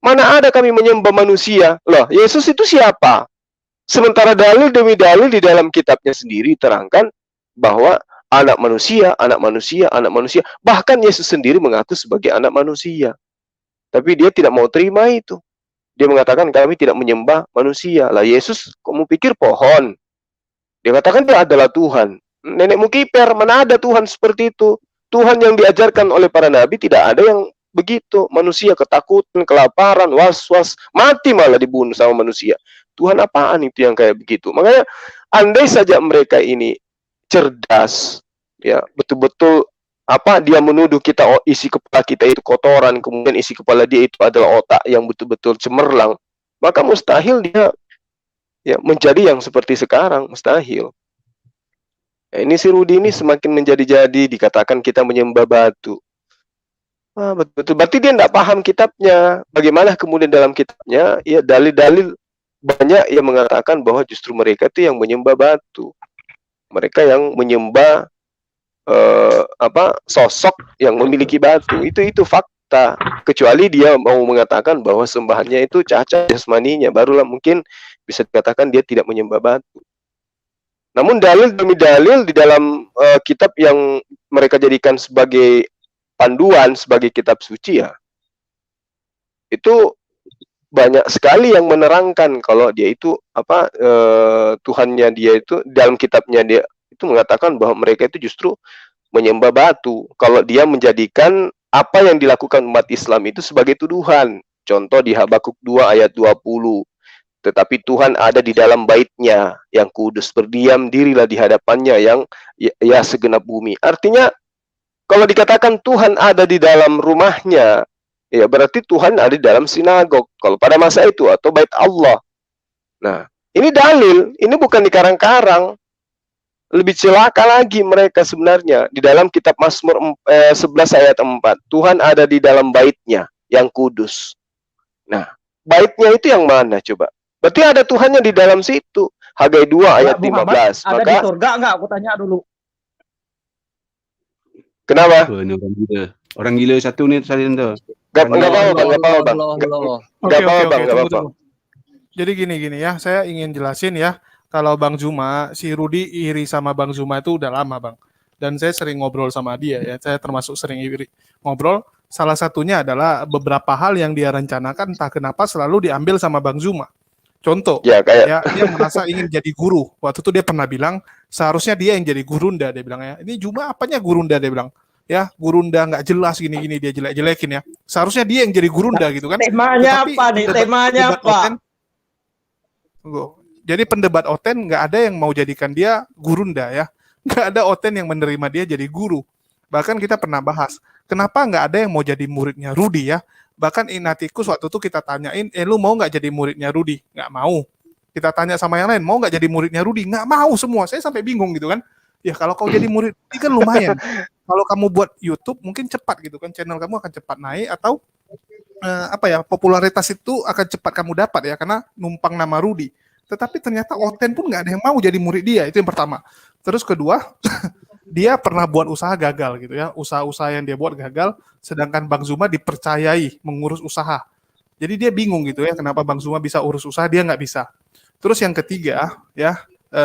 mana ada kami menyembah manusia? Loh, Yesus itu siapa? Sementara dalil demi dalil di dalam kitabnya sendiri terangkan bahwa anak manusia, anak manusia, anak manusia. Bahkan Yesus sendiri mengaku sebagai anak manusia. Tapi dia tidak mau terima itu. Dia mengatakan kami tidak menyembah manusia. Lah Yesus, kamu pikir pohon? Dia katakan dia adalah Tuhan. Nenekmu kiper, mana ada Tuhan seperti itu? Tuhan yang diajarkan oleh para nabi tidak ada yang begitu. Manusia ketakutan, kelaparan, was-was, mati malah dibunuh sama manusia. Tuhan apaan itu yang kayak begitu? Makanya andai saja mereka ini cerdas, ya betul-betul dia menuduh kita isi kepala kita itu kotoran, kemudian isi kepala dia itu adalah otak yang betul-betul cemerlang, maka mustahil dia ya menjadi yang seperti sekarang, mustahil. Ya, ini si Rudi ini semakin menjadi-jadi, dikatakan kita menyembah batu. Betul-betul. Berarti dia tidak paham kitabnya. Bagaimana kemudian dalam kitabnya, ya dalil-dalil banyak yang mengatakan bahwa justru mereka itu yang menyembah batu. Mereka yang menyembah sosok yang memiliki batu. Itu fakta. Kecuali dia mau mengatakan bahwa sembahannya itu cacat jasmaninya, barulah mungkin bisa dikatakan dia tidak menyembah batu. Namun dalil demi dalil di dalam kitab yang mereka jadikan sebagai panduan, sebagai kitab suci ya, itu banyak sekali yang menerangkan kalau dia itu Tuhannya dia itu dalam kitabnya dia itu mengatakan bahwa mereka itu justru menyembah batu. Kalau dia menjadikan apa yang dilakukan umat Islam itu sebagai tuduhan. Contoh di Habakuk 2 ayat 20. Tetapi Tuhan ada di dalam bait-Nya yang kudus, berdiam dirilah di hadapannya yang ya segenap bumi. Artinya kalau dikatakan Tuhan ada di dalam rumahnya, ya berarti Tuhan ada di dalam sinagog kalau pada masa itu atau bait Allah. Nah, ini dalil, ini bukan dikarang-karang. Lebih celaka lagi mereka sebenarnya di dalam kitab Mazmur 11 ayat 4. Tuhan ada di dalam bait-Nya yang kudus. Nah, bait-Nya itu yang mana coba? Berarti ada Tuhannya di dalam situ. Hagai 2 ayat 15. Ada di surga enggak? Aku tanya dulu. Kenapa? Orang gila satu nih tadi itu. Enggak apa-apa, Bang. Jadi gini ya, saya ingin jelasin ya. Kalau Bang Juma, si Rudi iri sama Bang Juma itu udah lama, Bang. Dan saya sering ngobrol sama dia ya. Saya termasuk sering iri ngobrol. Salah satunya adalah beberapa hal yang dia rencanakan entah kenapa selalu diambil sama Bang Zuma. Contoh, Ya kayak ya dia merasa ingin jadi guru. Waktu itu dia pernah bilang seharusnya dia yang jadi gurunda, dia bilang ya. Ini Zuma apanya gurunda, dia bilang. Ya, gurunda nggak jelas gini-gini, dia jelek-jelekin ya. Seharusnya dia yang jadi gurunda gitu kan. Temanya Tetapi apa nih? Temanya pendebat apa? Oten, tunggu. Jadi pendebat Oten nggak ada yang mau jadikan dia gurunda ya. Nggak ada Oten yang menerima dia jadi guru. Bahkan kita pernah bahas, kenapa nggak ada yang mau jadi muridnya Rudi ya? Bahkan Inatikus waktu itu kita tanyain, lu mau nggak jadi muridnya Rudi? Nggak mau. Kita tanya sama yang lain, mau nggak jadi muridnya Rudi? Nggak mau semua. Saya sampai bingung gitu kan. Ya kalau kau jadi murid Rudi kan lumayan. Kalau kamu buat YouTube mungkin cepat gitu kan, channel kamu akan cepat naik atau popularitas itu akan cepat kamu dapat ya karena numpang nama Rudi. Tetapi ternyata Oten pun nggak ada yang mau jadi murid dia, itu yang pertama. Terus kedua, dia pernah buat usaha gagal gitu ya, usaha-usaha yang dia buat gagal, sedangkan Bang Zuma dipercayai mengurus usaha. Jadi dia bingung gitu ya, kenapa Bang Zuma bisa urus usaha, dia nggak bisa. Terus yang ketiga ya,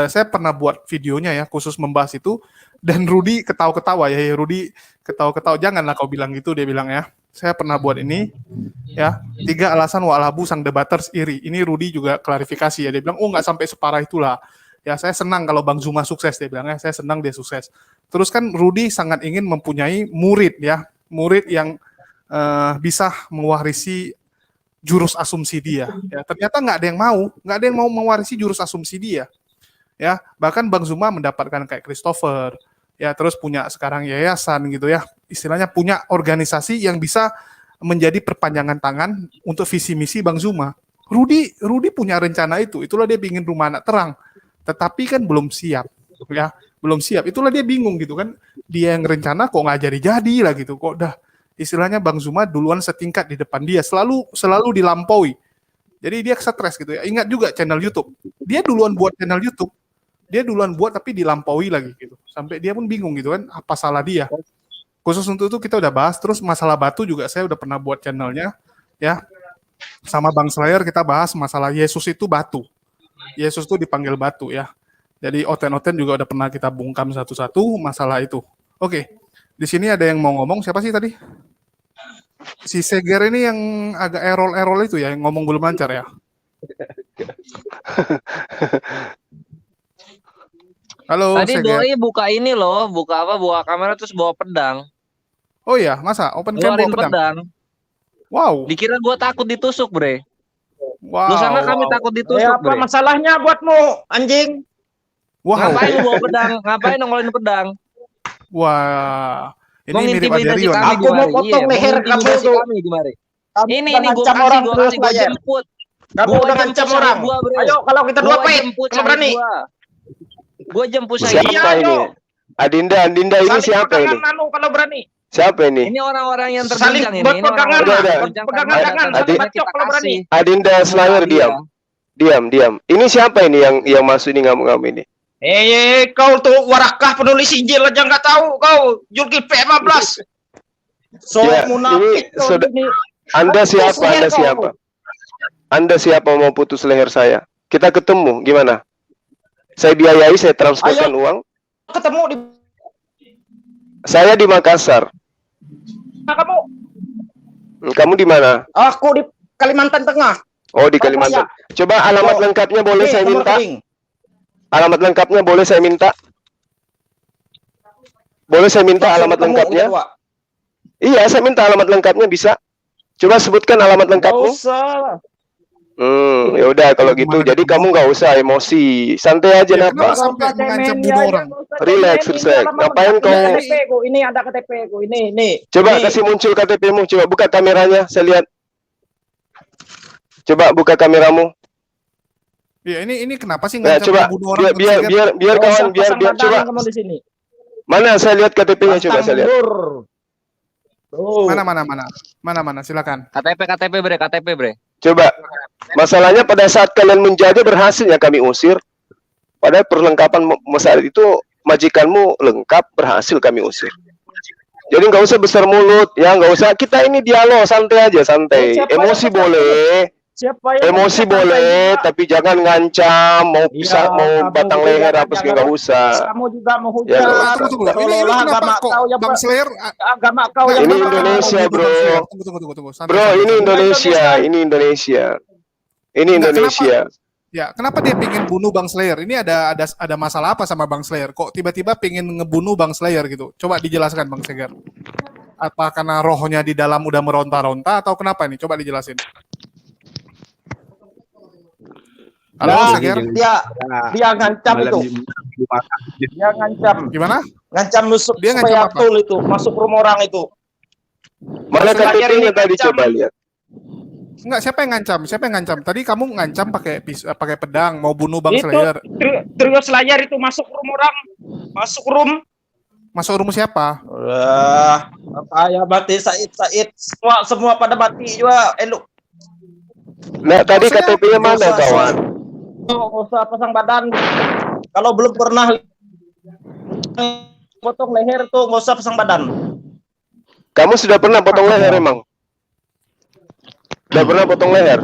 saya pernah buat videonya ya, khusus membahas itu, dan Rudi ketawa-ketawa ya, Rudi ketawa-ketawa, janganlah kau bilang gitu, dia bilang ya. Saya pernah buat ini ya, 3 alasan walabu sang debaters iri. Ini Rudi juga klarifikasi ya, dia bilang nggak sampai separah itulah. Ya saya senang kalau Bang Zuma sukses, dia bilang ya, saya senang dia sukses. Terus kan Rudi sangat ingin mempunyai murid ya, murid yang bisa mewarisi jurus asumsi dia. Ya, ternyata nggak ada yang mau mewarisi jurus asumsi dia. Ya, bahkan Bang Zuma mendapatkan kayak Christopher, ya terus punya sekarang yayasan gitu ya, istilahnya punya organisasi yang bisa menjadi perpanjangan tangan untuk visi misi Bang Zuma. Rudi punya rencana itu, itulah dia ingin rumah anak terang, tetapi kan belum siap, ya belum siap. Itulah dia bingung gitu kan, dia yang rencana kok nggak jadi lah gitu, kok dah istilahnya Bang Zuma duluan setingkat di depan dia, selalu dilampaui. Jadi dia stres gitu ya. Ingat juga channel YouTube, dia duluan buat channel YouTube. Dia duluan buat tapi dilampaui lagi gitu. Sampai dia pun bingung gitu kan, apa salah dia. Khusus untuk itu kita udah bahas. Terus masalah batu juga saya udah pernah buat channelnya ya. Sama Bang Slayer kita bahas masalah Yesus itu batu. Yesus itu dipanggil batu ya. Jadi Oten-Oten juga udah pernah kita bungkam satu-satu masalah itu. Oke. Di sini ada yang mau ngomong, siapa sih tadi? Si Seger ini yang agak errol itu ya, yang ngomong belum lancar ya. Halo, Tadi Seger. Doi buka ini loh, buka kamera terus bawa pedang. Oh iya, masa open cam Keluarin bawa pedang? pedang. Wow. Dikira gua takut ditusuk, Bre. Wow. Lu sangka kami takut ditusuk, Apa Bre. masalahnya buatmu, anjing? Wow. Ngapain lu bawa pedang? Ngapain nongolin pedang? Wah. Ini Mau mirip ngintimidasi Aderion. kami Aku di mau mari. potong Iya, leher mau kamu ngintimidasi tuh. kami di mari. Kamu Ini udah gua ngancam kasih, orang gua terus, kasih, gua Bayer. jemput. Kamu Gua udah jemput ngancam syahid orang. gua, Bre. Ayo, kalau kita dua Gua pet, jemput kalau syahid berani. Gua jemput syahid. siapa Iya, ini? ayo. Adinda ini Saling siapa ini? pegangan anu kalau berani. Siapa ini? Ini orang-orang yang Saling terguncang ini. buat Ini pegangan, orang-orang Udah, yang udah. terguncang Pegangan karena tangan, data-data saling yang bacok kita kalau berani. kasih. Adinda Slayer Dia. diam. Ini siapa ini yang masuk ini ngamuk-ngamuk ini? Kau tuh warakah penulis Injil aja nggak tahu kau. Zulkifli 15. So Ya, munafik ini kau sudah- ini. Anda Putus siapa? leher Anda kau. siapa? Anda siapa mau putus leher saya? Kita ketemu, gimana? Saya biayai, saya transferkan Ayo. uang. Ketemu di Saya di Makassar. mana kamu? Kamu di mana? Aku di Kalimantan Tengah. Oh, di Papua. Kalimantan. Coba alamat Oh. lengkapnya boleh Nih, saya nomor minta? rekening. Alamat lengkapnya boleh saya minta? Boleh saya minta Langsung alamat ketemu lengkapnya? kita dua. Iya, saya minta alamat lengkapnya, bisa. Coba sebutkan alamat Nggak lengkapmu. usah. Ya udah kalau gitu. Gimana Jadi ketemu? kamu nggak usah emosi, santai aja Ya, napa. kenapa sampai mengancam bunuh orang? Relax, relax. Ngapain kau- Ini ada KTP ku. Ini. Coba Nih. kasih muncul KTP-mu. Coba buka kameranya, saya lihat. Coba buka kameramu. Ya, ini kenapa sih Nah, ngancam coba bunuh orang? biar Nggak kawan usah biar pasang coba. badan kamu di sini. Mana saya lihat KTP-nya, coba Pantang saya lihat. mundur. Tuh. Mana, silakan. KTP bre. Coba. Masalahnya pada saat kalian menjajah berhasil ya kami usir. Padahal perlengkapan saat itu majikanmu lengkap, berhasil kami usir. Jadi nggak usah besar mulut, ya nggak usah. Kita ini dialog santai aja, santai. Siapa Emosi yang besar boleh. Siapa yang Emosi bisa santai boleh, juga? tapi jangan ngancam, mau Iya, pisah, mau kamu batang juga leher kan apa segala jangan, nggak usah. kamu juga Ya menghujat. nggak Tunggu, usah. tunggu. Ini Seolah-olah kenapa agama kok kau yang Bang Slayer agama kau enggak, yang Ini kenapa kamu Indonesia, menuduh Bang bro. Slayer? Tunggu. Santai, Bro, santai, ini santai. Indonesia, ini Indonesia. Ini Enggak, Indonesia. Ya, kenapa dia pingin bunuh Bang Slayer? Ini ada masalah apa sama Bang Slayer? Kok tiba-tiba pingin ngebunuh Bang Slayer gitu? Coba dijelaskan Bang Seger. Apa karena rohnya di dalam udah meronta-ronta atau kenapa nih? Coba dijelasin. Halo Nah, Seger, dia ngancam itu. Dia ngancam. gimana? Ngancam nusuk Dia ngancam supaya apa? tul itu masuk rumah orang itu. Mana Slayer KTP-nya ini tadi ngancam. coba lihat. Enggak, siapa yang ngancam? Siapa yang ngancam? Tadi kamu ngancam pakai pedang mau bunuh Bang Itu Slayer. trio Slayer itu masuk rumah orang, masuk room. Masuk rumah siapa? Saya mati Said. Semua pada mati juga. Lu Nah, tadi Maksudnya KTP-nya mana, nggak usah, kawan? nggak usah pasang badan. Kalau belum pernah potong leher tuh nggak usah pasang badan. Kamu sudah pernah potong leher emang? Sudah pernah potong leher?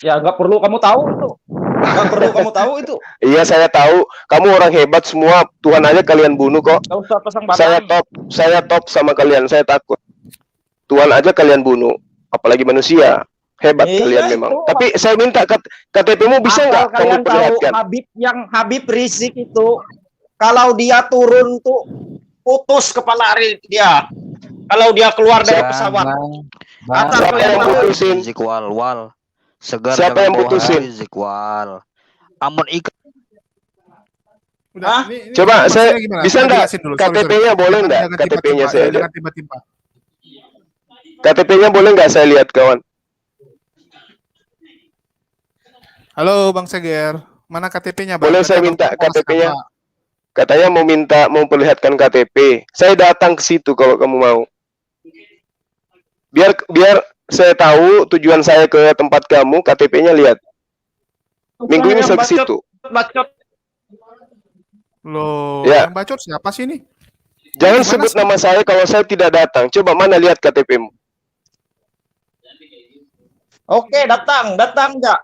Ya nggak perlu kamu tahu itu. Nggak perlu kamu tahu itu. Iya, saya tahu. Kamu orang hebat semua. Tuhan aja kalian bunuh kok. Nggak usah pasang badan. Saya top sama kalian. Saya takut. Tuhan aja kalian bunuh. Apalagi manusia. Hebat Iya, kalian memang. itu. Tapi saya minta KTP-mu bisa Asal nggak kamu kalian tahu perlihatkan? Habib Rizik itu kalau dia turun tuh putus kepala dia. Kalau dia keluar dari pesawat. Asal Siapa kalian yang tahu. putusin? Rizik wal. Segar Siapa jangan yang bawa putusin? Rizik wal. Amun ikan Udah, Hah? ini Coba maksudnya saya gimana? bisa Saya nggak jelasin dulu. Sorry. KTP-nya boleh nggak? Jangan KTP-nya timpa-timpa, saya ya, lihat. jangan timpa-timpa. KTP-nya boleh nggak saya lihat, kawan? Halo Bang Seger, mana KTP-nya Bang? Boleh Berarti saya Abang minta Polas KTP-nya? apa? Katanya mau memperlihatkan KTP. Saya datang ke situ kalau kamu mau. Biar saya tahu tujuan saya ke tempat kamu, KTP-nya lihat. Minggu ini saya ke situ. Bacot. Loh, Ya. yang bacot siapa sih ini? Jangan Gimana sebut sih? nama saya kalau saya tidak datang. Coba mana lihat KTP-mu. Oke, datang enggak?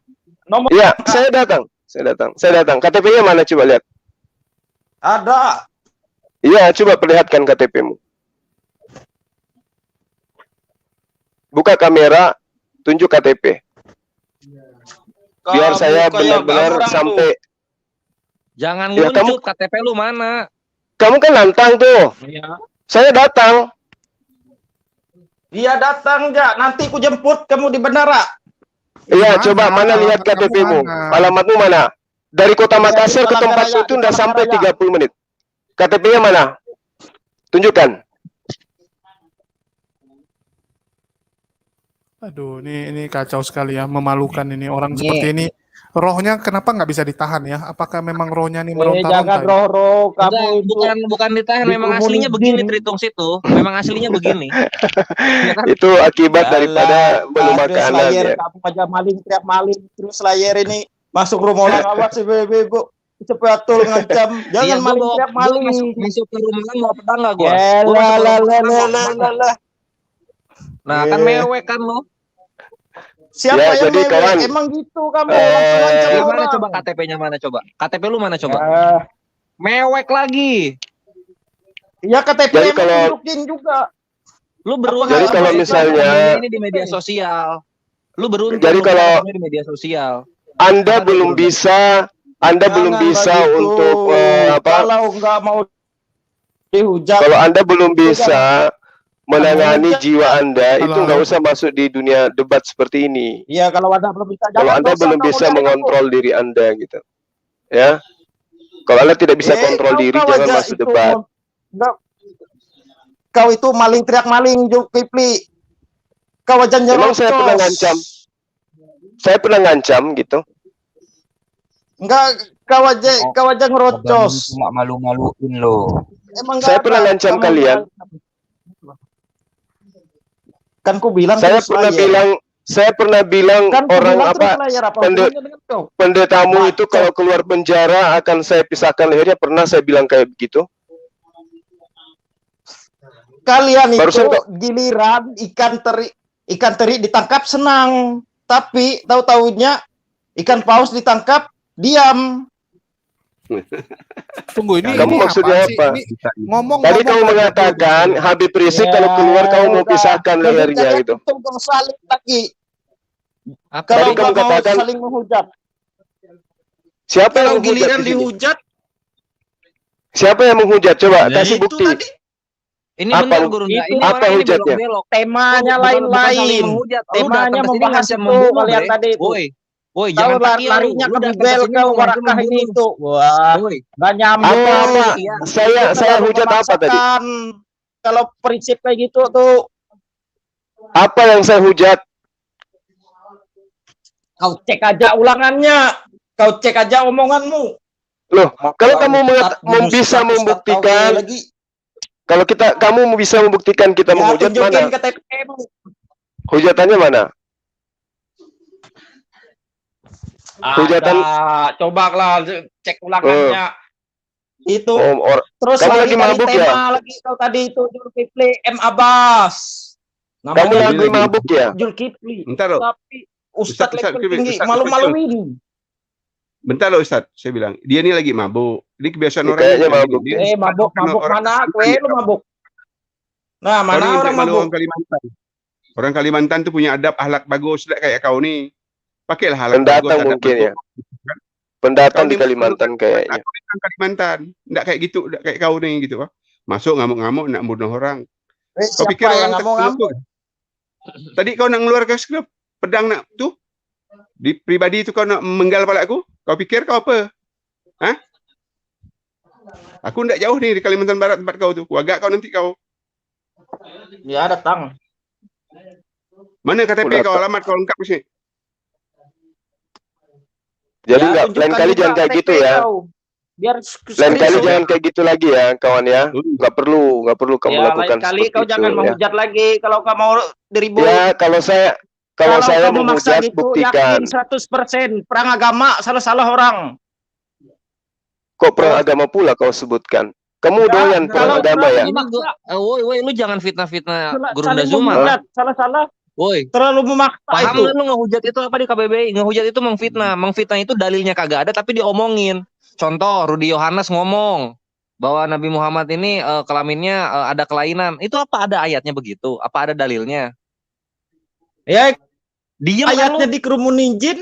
Nomor Iya, saya datang. KTP-nya mana coba lihat. ada. Iya, coba perlihatkan KTP-mu. Buka kamera, tunjuk KTP. Biar Kamu saya kayak benar-benar orang sampai. Jangan Ya, nguncup KTP lu mana? Kamu kan nantang tuh. tuh. Iya. Saya datang. Dia datang enggak? Nanti ku jemput kamu di bandara. Iya, Mana? coba mana lihat Alamat kamu KTP-mu. mana? Alamatmu mana? Dari kota Makassar ke Jalan tempatmu Raya, itu di udah Jalan sampai Raya. 30 menit. KTP-nya mana? Tunjukkan. Aduh, ini kacau sekali ya, memalukan ini orang seperti ini. Rohnya kenapa nggak bisa ditahan ya? Apakah memang rohnya ini Jangan meronta-ronta? Ya? roh-roh kamu Enggak, itu. bukan ditahan, memang dikerumunin aslinya begini jin. Tritung situ. Memang aslinya begini. Ya kan? Itu akibat Yalah, daripada belum terus makanan layar ya. kamu aja maling teriak maling terus layar ini masuk rumah orang awas si bebo cepat ngancam jangan Iya, maling gua teriak bawa- maling. gua masuk ke rumah kan mau pedang nggak gua? Ya Gua masuk ke lah rumah lah pedang, lah mau lah pedang. lah lah. Nah, kan mewek kan lo. Siapa Ya, yang jadi mewek? kawan, Emang gitu kamu langsung ngancam Ya, mana orang. coba KTP-nya mana coba? KTP lu mana coba? Ya, Mewek lagi. ya KTP Jadi emang kalau- tunjukin juga. Lu beruntung. Jadi kalau Bang, misalnya- temunya ini di media sosial. Lu beruntung. Jadi lu kalau- temunya di media sosial. Anda Ada belum turun. bisa Jangan bisa begitu. untuk Kalau nggak mau dihujat kalau Anda belum bisa menangani Hujat. jiwa Anda, itu Halo. nggak usah masuk di dunia debat seperti ini. Iya, kalau Anda belum bisa. Kalau jangan Anda dosa belum kamu bisa dari aku. mengontrol diri Anda gitu. Ya. Kalau Anda tidak bisa kontrol kau- diri, kau jangan aja masuk itu debat. enggak. Kau itu maling teriak maling, Zulkifli. Kau aja Emang saya nyerocos. pernah ngancam? Saya pernah ngancam gitu. Enggak, kau aja ngerocos. nggak malu-maluin lo. Emang Saya nggak pernah ada. ngancam Kamu- kalian. Kan ku bilang Saya terus pernah layar. bilang Kan ku orang bilang apa terus layar apa pende- hubungannya dengan kau? pendetamu itu Bacot. kalau keluar penjara akan saya pisahkan lehernya. Pernah saya bilang kayak begitu. Kalian itu Barusan kok- giliran ikan teri ditangkap senang. tapi tahu-taunya ikan paus ditangkap, diam. Tunggu ini. Kamu ini maksudnya sih? apa? Ini ngomong. Tadi kamu mengatakan Habib Rizik kalau keluar kamu mau pisahkan lehernya gitu. Tunggu saling lagi. Apa? Kalau Tadi kamu nggak mau katakan saling menghujat. siapa yang Kalau menghujat giliran di sini? dihujat, Siapa yang menghujat? Coba ya kasih itu bukti. tadi. Ini Apa- benar Gurunda. itu Ini apa orang ini hujatnya? belok-belok. Temanya Bukan saling lain-lain. menghujat. Lu Temanya datang ke sini membahas ngancam itu membunuh, kalian bre. tadi itu. Woi, Tahu jangan pakai larinya lu. ke Lu datang Google sini ke mau ngancam Warakah ini membunuh. itu. Wah, Woi, nggak nyambung. Apa? Iya. Saya Terlalu hujat apa tadi? memaksakan. Kalau prinsip kayak gitu tuh, Apa yang saya hujat? kau cek aja ulangannya. Kau cek aja omonganmu. Loh, kalau kamu Ustadz minus bisa 100 membuktikan, KW lagi. kalau kamu bisa membuktikan kita Ya, menghujat, tunjukin mana? ke TPM. Hujatannya mana? Hujatan- Ada, coba lah cek ulangannya. Itu terus kamu lagi mabuk tema ya? lagi kau tadi itu Zulkifli M Abbas. Kamu Namanya lagi mabuk ya? Zulkifli. Bentar loh. Tapi Ustadz Ustadz, level tinggi Ustadz, malu-maluin. Bentar loh Ustadz, saya bilang dia ini lagi mabuk. Ini kebiasaan Dia orang. kayaknya ini. mabuk. Dia- Mabuk orang mana? Kalimantan Kue ya. lu mabuk. Nah, Kau mana ni orang malu mabuk? orang Kalimantan. Orang Kalimantan tuh punya adab ahlak bagus, tidak kayak kau nih. Pakailah ahlak bagus. Pendatang adab mungkin bagus. ya. Pendatang Kau di ni Kalimantan kayaknya. Aku orang Kalimantan, tidak kayak gitu, tidak kayak kau nih gitu. Masuk ngamuk-ngamuk nak bunuh orang. Kau Siapa pikir yang orang ngamuk-ngamuk? Tadi kau nak ngeluarkan skrip pedang nak tuh di pribadi itu kau nak menggal kepala aku. Kau pikir kau apa? Hah? Aku tidak jauh nih di Kalimantan Barat tempat kau tuh. Wagak kau nanti kau. Ya datang. Mana KTP Udah kau, tak. alamat kau lengkap di sini. Jadi Ya, lain tunjukkan kali juga jangan kayak KTP gitu ya. kau. Biar Lain kali screenshot. jangan kayak gitu lagi ya, kawan ya. Nggak perlu kamu Ya, lakukan lain kali seperti kau itu jangan ya. menghujat lagi kalau kau mau diribut. Ya, kalau saya Kalau menghujat, kamu maksa gitu, buktikan. yakin 100% perang agama, salah-salah orang. Kok perang agama pula kau sebutkan? Kamu Ya, doyan perang kalau agama ya? Ini gua, woi, lu jangan fitnah-fitnah Gurunda saling Zuma. menghujat, salah-salah, Woi, terlalu memaksa paham itu. nggak lu ngehujat itu apa di KBBI? Ngehujat itu mengfitnah. Mengfitnah itu dalilnya kagak ada tapi diomongin. Contoh, Rudi Yohanes ngomong bahwa Nabi Muhammad ini kelaminnya ada kelainan. Itu apa ada ayatnya begitu? Apa ada dalilnya? Ya, Diam kan ayatnya lu. dikerumunin jin.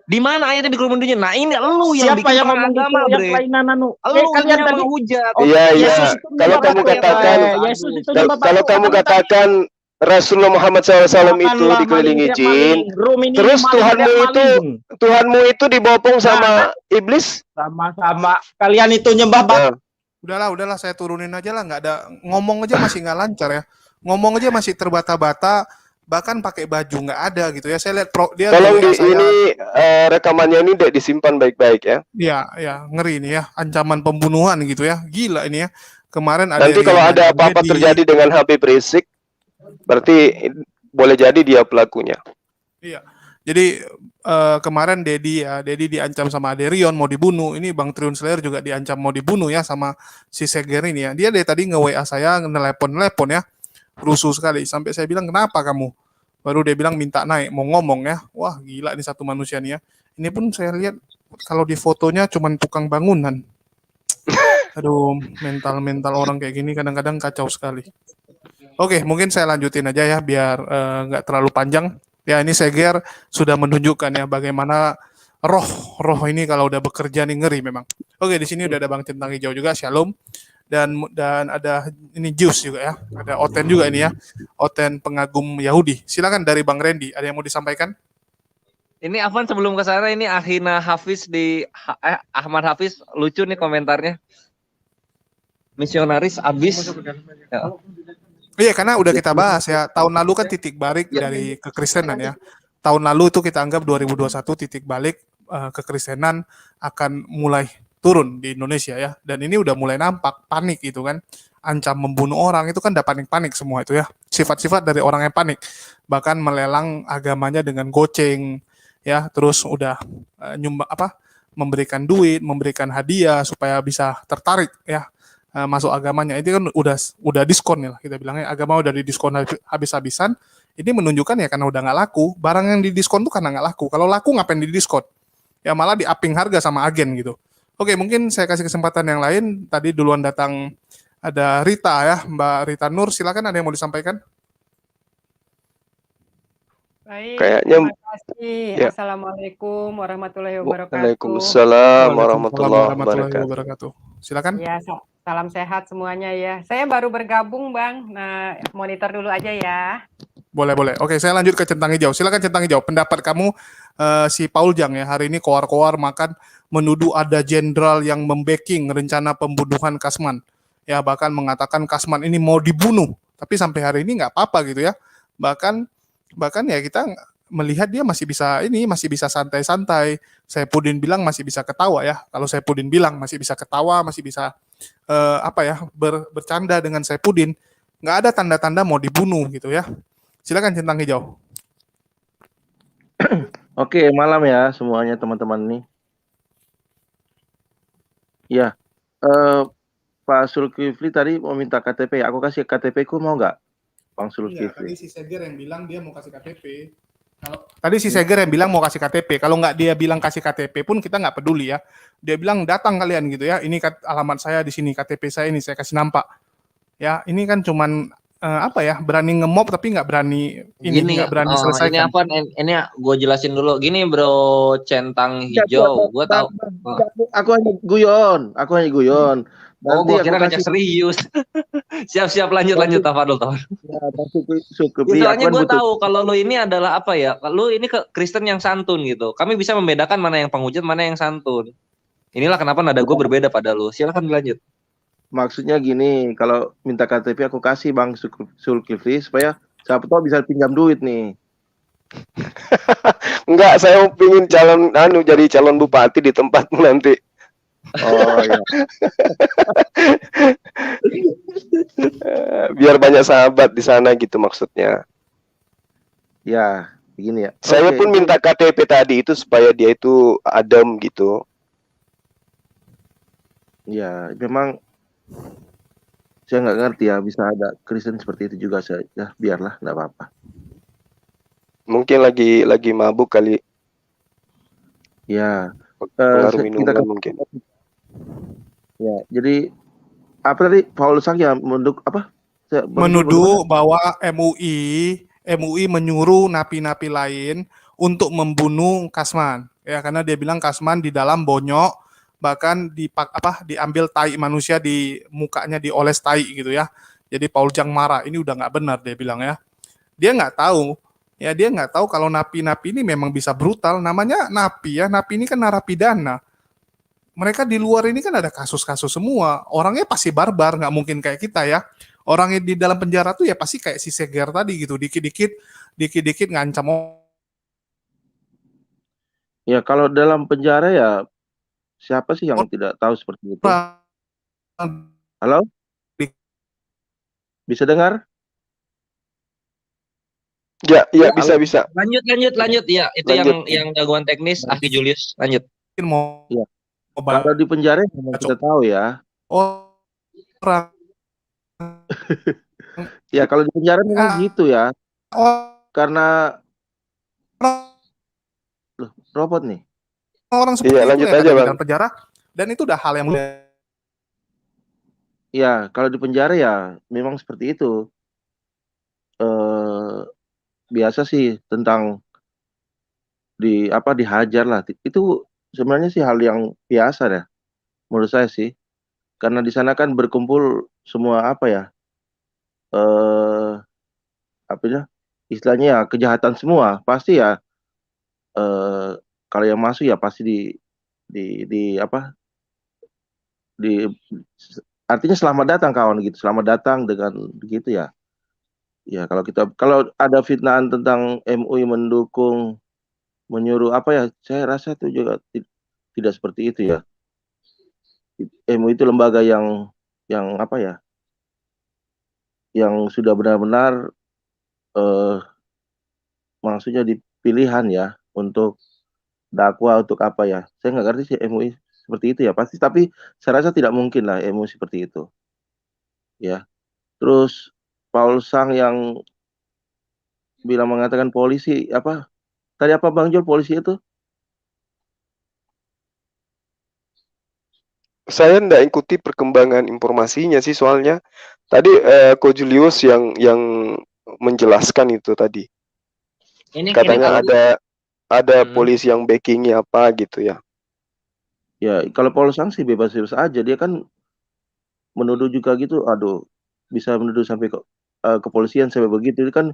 Di mana ayatnya di kerumunan dunia? Nah, ini lu yang Siapa bikin yang perang ngomong gitu? agama, Yang bre. kelainan anu. Lu Kalian yang tadi. menghujat. Iya, iya. Yesus itu Kalau nyembah kamu batu, katakan Yesus itu Kal- nyembah kalau batu, kamu katanya tadi. katakan Rasulullah Muhammad SAW itu Janganlah dikelilingi maling, jin, maling. Rum ini terus maling, Tuhanmu teriak itu maling. Tuhanmu itu dibopong sama iblis. Sama-sama kalian itu nyembah batu. Nah, Udahlah, saya turunin aja lah, nggak ada ngomong aja masih nggak lancar ya. Ngomong aja masih terbata-bata, bahkan pakai baju nggak ada gitu ya. Saya lihat dia tolong WA saya. ini rekamannya ini tidak disimpan baik-baik ya. Ya, ngeri ini ya, ancaman pembunuhan gitu ya. Gila ini ya. Kemarin ada Nanti kalau ada apa-apa terjadi dengan Habib Rizik, berarti boleh jadi dia pelakunya. Iya. Jadi kemarin Dedi diancam sama Aderion mau dibunuh. Ini Bang Triun Slayer juga diancam mau dibunuh ya sama si Seger ini ya. Dia dari tadi nge-WA saya, nelepon ya. Rusuh sekali. Sampai saya bilang, "Kenapa kamu?" Baru dia bilang minta naik, mau ngomong ya. Wah, gila ini satu manusia nih ya. Ini pun saya lihat kalau di fotonya cuman tukang bangunan. Aduh, mental orang kayak gini kadang-kadang kacau sekali. Oke, mungkin saya lanjutin aja ya biar nggak terlalu panjang. Ya, ini Seger sudah menunjukkan ya bagaimana roh ini kalau udah bekerja nih ngeri memang. Oke, di sini udah ada Bang Centang Hijau juga, Shalom. Dan ada ini Jus juga ya. Ada Oten juga ini ya. Oten pengagum Yahudi. Silakan dari Bang Randy, ada yang mau disampaikan? Ini Afwan sebelum ke sana ini Ahina Hafiz Ahmad Hafiz lucu nih komentarnya. Misionaris abis. Ya. Iya, karena udah kita bahas ya. Tahun lalu kan titik balik dari kekristenan ya. Tahun lalu itu kita anggap 2021 titik balik kekristenan akan mulai turun di Indonesia ya. Dan ini udah mulai nampak panik gitu kan. Ancam membunuh orang itu kan udah panik-panik semua itu ya. Sifat-sifat dari orang yang panik. Bahkan melelang agamanya dengan goceng ya. Terus udah memberikan duit, memberikan hadiah supaya bisa tertarik ya masuk agamanya. Itu kan udah diskon ya kita bilangnya, agama udah didiskon habis-habisan. Ini menunjukkan ya karena udah nggak laku, barang yang didiskon tuh karena nggak laku. Kalau laku ngapain didiskon? Ya malah di-upping harga sama agen gitu. Oke, mungkin saya kasih kesempatan yang lain. Tadi duluan datang ada Rita ya, Mbak Rita Nur, silakan ada yang mau disampaikan? Baik, Kayaknya terima kasih. ya. Assalamualaikum warahmatullahi wabarakatuh. Waalaikumsalam Waalaikumsalam warahmatullahi warahmatullahi wabarakatuh. wabarakatuh. Silakan. Ya, salam sehat semuanya ya. Saya baru bergabung, Bang. Nah, monitor dulu aja ya. Boleh. Oke, saya lanjut ke centang hijau. Silakan centang hijau. Pendapat kamu si Paul Jang ya hari ini koar-koar makan menuduh ada jenderal yang membacking rencana pembunuhan Kasman. Ya bahkan mengatakan Kasman ini mau dibunuh. Tapi sampai hari ini nggak apa-apa gitu ya. Bahkan ya kita melihat dia masih bisa santai-santai. Saipudin bilang masih bisa ketawa ya. Kalau Saipudin bilang masih bisa ketawa, masih bisa bercanda dengan Saipudin. Nggak ada tanda-tanda mau dibunuh gitu ya. Silakan centang hijau. Oke, malam ya semuanya teman-teman nih. Ya, Pak Zulkifli tadi mau minta KTP. Aku kasih KTP ku mau nggak, Bang Zulkifli? Tadi si Seger yang bilang dia mau kasih KTP. Tadi si Seger yang bilang mau kasih KTP. Kalau nggak dia bilang kasih KTP pun kita nggak peduli ya. Dia bilang datang kalian gitu ya. Ini alamat saya di sini, KTP saya ini saya kasih nampak. Ya, ini kan cuman berani nge-mob tapi nggak berani selesaikan. Ini apa? Ini gue jelasin dulu. Gini bro, centang hijau. Gue tahu. Aku hanya guyon. Gue kira ngajak serius. Siap lanjut Tafadol. Ya, soalnya gue tahu kalau lo ini adalah apa ya? Lo ini ke Kristen yang santun gitu. Kami bisa membedakan mana yang penghujat, mana yang santun. Inilah kenapa nada gue berbeda pada lo. Silakan dilanjut. Maksudnya gini, kalau minta KTP aku kasih Bang Zulkifli supaya siapa tahu bisa pinjam duit nih. Enggak, saya pingin jadi calon bupati di tempatmu nanti. Oh iya. Biar banyak sahabat di sana gitu maksudnya. Ya, begini ya. Saya pun minta KTP tadi itu supaya dia itu adem gitu. Ya, memang saya nggak ngerti ya bisa ada Kristen seperti itu juga saya. Ya, biarlah, nggak apa-apa. Mungkin lagi mabuk kali. Ya. Pengaruh minuman mungkin. Ya, jadi apa tadi Paul Sang ya menuduh bahwa MUI menyuruh napi-napi lain untuk membunuh Kasman. Ya, karena dia bilang Kasman di dalam bonyok, bahkan diambil tai manusia di mukanya, dioles tai gitu ya. Jadi Paul Jang marah, ini udah nggak benar dia bilang ya. Dia nggak tahu kalau napi-napi ini memang bisa brutal. Namanya napi ya, napi ini kan narapidana. Mereka di luar ini kan ada kasus-kasus semua. Orangnya pasti barbar, nggak mungkin kayak kita ya. Orang yang di dalam penjara tuh ya pasti kayak si Seger tadi gitu, dikit-dikit ngancam. Ya kalau dalam penjara ya siapa sih yang tidak tahu seperti itu? Halo? Bisa dengar? Ya, bisa. Lanjut ya. Itu yang gangguan teknis, Aki Julius. Lanjut. Ya. Kalau di penjara kita tahu ya. Orang. Ya kalau di penjara memang gitu ya. Karena robot nih. Orang seperti itu lanjut aja, Bang. Dalam penjara, dan itu udah hal yang ya kalau di penjara ya memang seperti itu. Biasa sih tentang dihajar lah. Itu sebenarnya sih hal yang biasa ya menurut saya sih. Karena di sana kan berkumpul semua istilahnya ya kejahatan semua. Pasti ya kalau yang masuk ya pasti artinya selamat datang kawan gitu, selamat datang dengan begitu ya. Ya kalau ada fitnahan tentang MUI mendukung menyuruh saya rasa itu juga tidak seperti itu ya. MUI itu lembaga yang sudah benar-benar maksudnya dipilihan ya untuk dakwah untuk apa ya. Saya nggak ngerti sih MUI seperti itu ya pasti, tapi saya rasa tidak mungkin lah MUI seperti itu. ya. Terus Paul Sang yang mengatakan polisi apa? Tadi apa Bang Jul polisi itu? Saya ndak ikuti perkembangan informasinya sih, soalnya tadi Ko Julius yang menjelaskan itu tadi. Ini Katanya kalau ada polisi yang backingnya apa gitu ya. Ya, kalau Paul Sang sih bebas-bebas aja. Dia kan menuduh juga gitu. Aduh, bisa menuduh sampai ke kepolisian sampai begitu. Itu kan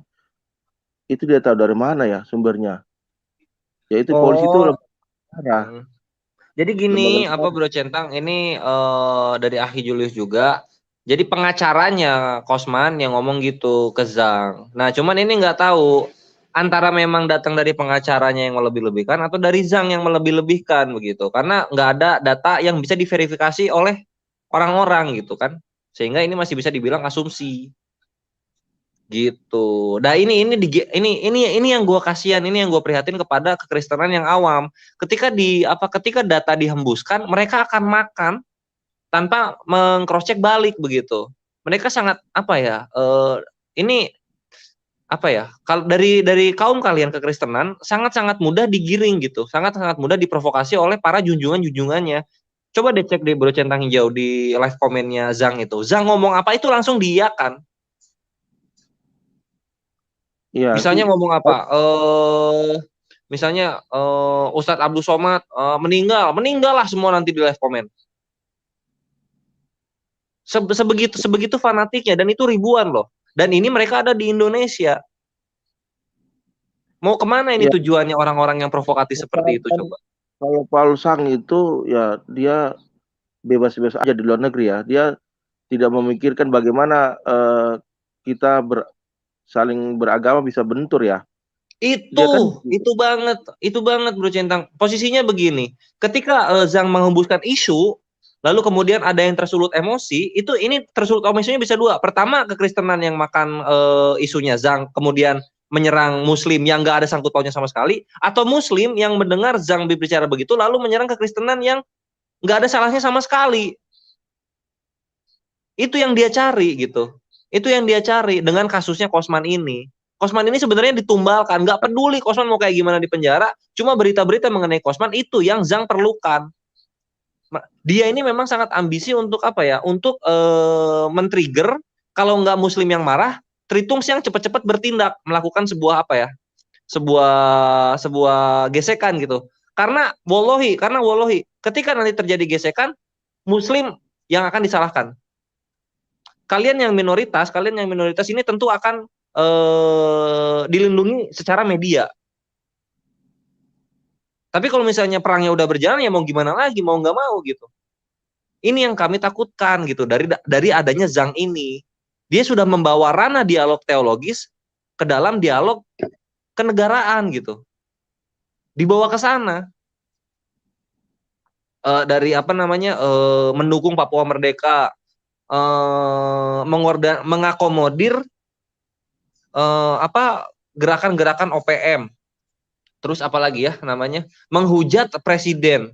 itu dia tahu dari mana ya sumbernya. Ya itu polisi itu Oh, parah. jadi gini, Lembaga apa Bro Centang, ini dari Akhi Julius juga. Jadi pengacaranya Kosman yang ngomong gitu ke Zhang. Nah, cuman ini nggak tahu antara memang datang dari pengacaranya yang melebih-lebihkan atau dari Zhang yang melebih-lebihkan begitu. Karena nggak ada data yang bisa diverifikasi oleh orang-orang gitu kan. Sehingga ini masih bisa dibilang asumsi. Gitu. Nah ini yang gue kasihan, ini yang gue prihatin kepada kekristenan yang awam. Ketika data dihembuskan, mereka akan makan tanpa meng-cross check balik begitu. Mereka sangat ini apa ya? Kalau dari kaum kalian kekristenan sangat-sangat mudah digiring gitu, sangat-sangat mudah diprovokasi oleh para junjungan-junjungannya. Coba deh cek deh Bro Centang Hijau di live komennya Zhang itu. Zhang ngomong apa itu langsung diiyakan. Iya, Misalnya ngomong apa? Misalnya Ustadz Abdul Somad meninggal lah semua nanti di live komen. Sebegitu fanatiknya, dan itu ribuan loh. Dan ini mereka ada di Indonesia. Mau kemana ini ya, tujuannya orang-orang yang provokatif seperti itu coba? kalau Paul Sang itu ya dia bebas-bebas aja di luar negeri ya. Dia tidak memikirkan bagaimana kita saling beragama bisa bentur ya. Dia kan Itu banget Bro Centang. Posisinya begini, ketika Zhang menghembuskan isu, lalu kemudian ada yang tersulut emosi, ini tersulut emosinya bisa dua. Pertama, kekristenan yang makan isunya Zhang, kemudian menyerang Muslim yang nggak ada sangkut pautnya sama sekali, atau Muslim yang mendengar Zhang berbicara begitu, lalu menyerang kekristenan yang nggak ada salahnya sama sekali. Itu yang dia cari gitu. Itu yang dia cari dengan kasusnya Kosman ini. Kosman ini sebenarnya ditumbalkan, nggak peduli Kosman mau kayak gimana di penjara, cuma berita-berita mengenai Kosman itu yang Zhang perlukan. Dia ini memang sangat ambisi untuk apa ya? Untuk men-trigger kalau nggak Muslim yang marah, Tritungs yang cepat-cepat bertindak melakukan sebuah apa ya? Sebuah gesekan gitu. Karena wallahi, ketika nanti terjadi gesekan, Muslim yang akan disalahkan. Kalian yang minoritas ini tentu akan dilindungi secara media. Tapi kalau misalnya perangnya udah berjalan ya mau gimana lagi, mau nggak mau gitu. Ini yang kami takutkan gitu dari adanya Zhang ini. Dia sudah membawa ranah dialog teologis ke dalam dialog kenegaraan gitu. Dibawa ke sana. Dari mendukung Papua Merdeka, mengakomodir gerakan-gerakan OPM. Terus apalagi ya namanya, menghujat presiden.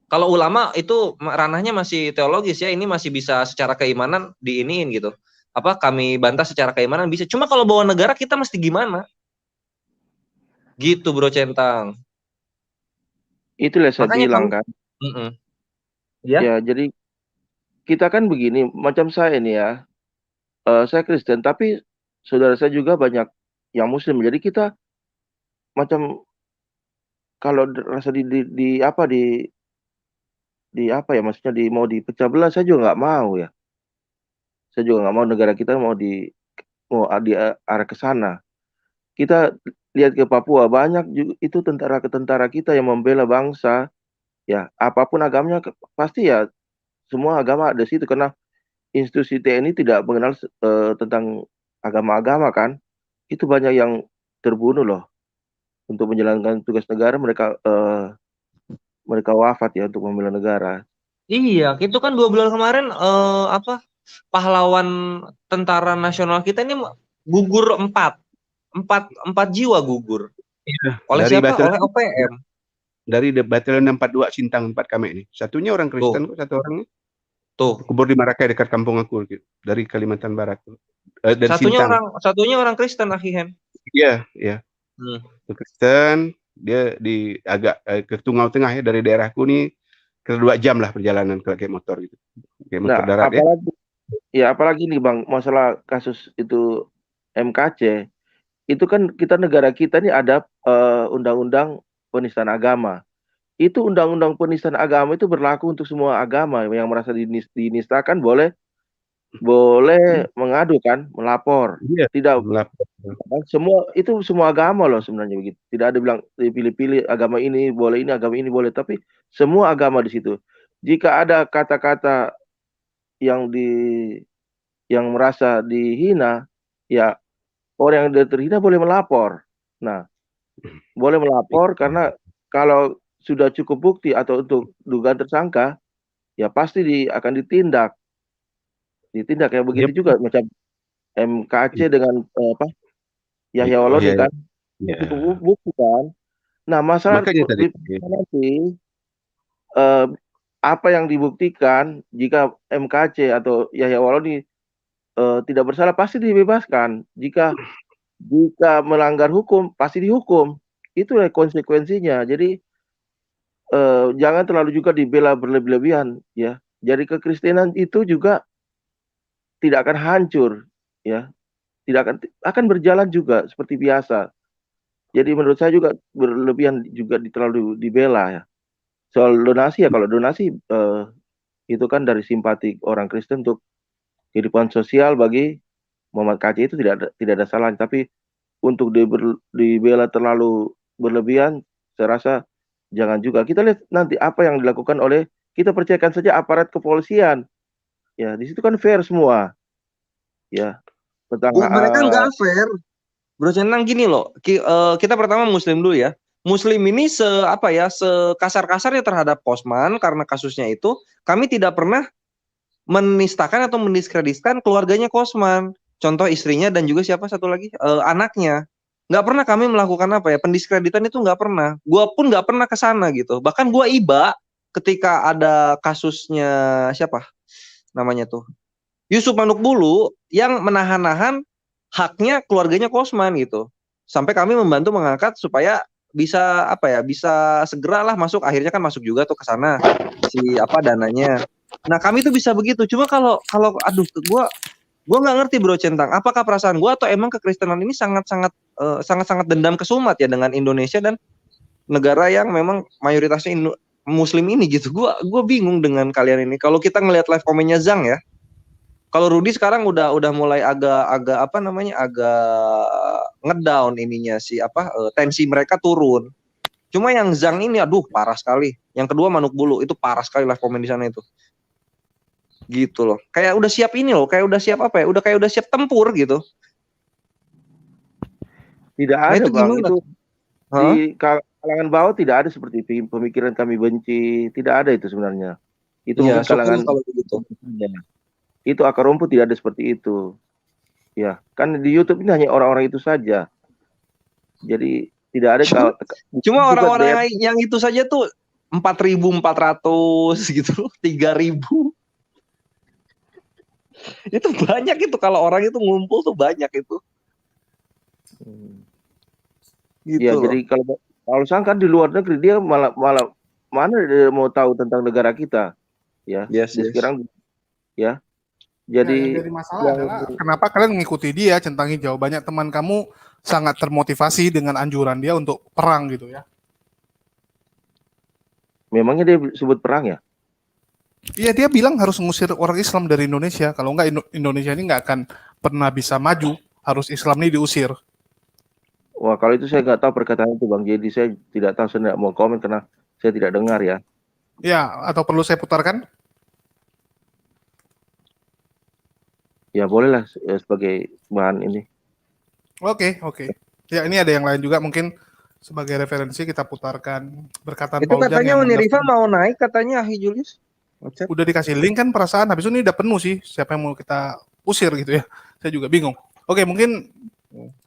Kalau ulama itu ranahnya masih teologis ya, ini masih bisa secara keimanan diiniin gitu. Kami bantah secara keimanan bisa. Cuma kalau bawa negara kita mesti gimana? Gitu Bro Centang. Itulah saya bilang kan. Ya, jadi kita kan begini, macam saya ini ya. Saya Kristen, tapi saudara saya juga banyak yang Muslim. Jadi kita macam kalau rasa maksudnya mau dipecah belah, saya juga nggak mau ya. Saya juga nggak mau negara kita mau arah ke sana. Kita lihat ke Papua, banyak juga itu tentara kita yang membela bangsa. Ya, apapun agamanya pasti ya semua agama ada situ, karena institusi TNI tidak mengenal tentang agama-agama kan. Itu banyak yang terbunuh loh untuk menjalankan tugas negara, mereka wafat ya untuk membela negara. Iya, itu kan 2 bulan kemarin pahlawan tentara nasional kita ini gugur 4 jiwa gugur. Iya, Oleh dari siapa? batalion, Oleh OPM. dari batalion 42 Sintang 4 kami ini. Satunya orang Kristen kok, satu orangnya. Tuh. kubur di Marakai dekat kampung aku gitu, dari Kalimantan Barat. Dari Sintang. Satunya orang Kristen, Akhihen. Iya, iya. Kristen, dia di agak ke Tungau Tengah ya, dari daerahku nih ke 2 jam lah perjalanan kalau kayak motor gitu. Kayak motor darat ya. Apalagi nih Bang, masalah kasus itu MKC, itu kan negara kita nih ada undang-undang penistaan agama. Itu undang-undang penistaan agama itu berlaku untuk semua agama yang merasa dinistakan boleh mengadu kan, melapor. Iya, Tidak melapor. semua agama loh sebenarnya begitu. Tidak ada bilang pilih-pilih agama ini boleh, ini agama ini boleh, tapi semua agama di situ. Jika ada kata-kata yang merasa dihina, ya orang yang terhina boleh melapor. Nah, boleh melapor karena kalau sudah cukup bukti atau untuk dugaan tersangka, ya pasti akan ditindak ya begitu juga macam MKC dengan Yahya Waloni kan, cukup bukti kan. Nah, masalah nanti apa yang dibuktikan jika MKC atau Yahya Waloni tidak bersalah pasti dibebaskan. Jika melanggar hukum pasti dihukum. Itulah konsekuensinya. Jadi jangan terlalu juga dibela berlebih-lebihan ya. Jadi kekristenan itu juga tidak akan hancur ya. Tidak akan berjalan juga seperti biasa. Jadi menurut saya juga berlebihan juga terlalu dibela ya. Soal donasi ya, kalau donasi itu kan dari simpati orang Kristen untuk kehidupan sosial bagi Muhammad KC itu tidak ada salahnya, tapi untuk dibela terlalu berlebihan saya rasa jangan juga. Kita lihat nanti apa yang dilakukan oleh, kita percayakan saja aparat kepolisian. Ya, di situ kan fair semua. Ya. Mereka nggak fair. Bro Centang gini loh, kita pertama Muslim dulu ya. Muslim ini sekasar-kasarnya terhadap Kosman karena kasusnya itu, kami tidak pernah menistakan atau mendiskreditkan keluarganya Kosman. Contoh istrinya dan juga siapa satu lagi anaknya. Nggak pernah kami melakukan pendiskreditan itu nggak pernah. Gua pun nggak pernah ke sana gitu. Bahkan gua iba ketika ada kasusnya siapa namanya tuh Yusuf Manukbulu yang menahan-nahan haknya keluarganya Kosman gitu. Sampai kami membantu mengangkat supaya bisa bisa segeralah masuk. Akhirnya kan masuk juga tuh ke sana dananya. Nah, kami tuh bisa begitu. Cuma kalau gua nggak ngerti Bro Centang, apakah perasaan gua atau emang kekristenan ini sangat-sangat dendam kesumat ya dengan Indonesia dan negara yang memang mayoritasnya Muslim ini gitu. Gua bingung dengan kalian ini. Kalau kita ngelihat live komennya Zhang ya, kalau Rudy sekarang udah mulai agak ngedown ininya tensi mereka turun. Cuma yang Zhang ini parah sekali. Yang kedua Manukbulu itu parah sekali live komen di sana itu. Gitu loh. Kayak udah siap ini loh, kayak udah siap udah siap tempur gitu. Tidak ada itu Bang, itu di kalangan bawah tidak ada seperti itu. Pemikiran kami benci, tidak ada itu sebenarnya. Itu mungkin kalangan kalau begitu. Itu akar rumput tidak ada seperti itu. Ya, kan di YouTube ini hanya orang-orang itu saja. Jadi tidak ada cuma orang-orang yang itu saja tuh 4.400 gitu, 3.000. Itu banyak itu, kalau orang itu ngumpul tuh banyak itu. Gitu ya, loh. Jadi kalau kan di luar negeri dia malah mana dia mau tahu tentang negara kita. Ya. Sekarang ya. Jadi jadi masalah adalah kenapa kalian mengikuti dia Centang Hijau? Banyak teman kamu sangat termotivasi dengan anjuran dia untuk perang gitu ya. Memangnya dia sebut perang ya? Iya, dia bilang harus mengusir orang Islam dari Indonesia. Kalau enggak Indonesia ini nggak akan pernah bisa maju. Harus Islam ini diusir. Wah, kalau itu saya nggak tahu perkataan itu Bang. Jadi saya tidak tahu, saya tidak mau komen karena saya tidak dengar ya. Ya, atau perlu saya putarkan? Ya bolehlah sebagai bahan ini. Oke. Ya, ini ada yang lain juga mungkin sebagai referensi kita putarkan berkatan Paul Jang. Itu katanya Uniriva mau naik katanya Ahi Julius. Udah dikasih link kan perasaan, habis ini udah penuh sih. Siapa yang mau kita usir gitu ya. Saya juga bingung. Oke, mungkin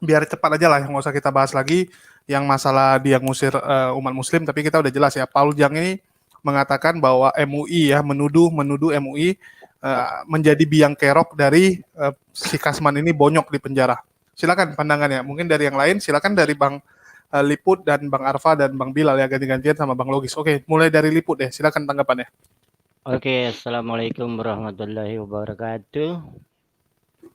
biar cepat aja lah, nggak usah kita bahas lagi yang masalah dia ngusir umat muslim, tapi kita udah jelas ya. Paul Jang ini mengatakan bahwa MUI ya, menuduh MUI menjadi biang kerok dari si Kasman ini bonyok di penjara. Silakan pandangannya. Mungkin dari yang lain, silakan dari Bang Liput dan Bang Arfa dan Bang Bilal ya, ganti-gantian sama Bang Logis. Oke, mulai dari Liput deh. Silakan tanggapannya. Oke, Assalamualaikum warahmatullahi wabarakatuh.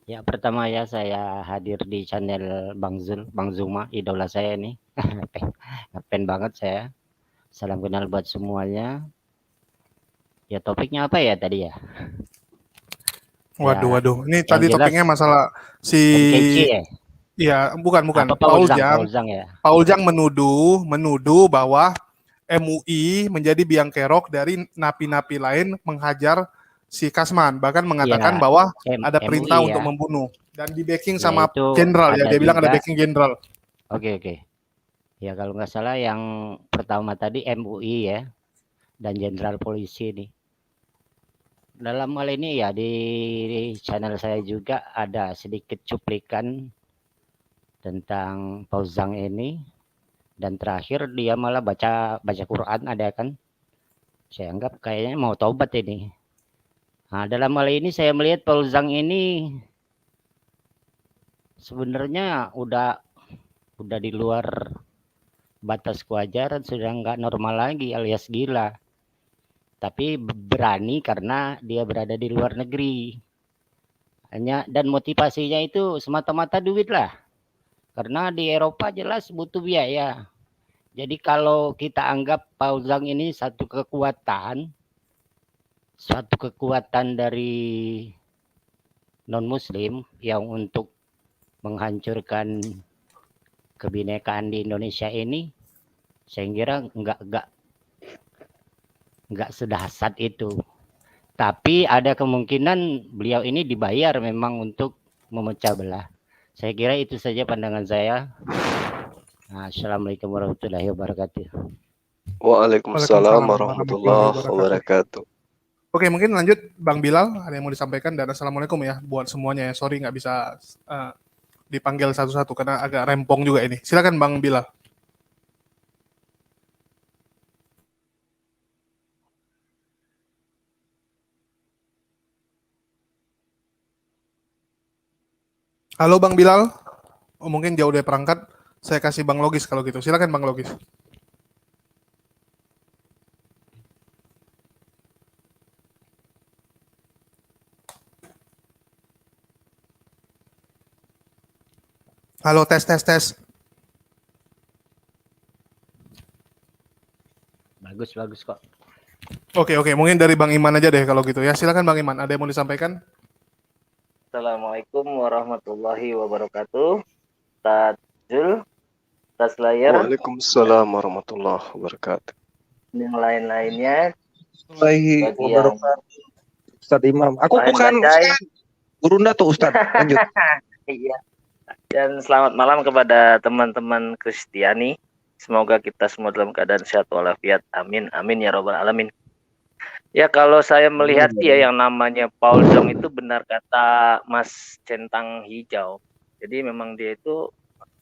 Ya, pertama ya saya hadir di channel Bang Zuma, idola saya nih. Ngepen banget saya. Salam kenal buat semuanya. Ya, topiknya apa ya tadi ya? Waduh. Ini yang tadi jelas topiknya masalah si MKC ya? Iya, bukan. Apa Paul Paul Jang Zhang ya? menuduh bahwa MUI menjadi biang kerok dari napi-napi lain menghajar si Kasman, bahkan mengatakan Ya, bahwa ada perintah MUI untuk ya. membunuh dan di backing Ya, sama itu jenderal ya. ada Dia bilang ada juga. backing jenderal. Oke. Ya, kalau nggak salah yang pertama tadi MUI ya, dan jenderal polisi nih. Dalam hal ini ya di channel saya juga ada sedikit cuplikan tentang Paul Zhang ini, dan terakhir dia malah baca Quran ada kan. Saya anggap kayaknya mau taubat ini. Nah, dalam hal ini saya melihat Paul Zhang ini sebenarnya udah di luar batas kewajaran, sudah nggak normal lagi alias gila. Tapi berani karena dia berada di luar negeri. Dan motivasinya itu semata-mata duit lah. Karena di Eropa jelas butuh biaya. Jadi kalau kita anggap Paul Zhang ini satu kekuatan dari non-muslim yang untuk menghancurkan kebinekaan di Indonesia ini, saya kira enggak sedahsyat itu. Tapi ada kemungkinan beliau ini dibayar memang untuk memecah belah. Saya kira itu saja pandangan saya. Assalamualaikum warahmatullahi wabarakatuh. Waalaikumsalam warahmatullahi wabarakatuh. Oke, mungkin lanjut Bang Bilal, ada yang mau disampaikan, dan assalamualaikum ya buat semuanya ya. Sorry nggak bisa dipanggil satu-satu karena agak rempong juga ini. Silakan Bang Bilal. Halo Bang Bilal. Oh, mungkin jauh dari perangkat. Saya kasih Bang Logis kalau gitu. Silakan Bang Logis. Halo, tes. Bagus kok. Oke, mungkin dari Bang Iman aja deh kalau gitu ya. Silakan Bang Iman, ada yang mau disampaikan? Assalamualaikum warahmatullahi wabarakatuh. Ustaz Zul, Ustaz Layar, Waalaikumsalam warahmatullahi wabarakatuh. yang lain-lainnya. Bagi Ustaz Imam. Aku Lain bukan bacai. Ustaz. Gurunda tuh Ustaz. Lanjut. Iya. Dan selamat malam kepada teman-teman Kristiani. Semoga kita semua dalam keadaan sehat walafiat. Amin. Amin ya robbal alamin. Ya, kalau saya melihat ya yang namanya Paul Zhang itu benar kata Mas Centang Hijau. Jadi memang dia itu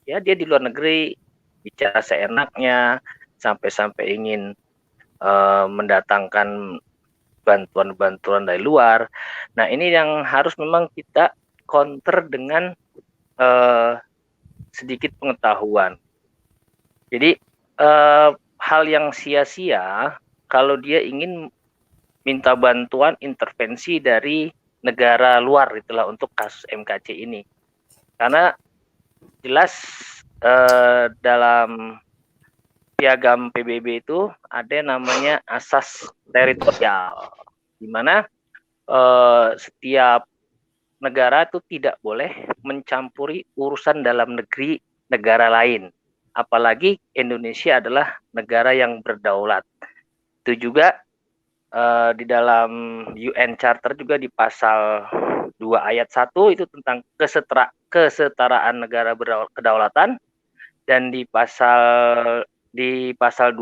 ya dia di luar negeri bicara seenaknya sampai ingin mendatangkan bantuan dari luar. Nah, ini yang harus memang kita counter dengan sedikit pengetahuan. Jadi hal yang sia-sia kalau dia ingin minta bantuan intervensi dari negara luar itulah untuk kasus MKC ini. Karena jelas dalam piagam PBB itu ada namanya asas teritorial, di mana setiap negara itu tidak boleh mencampuri urusan dalam negeri negara lain. Apalagi Indonesia adalah negara yang berdaulat. Itu juga di dalam UN Charter juga di pasal 2 ayat 1 itu tentang kesetaraan negara kedaulatan, dan di pasal 2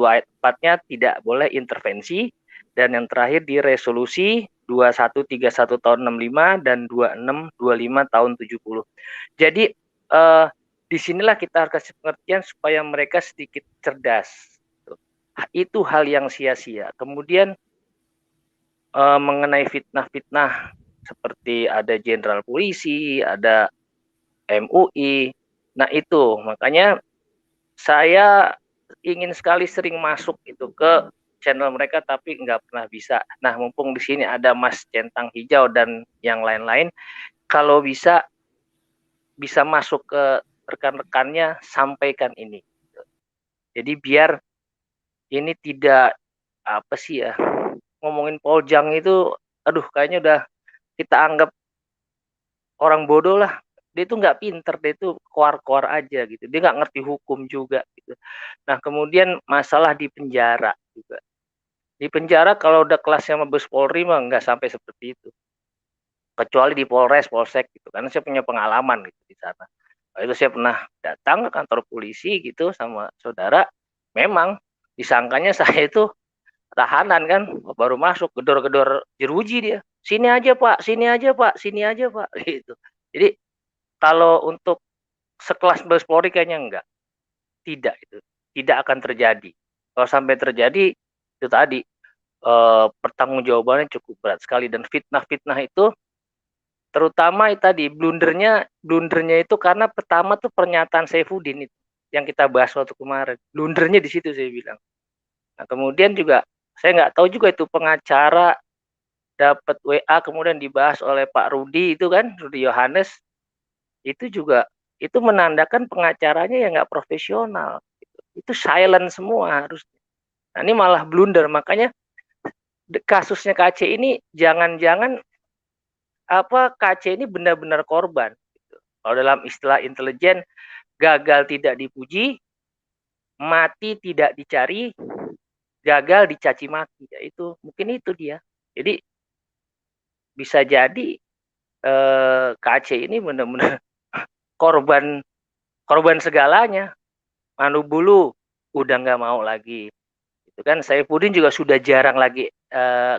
ayat 4-nya tidak boleh intervensi, dan yang terakhir di resolusi 2131 tahun 65 dan 2625 tahun 70. Jadi disinilah kita harus kasih pengertian supaya mereka sedikit cerdas. Itu hal yang sia-sia. Kemudian mengenai fitnah-fitnah seperti ada jenderal polisi, ada MUI. Nah itu makanya saya ingin sekali sering masuk itu ke channel mereka tapi nggak pernah bisa. Nah mumpung di sini ada Mas Centang Hijau dan yang lain-lain, kalau bisa masuk ke rekan-rekannya, sampaikan ini. Jadi biar ini tidak apa sih ya, ngomongin Poljang itu, aduh kayaknya udah kita anggap orang bodoh lah. Dia itu nggak pinter, dia itu koar-koar aja gitu. Dia nggak ngerti hukum juga gitu. Nah kemudian masalah di penjara juga. Di penjara kalau udah kelasnya Mabes Polri mah nggak sampai seperti itu. Kecuali di Polres, Polsek gitu. Karena saya punya pengalaman gitu di sana. Nah, itu saya pernah datang ke kantor polisi gitu sama saudara. Memang disangkanya saya itu tahanan kan, baru masuk gedor-gedor jeruji dia. Sini aja Pak, sini aja Pak, sini aja Pak gitu. Jadi kalau untuk sekelas Mabes Polri kayaknya enggak. Tidak itu. Tidak akan terjadi. Kalau sampai terjadi itu tadi pertanggungjawabannya cukup berat sekali, dan fitnah-fitnah itu terutama tadi blundernya itu karena pertama tuh pernyataan Saifuddin itu yang kita bahas waktu kemarin. Blundernya di situ saya bilang. Nah, kemudian juga saya nggak tahu juga itu pengacara dapat WA kemudian dibahas oleh Pak Rudi itu kan, Rudi Yohanes, itu juga itu menandakan pengacaranya yang nggak profesional. Itu silent semua harus. Nah, ini malah blunder, makanya kasusnya KC ini jangan-jangan KC ini benar-benar korban. Gitu. Kalau dalam istilah intelijen, gagal tidak dipuji, mati tidak dicari, gagal dicaci maki. Ya, itu mungkin itu dia. Jadi bisa jadi KC ini benar-benar korban segalanya. Manu Bulu udah nggak mau lagi. Itu kan Saifuddin juga sudah jarang lagi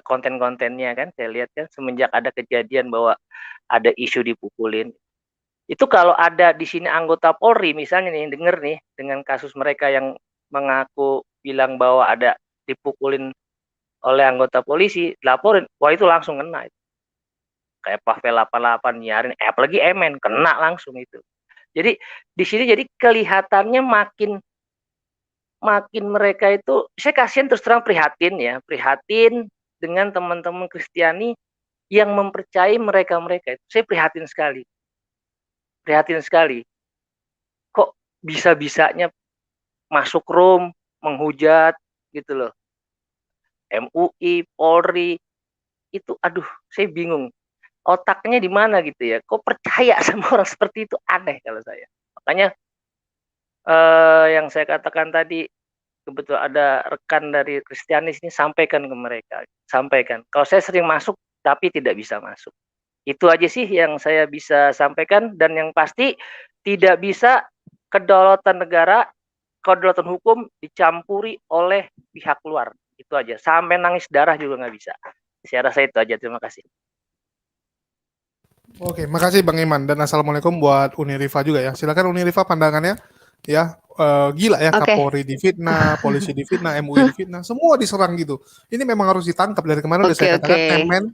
konten-kontennya kan, saya lihat kan semenjak ada kejadian bahwa ada isu dipukulin. Itu kalau ada di sini anggota Polri misalnya nih denger nih dengan kasus mereka yang mengaku bilang bahwa ada dipukulin oleh anggota polisi, laporin, wah itu langsung kena itu. Kayak Pavel 88 nyarin, apalagi Emen kena langsung itu. Jadi di sini jadi kelihatannya makin mereka itu, saya kasihan terus terang, prihatin dengan teman-teman Kristiani yang mempercayai mereka itu. Saya prihatin sekali. Kok bisa-bisanya masuk room, menghujat gitu loh. MUI, Polri, itu aduh saya bingung. Otaknya di mana gitu ya. Kok percaya sama orang seperti itu, aneh kalau saya. Makanya yang saya katakan tadi, kebetulan ada rekan dari Kristianis ini, sampaikan ke mereka. Sampaikan. Kalau saya sering masuk tapi tidak bisa masuk. Itu aja sih yang saya bisa sampaikan, dan yang pasti tidak bisa kedaulatan negara, kedaulatan hukum dicampuri oleh pihak luar. Itu aja. Sampai nangis darah juga nggak bisa. Saya rasa itu aja. Terima kasih. Oke, makasih Bang Iman, dan assalamualaikum buat Uni Rifa juga ya. Silakan Uni Rifa pandangannya ya. Gila ya, Kapolri difitnah, polisi difitnah, MUI difitnah, semua diserang gitu. Ini memang harus ditangkap. Dari kemarin udah saya katakan,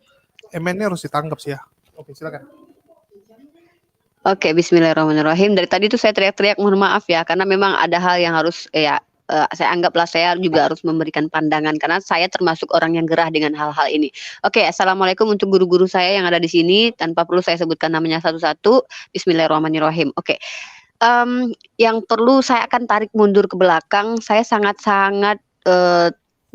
Emennya harus ditangkap sih ya. Oke, silakan. Oke, bismillahirrahmanirrahim. Dari tadi tuh saya teriak-teriak, mohon maaf ya, karena memang ada hal yang harus saya anggaplah saya juga harus memberikan pandangan, karena saya termasuk orang yang gerah dengan hal-hal ini. Oke, assalamualaikum untuk guru-guru saya yang ada di sini, tanpa perlu saya sebutkan namanya satu-satu. Bismillahirrahmanirrahim. Oke, yang perlu saya akan tarik mundur ke belakang. Saya sangat-sangat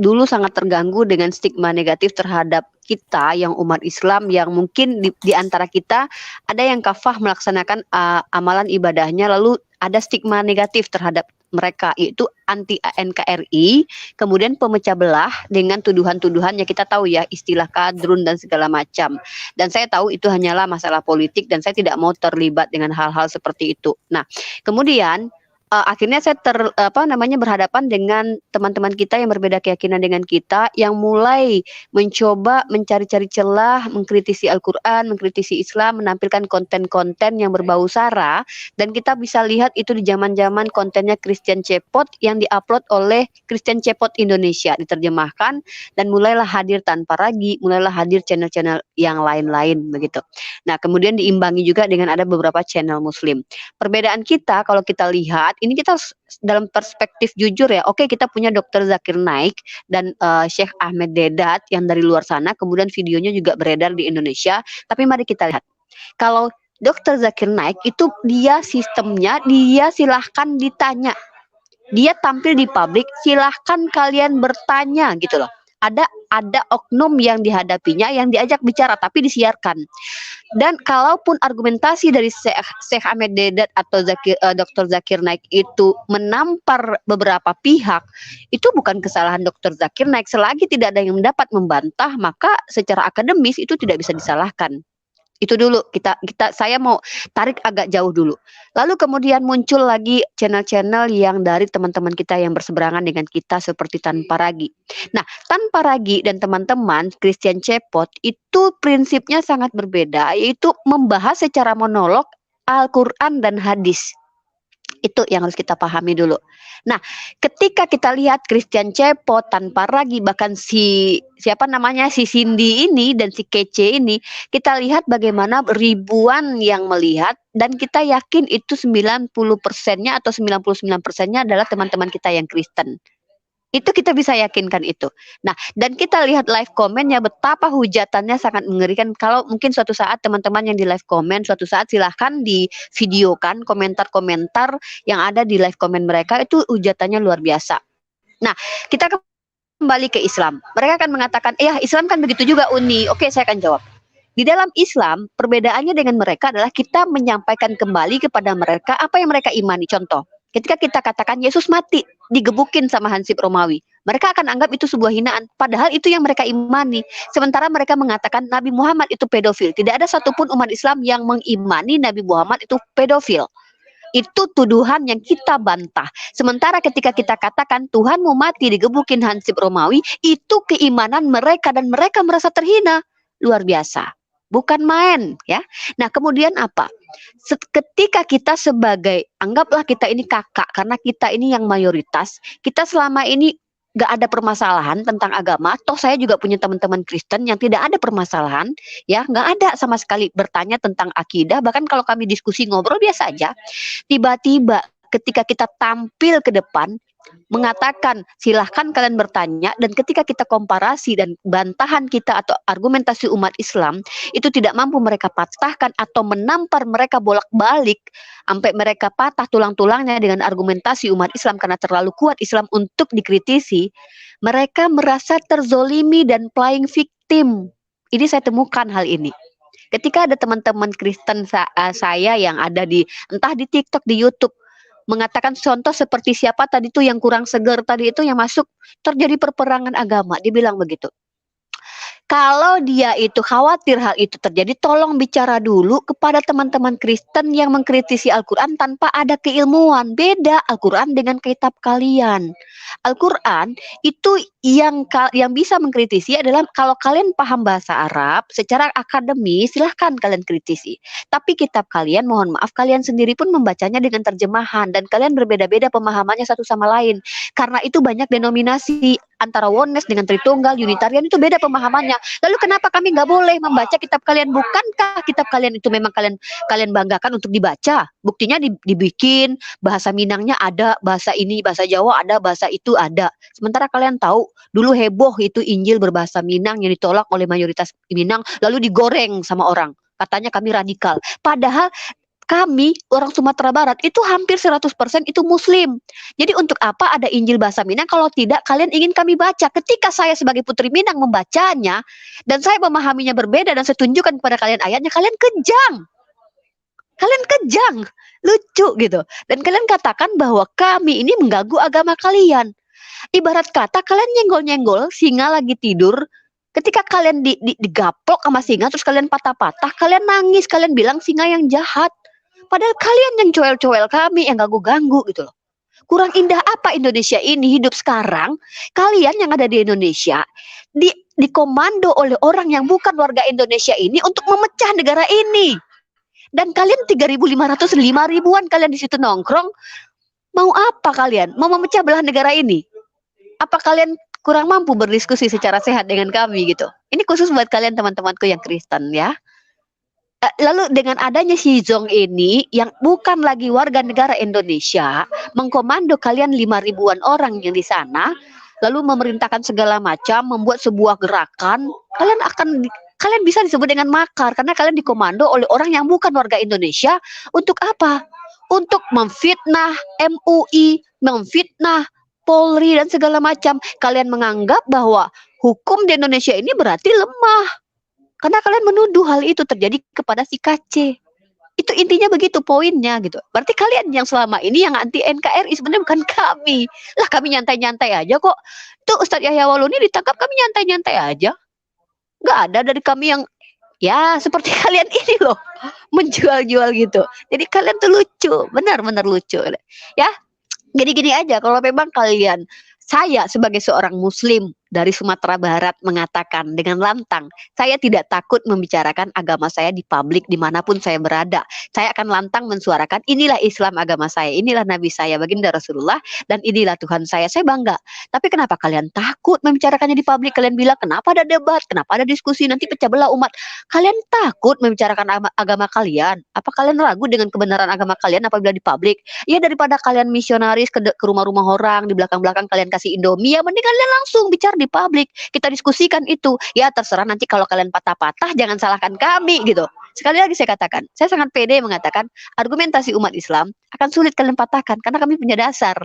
dulu sangat terganggu dengan stigma negatif terhadap kita yang umat Islam, yang mungkin di antara kita ada yang kafah melaksanakan amalan ibadahnya, lalu ada stigma negatif terhadap mereka, yaitu anti NKRI, kemudian pemecah belah dengan tuduhan-tuduhan yang kita tahu ya, istilah kadrun dan segala macam. Dan saya tahu itu hanyalah masalah politik, dan saya tidak mau terlibat dengan hal-hal seperti itu. Nah, kemudian akhirnya saya berhadapan dengan teman-teman kita yang berbeda keyakinan dengan kita, yang mulai mencoba mencari-cari celah, mengkritisi Al-Quran, mengkritisi Islam, menampilkan konten-konten yang berbau sara, dan kita bisa lihat itu di zaman-zaman kontennya Christian Cepot yang diupload oleh Christian Cepot Indonesia, diterjemahkan, dan mulailah hadir Tanpa Ragi, mulailah hadir channel-channel yang lain-lain begitu. Nah, kemudian diimbangi juga dengan ada beberapa channel Muslim. Perbedaan kita kalau kita lihat, ini kita dalam perspektif jujur ya, oke, kita punya Dr. Zakir Naik dan Syekh Ahmed Dedat yang dari luar sana, kemudian videonya juga beredar di Indonesia, tapi mari kita lihat. Kalau Dr. Zakir Naik itu dia sistemnya, dia silahkan ditanya. Dia tampil di publik, silahkan kalian bertanya gitu loh. Ada oknum yang dihadapinya yang diajak bicara tapi disiarkan. Dan kalaupun argumentasi dari Syekh Ahmed Dedat atau Dr. Zakir Naik itu menampar beberapa pihak, itu bukan kesalahan Dr. Zakir Naik. Selagi tidak ada yang dapat membantah, maka secara akademis itu tidak bisa disalahkan. Itu dulu saya mau tarik agak jauh dulu. Lalu kemudian muncul lagi channel-channel yang dari teman-teman kita yang berseberangan dengan kita seperti Tanpa Ragi. Nah, Tanpa Ragi dan teman-teman Christian Cepot itu prinsipnya sangat berbeda, yaitu membahas secara monolog Al-Quran dan hadis. Itu yang harus kita pahami dulu. Nah, ketika kita lihat Christian Cepot, Tanpa Ragi, bahkan si Cindy ini dan si Kece ini, kita lihat bagaimana ribuan yang melihat, dan kita yakin itu 90%-nya atau 99%-nya adalah teman-teman kita yang Kristen. Itu kita bisa yakinkan itu. Nah, dan kita lihat live komennya, betapa hujatannya sangat mengerikan. Kalau mungkin suatu saat teman-teman yang di live komen, suatu saat silahkan di videokan komentar-komentar yang ada di live komen mereka, itu hujatannya luar biasa. Nah, kita kembali ke Islam. Mereka akan mengatakan, Islam kan begitu juga Uni. Oke, saya akan jawab. Di dalam Islam, perbedaannya dengan mereka adalah kita menyampaikan kembali kepada mereka apa yang mereka imani. Contoh, ketika kita katakan Yesus mati, digebukin sama Hansip Romawi, mereka akan anggap itu sebuah hinaan. Padahal itu yang mereka imani. Sementara mereka mengatakan Nabi Muhammad itu pedofil. Tidak ada satupun umat Islam yang mengimani Nabi Muhammad itu pedofil. Itu tuduhan yang kita bantah. Sementara ketika kita katakan Tuhanmu mati, digebukin Hansip Romawi, itu keimanan mereka dan mereka merasa terhina. Luar biasa. Bukan main, ya. Nah, kemudian apa? Ketika kita sebagai, anggaplah kita ini kakak, karena kita ini yang mayoritas, kita selama ini gak ada permasalahan tentang agama. Toh saya juga punya teman-teman Kristen yang tidak ada permasalahan, ya, gak ada sama sekali bertanya tentang akidah. Bahkan kalau kami diskusi ngobrol biasa aja, tiba-tiba ketika kita tampil ke depan, mengatakan silahkan kalian bertanya, dan ketika kita komparasi dan bantahan kita atau argumentasi umat Islam itu tidak mampu mereka patahkan atau menampar mereka bolak-balik sampai mereka patah tulang-tulangnya dengan argumentasi umat Islam karena terlalu kuat Islam untuk dikritisi, mereka merasa terzolimi dan playing victim. Ini saya temukan hal ini. Ketika ada teman-teman Kristen saya yang ada di entah di TikTok, di YouTube, mengatakan contoh seperti siapa tadi tuh yang kurang seger tadi itu yang masuk, terjadi perperangan agama, dia bilang begitu. Kalau dia itu khawatir hal itu terjadi, tolong bicara dulu kepada teman-teman Kristen yang mengkritisi Al-Quran tanpa ada keilmuan. Beda Al-Quran dengan kitab kalian. Al-Quran itu yang bisa mengkritisi adalah kalau kalian paham bahasa Arab secara akademis, silahkan kalian kritisi. Tapi kitab kalian, mohon maaf, kalian sendiri pun membacanya dengan terjemahan dan kalian berbeda-beda pemahamannya satu sama lain. Karena itu banyak denominasi antara Oneness dengan Tritunggal, Unitarian itu beda pemahamannya. Lalu kenapa kami nggak boleh membaca kitab kalian? Bukankah kitab kalian itu memang kalian banggakan untuk dibaca? Buktinya dibikin, bahasa Minangnya ada, bahasa ini, bahasa Jawa ada, bahasa itu ada. Sementara kalian tahu, dulu heboh itu Injil berbahasa Minang yang ditolak oleh mayoritas Minang, lalu digoreng sama orang. Katanya kami radikal. Padahal kami, orang Sumatera Barat, itu hampir 100% itu Muslim. Jadi untuk apa ada Injil bahasa Minang kalau tidak kalian ingin kami baca? Ketika saya sebagai putri Minang membacanya, dan saya memahaminya berbeda dan saya tunjukkan kepada kalian ayatnya, kalian kejang. Kalian kejang. Lucu gitu. Dan kalian katakan bahwa kami ini mengganggu agama kalian. Ibarat kata kalian nyenggol-nyenggol, singa lagi tidur. Ketika kalian digaplok sama singa, terus kalian patah-patah, kalian nangis, kalian bilang singa yang jahat. Padahal kalian yang coel-coel kami, yang ganggu-ganggu gitu loh. Kurang indah apa Indonesia ini hidup sekarang? Kalian yang ada di Indonesia dikomando oleh orang yang bukan warga Indonesia ini untuk memecah negara ini. Dan kalian 3.500, 5.000-an kalian di situ nongkrong. Mau apa kalian? Mau memecah belah negara ini? Apa kalian kurang mampu berdiskusi secara sehat dengan kami gitu? Ini khusus buat kalian teman-temanku yang Kristen ya. Lalu dengan adanya si Zong ini yang bukan lagi warga negara Indonesia, mengkomando kalian 5.000-an orang yang di sana, lalu memerintahkan segala macam, membuat sebuah gerakan, kalian bisa disebut dengan makar karena kalian dikomando oleh orang yang bukan warga Indonesia. Untuk apa? Untuk memfitnah MUI, memfitnah Polri dan segala macam. Kalian menganggap bahwa hukum di Indonesia ini berarti lemah. Karena kalian menuduh hal itu terjadi kepada si KC. Itu intinya begitu poinnya gitu. Berarti kalian yang selama ini yang anti NKRI sebenarnya bukan kami. Lah kami nyantai-nyantai aja kok. Tuh Ustadz Yahya Waluni ditangkap kami nyantai-nyantai aja. Nggak ada dari kami yang ya seperti kalian ini loh menjual-jual gitu. Jadi kalian tuh lucu, benar-benar lucu ya. Jadi gini aja, kalau memang kalian, saya sebagai seorang Muslim dari Sumatera Barat mengatakan dengan lantang, saya tidak takut membicarakan agama saya di publik dimanapun saya berada. Saya akan lantang mensuarakan inilah Islam agama saya, inilah Nabi saya, baginda Rasulullah, dan inilah Tuhan saya. Saya bangga. Tapi kenapa kalian takut membicarakannya di publik? Kalian bilang kenapa ada debat, kenapa ada diskusi, nanti pecah belah umat. Kalian takut membicarakan agama kalian? Apa kalian ragu dengan kebenaran agama kalian apabila di publik? Ya daripada kalian misionaris ke rumah-rumah orang, di belakang-belakang kalian kasih Indomie, ya mending kalian langsung bicara di publik, kita diskusikan itu. Ya terserah nanti kalau kalian patah-patah jangan salahkan kami gitu. Sekali lagi saya katakan, saya sangat pede mengatakan argumentasi umat Islam akan sulit kalian patahkan karena kami punya dasar.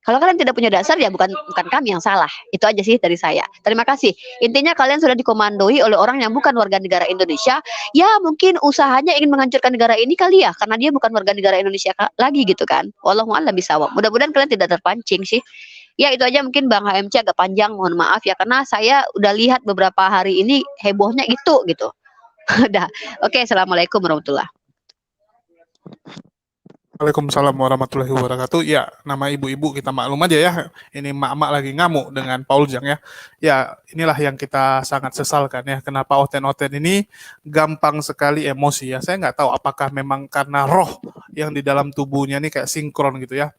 Kalau kalian tidak punya dasar ya bukan kami yang salah. Itu aja sih dari saya. Terima kasih. Intinya kalian sudah dikomandoi oleh orang yang bukan warga negara Indonesia. Ya mungkin usahanya ingin menghancurkan negara ini kali ya, karena dia bukan warga negara Indonesia lagi gitu kan. Wallahu a'lam bishawab. Mudah-mudahan kalian tidak terpancing sih. Ya itu aja mungkin Bang HMC agak panjang, mohon maaf ya karena saya udah lihat beberapa hari ini hebohnya gitu. Udah. Oke, assalamualaikum warahmatullahi. Waalaikumsalam warahmatullahi wabarakatuh. Ya, nama ibu-ibu kita maklum aja ya. Ini mak-mak lagi ngamuk dengan Paul Zhang ya. Ya, inilah yang kita sangat sesalkan ya. Kenapa oten-oten ini gampang sekali emosi ya. Saya nggak tahu apakah memang karena roh yang di dalam tubuhnya ini kayak sinkron gitu ya.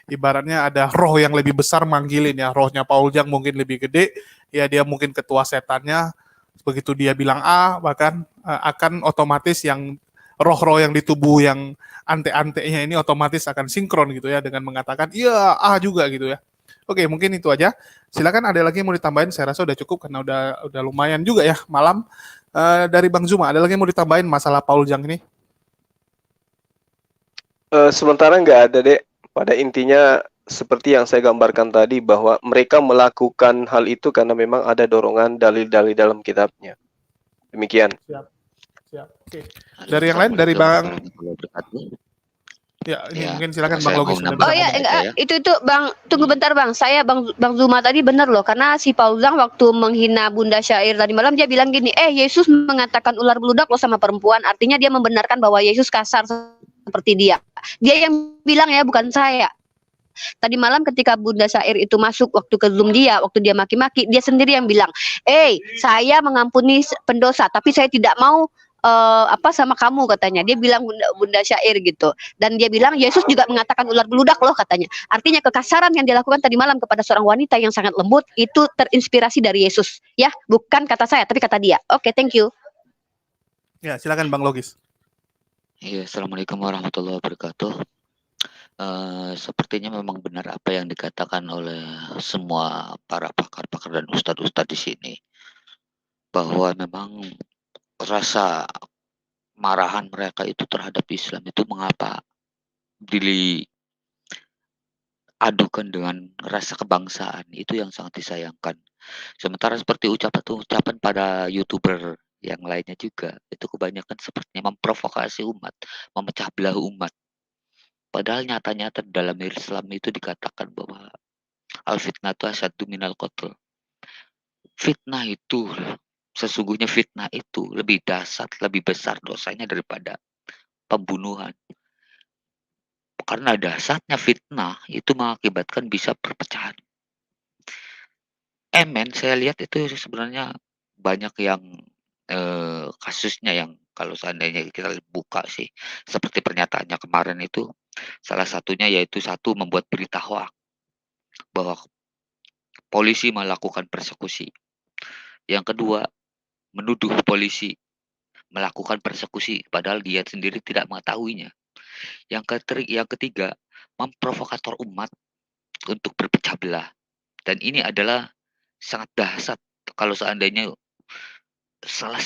Ibaratnya ada roh yang lebih besar manggilin ya. Rohnya Paul Zhang mungkin lebih gede. Ya, dia mungkin ketua setannya. Begitu dia bilang A, bahkan akan otomatis yang roh-roh yang di tubuh yang ante-antenya ini otomatis akan sinkron gitu ya dengan mengatakan iya A juga gitu ya. Oke, mungkin itu aja. Silakan ada lagi yang mau ditambahin, saya rasa udah cukup karena udah lumayan juga ya malam. Dari Bang Zuma, ada lagi yang mau ditambahin masalah Paul Zhang ini? Sementara nggak ada, Dek. Pada intinya seperti yang saya gambarkan tadi bahwa mereka melakukan hal itu karena memang ada dorongan dalil-dalil dalam kitabnya. Demikian. Siap. Oke. Dari yang lain, dari Bang. Ya, ini mungkin silakan Bang Logis. Oh ya, itu Bang, tunggu bentar Bang. Saya Bang Zuma tadi benar loh, karena si Paul Zhang waktu menghina Bunda Syair tadi malam dia bilang gini, Yesus mengatakan ular beludak loh sama perempuan, artinya dia membenarkan bahwa Yesus kasar seperti dia. Dia yang bilang ya, bukan saya. Tadi malam ketika Bunda Syair itu masuk waktu ke Zoom dia, waktu dia maki-maki, dia sendiri yang bilang, saya mengampuni pendosa, tapi saya tidak mau sama kamu katanya. Dia bilang Bunda Syair gitu. Dan dia bilang Yesus juga mengatakan ular beludak loh katanya. Artinya kekasaran yang dilakukan tadi malam kepada seorang wanita yang sangat lembut itu terinspirasi dari Yesus. Ya, bukan kata saya tapi kata dia. Oke, thank you. Ya, silakan Bang Logis. Iya, assalamualaikum warahmatullahi wabarakatuh. Sepertinya memang benar apa yang dikatakan oleh semua para pakar-pakar dan ustadz-ustadz di sini, bahwa memang rasa marahan mereka itu terhadap Islam itu mengapa diadukan dengan rasa kebangsaan, itu yang sangat disayangkan. Sementara seperti ucapan pada YouTuber yang lainnya juga, itu kebanyakan sepertinya memprovokasi umat, memecah belah umat. Padahal nyata-nyata dalam Islam itu dikatakan bahwa al-fitnatu asyaddu minal qatl. Fitnah itu, sesungguhnya fitnah itu lebih dahsyat, lebih besar dosanya daripada pembunuhan. karena dahsyatnya fitnah itu mengakibatkan bisa perpecahan. Saya lihat itu sebenarnya banyak yang kasusnya yang kalau seandainya kita buka sih seperti pernyataannya kemarin itu salah satunya yaitu satu membuat berita hoak bahwa polisi melakukan persekusi. Yang kedua, menuduh polisi melakukan persekusi padahal dia sendiri tidak mengetahuinya. Yang ketiga, memprovokator umat untuk berpecah belah. Dan ini adalah sangat dahsyat kalau seandainya salah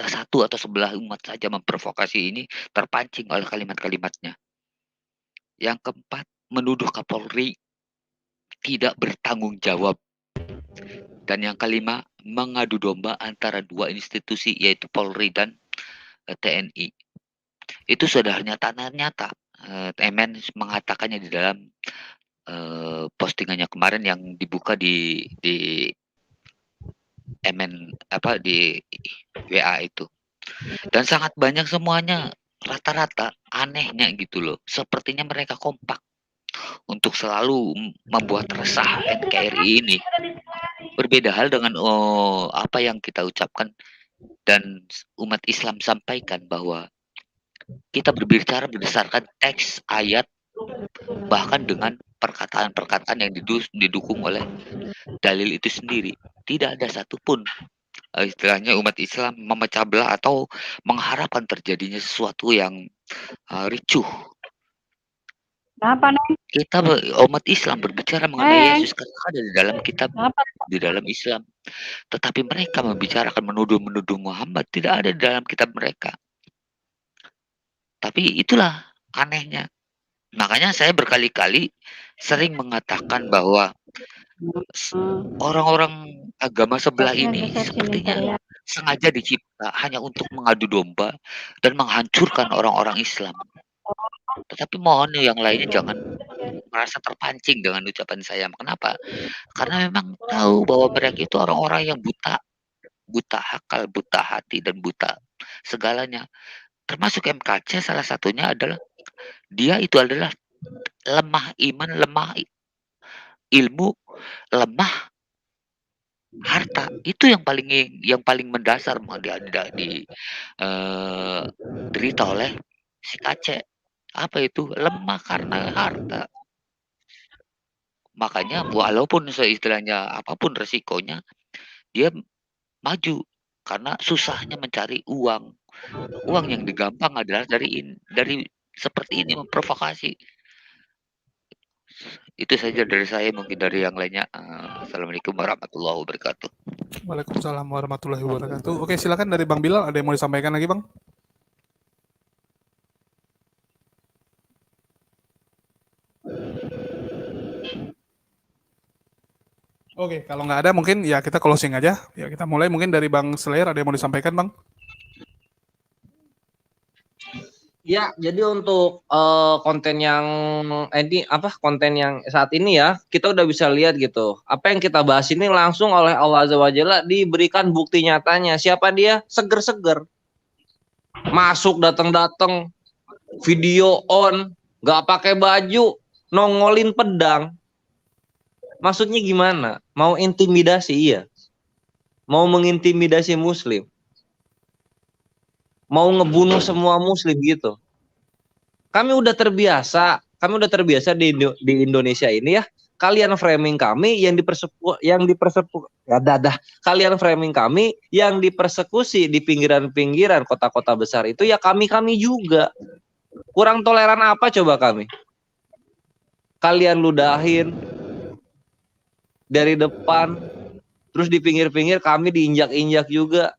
satu atau sebelah umat saja memprovokasi ini terpancing oleh kalimat-kalimatnya. Yang keempat, menuduh Kapolri tidak bertanggung jawab. Dan yang kelima, mengadu domba antara dua institusi yaitu Polri dan TNI. Itu sudah nyata. Emen mengatakannya di dalam postingannya kemarin yang dibuka di Emen di WA itu. Dan sangat banyak semuanya rata-rata anehnya gitu loh. Sepertinya mereka kompak untuk selalu membuat resah NKRI ini. Berbeda hal dengan apa yang kita ucapkan dan umat Islam sampaikan bahwa kita berbicara berdasarkan teks ayat bahkan dengan perkataan-perkataan yang didukung oleh dalil itu sendiri. Tidak ada satupun istilahnya umat Islam memecah belah atau mengharapkan terjadinya sesuatu yang ricuh. Kenapa, Neng? Kita umat Islam berbicara mengenai Yesus karena ada di dalam kitab, di dalam Islam. Tetapi mereka membicarakan menuduh Muhammad tidak ada di dalam kitab mereka. Tapi itulah anehnya. Makanya saya berkali-kali sering mengatakan bahwa orang-orang agama sebelah ini sepertinya sengaja dicipta hanya untuk mengadu domba dan menghancurkan orang-orang Islam. Tetapi mohon yang lainnya jangan merasa terpancing dengan ucapan saya. Kenapa? Karena memang tahu bahwa mereka itu orang-orang yang buta akal, buta hati, dan buta segalanya. Termasuk MKC salah satunya adalah dia itu adalah lemah iman, lemah ilmu, lemah harta. Itu yang paling mendasar derita oleh si Kace. Apa itu? Lemah karena harta. Makanya walaupun istilahnya apapun resikonya, dia maju karena susahnya mencari uang. Uang yang digampang adalah dari seperti ini memprovokasi. Itu saja dari saya, mungkin dari yang lainnya. Assalamualaikum warahmatullahi wabarakatuh. Waalaikumsalam warahmatullahi wabarakatuh. Oke, silakan dari Bang Bilal, ada yang mau disampaikan lagi, Bang? Oke, kalau nggak ada mungkin ya kita closing aja. Ya kita mulai mungkin dari Bang Slayer, ada yang mau disampaikan, Bang? Ya, jadi untuk konten yang konten yang saat ini ya, kita udah bisa lihat gitu. Apa yang kita bahas ini langsung oleh Allah Azza wa Jalla diberikan bukti nyatanya. Siapa dia? Seger-seger. Masuk datang-datang, video on, nggak pakai baju, nongolin pedang. Maksudnya gimana? Mau intimidasi? Iya. Mau mengintimidasi Muslim? Mau ngebunuh semua Muslim gitu? Kami udah terbiasa di Indonesia ini ya. Kalian framing kami kalian framing kami yang dipersekusi di pinggiran-pinggiran kota-kota besar itu ya kami juga. Kurang toleran apa coba kami? Kalian ludahin dari depan, terus di pinggir-pinggir kami diinjak-injak juga,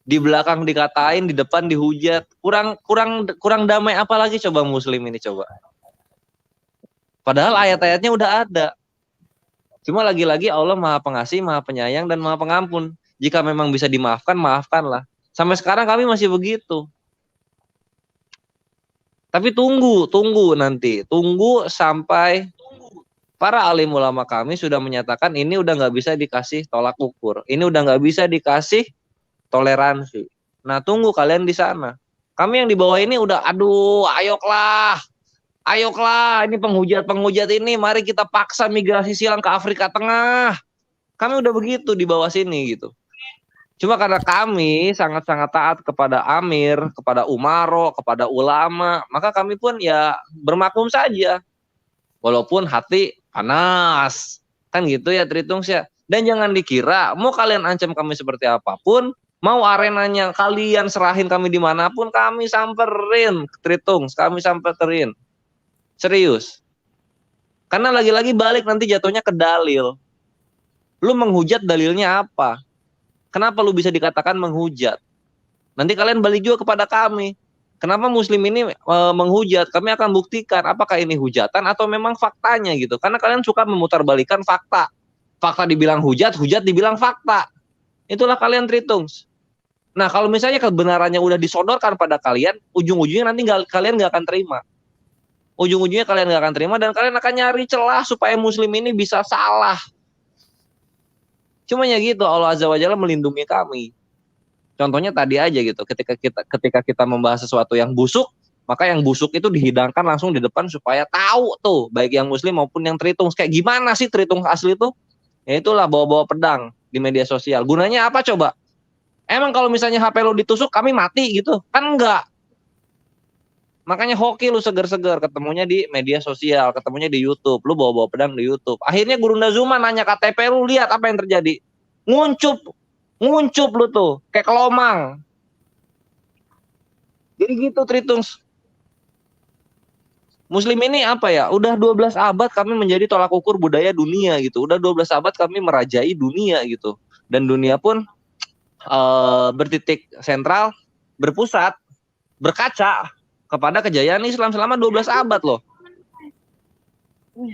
di belakang dikatain, di depan dihujat. Kurang damai apa lagi coba Muslim ini coba? Padahal ayat-ayatnya udah ada. Cuma lagi-lagi Allah Maha Pengasih, Maha Penyayang, dan Maha Pengampun. Jika memang bisa dimaafkan, maafkanlah. Sampai sekarang kami masih begitu. Tapi tunggu nanti, tunggu sampai para alim ulama kami sudah menyatakan ini udah nggak bisa dikasih tolak ukur, ini udah nggak bisa dikasih toleransi. Nah tunggu kalian di sana. Kami yang di bawah ini udah aduh ayoklah, Ayolah, ini penghujat ini, mari kita paksa migrasi silang ke Afrika Tengah. Kami udah begitu di bawah sini gitu. Cuma karena kami sangat-sangat taat kepada Amir, kepada Umaro, kepada ulama, maka kami pun ya bermaklum saja. Walaupun hati panas. Kan gitu ya Tritungs ya. Dan jangan dikira mau kalian ancam kami seperti apapun, mau arenanya kalian serahin kami dimanapun, kami samperin Tritungs, kami samperin. Serius. Karena lagi-lagi balik nanti jatuhnya ke dalil. Lu menghujat dalilnya apa? Kenapa lu bisa dikatakan menghujat? Nanti kalian balik juga kepada kami. Kenapa Muslim ini menghujat? Kami akan buktikan apakah ini hujatan atau memang faktanya gitu. Karena kalian suka memutarbalikkan fakta. Fakta dibilang hujat, hujat dibilang fakta. Itulah kalian Tritungs. Nah kalau misalnya kebenarannya udah disodorkan pada kalian, ujung-ujungnya nanti kalian nggak akan terima. Ujung-ujungnya kalian nggak akan terima dan kalian akan nyari celah supaya Muslim ini bisa salah. Cuma ya gitu, Allah Azza wa Jalla melindungi kami. Contohnya tadi aja gitu, ketika kita membahas sesuatu yang busuk, maka yang busuk itu dihidangkan langsung di depan supaya tahu tuh, baik yang Muslim maupun yang Tritungs. Kayak gimana sih Tritungs asli itu? Ya itulah bawa-bawa pedang di media sosial. Gunanya apa coba? Emang kalau misalnya HP lo ditusuk, kami mati gitu? Kan enggak. Makanya hoki lu seger-seger, ketemunya di media sosial, ketemunya di YouTube, lu bawa-bawa pedang di YouTube. Akhirnya Gurunda Zuma nanya KTP lu, lihat apa yang terjadi. Nguncup lu tuh, kayak kelomang. Jadi gitu Tritungs. Muslim ini apa ya, udah 12 abad kami menjadi tolak ukur budaya dunia gitu. Udah 12 abad kami merajai dunia gitu. Dan dunia pun bertitik sentral, berpusat, berkaca kepada kejayaan Islam selama 12 abad loh.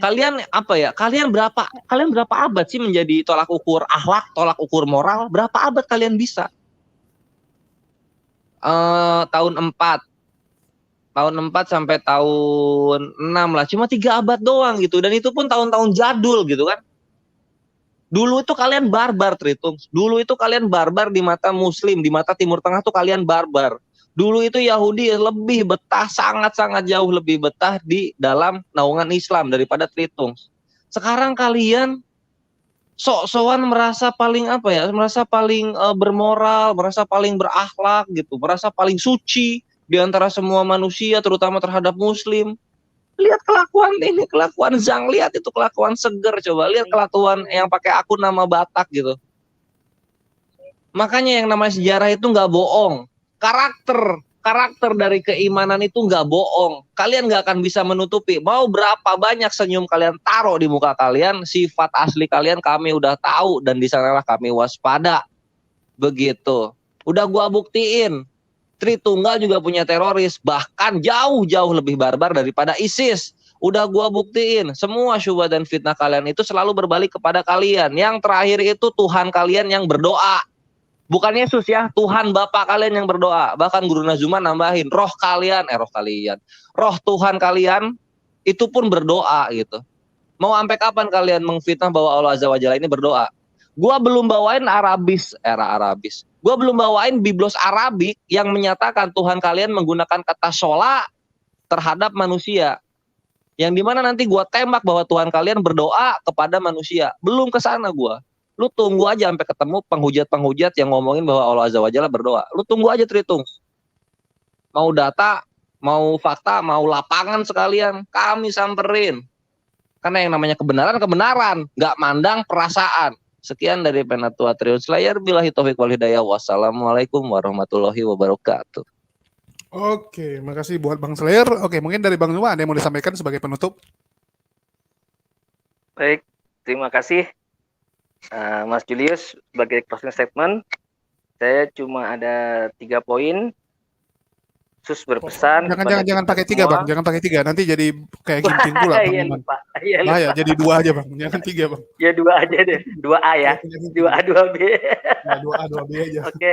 Kalian apa ya? Kalian berapa abad sih menjadi tolak ukur akhlak, tolak ukur moral? Berapa abad kalian bisa? Tahun 4 sampai tahun 6 lah. Cuma 3 abad doang gitu. Dan itu pun tahun-tahun jadul gitu kan. Dulu itu kalian barbar Tritungs. Dulu itu kalian barbar di mata Muslim, di mata Timur Tengah tuh kalian barbar. Dulu itu Yahudi lebih betah, sangat-sangat jauh lebih betah di dalam naungan Islam daripada Tritungs. Sekarang kalian sok-sokan merasa paling apa ya, merasa paling bermoral, merasa paling berakhlak gitu, merasa paling suci di antara semua manusia, terutama terhadap Muslim. Lihat kelakuan ini, kelakuan Zhang, lihat itu kelakuan Seger, coba lihat kelakuan yang pakai akun nama Batak gitu. Makanya yang namanya sejarah itu nggak bohong. Karakter dari keimanan itu nggak bohong. Kalian nggak akan bisa menutupi. Mau berapa banyak senyum kalian taruh di muka kalian, sifat asli kalian kami udah tahu dan di sanalah kami waspada. Begitu. Udah gua buktiin. Tritunggal juga punya teroris, bahkan jauh-jauh lebih barbar daripada ISIS. Udah gua buktiin. Semua syubhat dan fitnah kalian itu selalu berbalik kepada kalian. Yang terakhir itu Tuhan kalian yang berdoa. Bukan Yesus ya, Tuhan Bapa kalian yang berdoa. Bahkan Guru Nazuma nambahin, roh Tuhan kalian itu pun berdoa gitu. Mau sampai kapan kalian mengfitnah bahwa Allah Azza wa Jalla ini berdoa? Gua belum bawain Arabis. Gua belum bawain Biblos Arabik yang menyatakan Tuhan kalian menggunakan kata sholat terhadap manusia. Yang dimana nanti gua tembak bahwa Tuhan kalian berdoa kepada manusia. Belum ke sana gua. Lu tunggu aja sampai ketemu penghujat-penghujat yang ngomongin bahwa Allah Azza wa Jalla berdoa. Lu tunggu aja Tritungs. Mau data, mau fakta, mau lapangan sekalian, kami samperin. Karena yang namanya kebenaran, nggak mandang perasaan. Sekian dari Penatua Triun Slayer. Billahi taufiq wal hidayah. Wassalamualaikum warahmatullahi wabarakatuh. Oke, makasih buat Bang Slayer. Oke, mungkin dari Bang Zuma ada yang mau disampaikan sebagai penutup? Baik, terima kasih. Mas Julius, sebagai closing statement, saya cuma ada 3 poin. Sus berpesan. Jangan pakai 3 Bang, jangan pakai 3. Nanti jadi kayak ginting pula Bang Iman. Bahaya, jadi 2 aja Bang, jangan 3 Bang. Ya 2 aja deh, 2A ya, 2A 2B. Ya 2A 2B aja. Oke,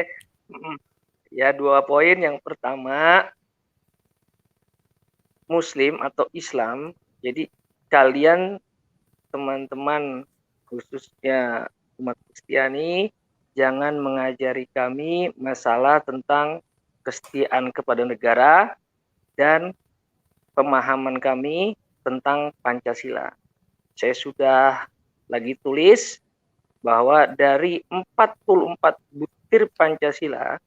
ya 2 poin. Yang pertama, Muslim atau Islam. Jadi kalian teman-teman khususnya umat Kristiani jangan mengajari kami masalah tentang kesetiaan kepada negara dan pemahaman kami tentang Pancasila. Saya sudah lagi tulis bahwa dari 44 butir Pancasila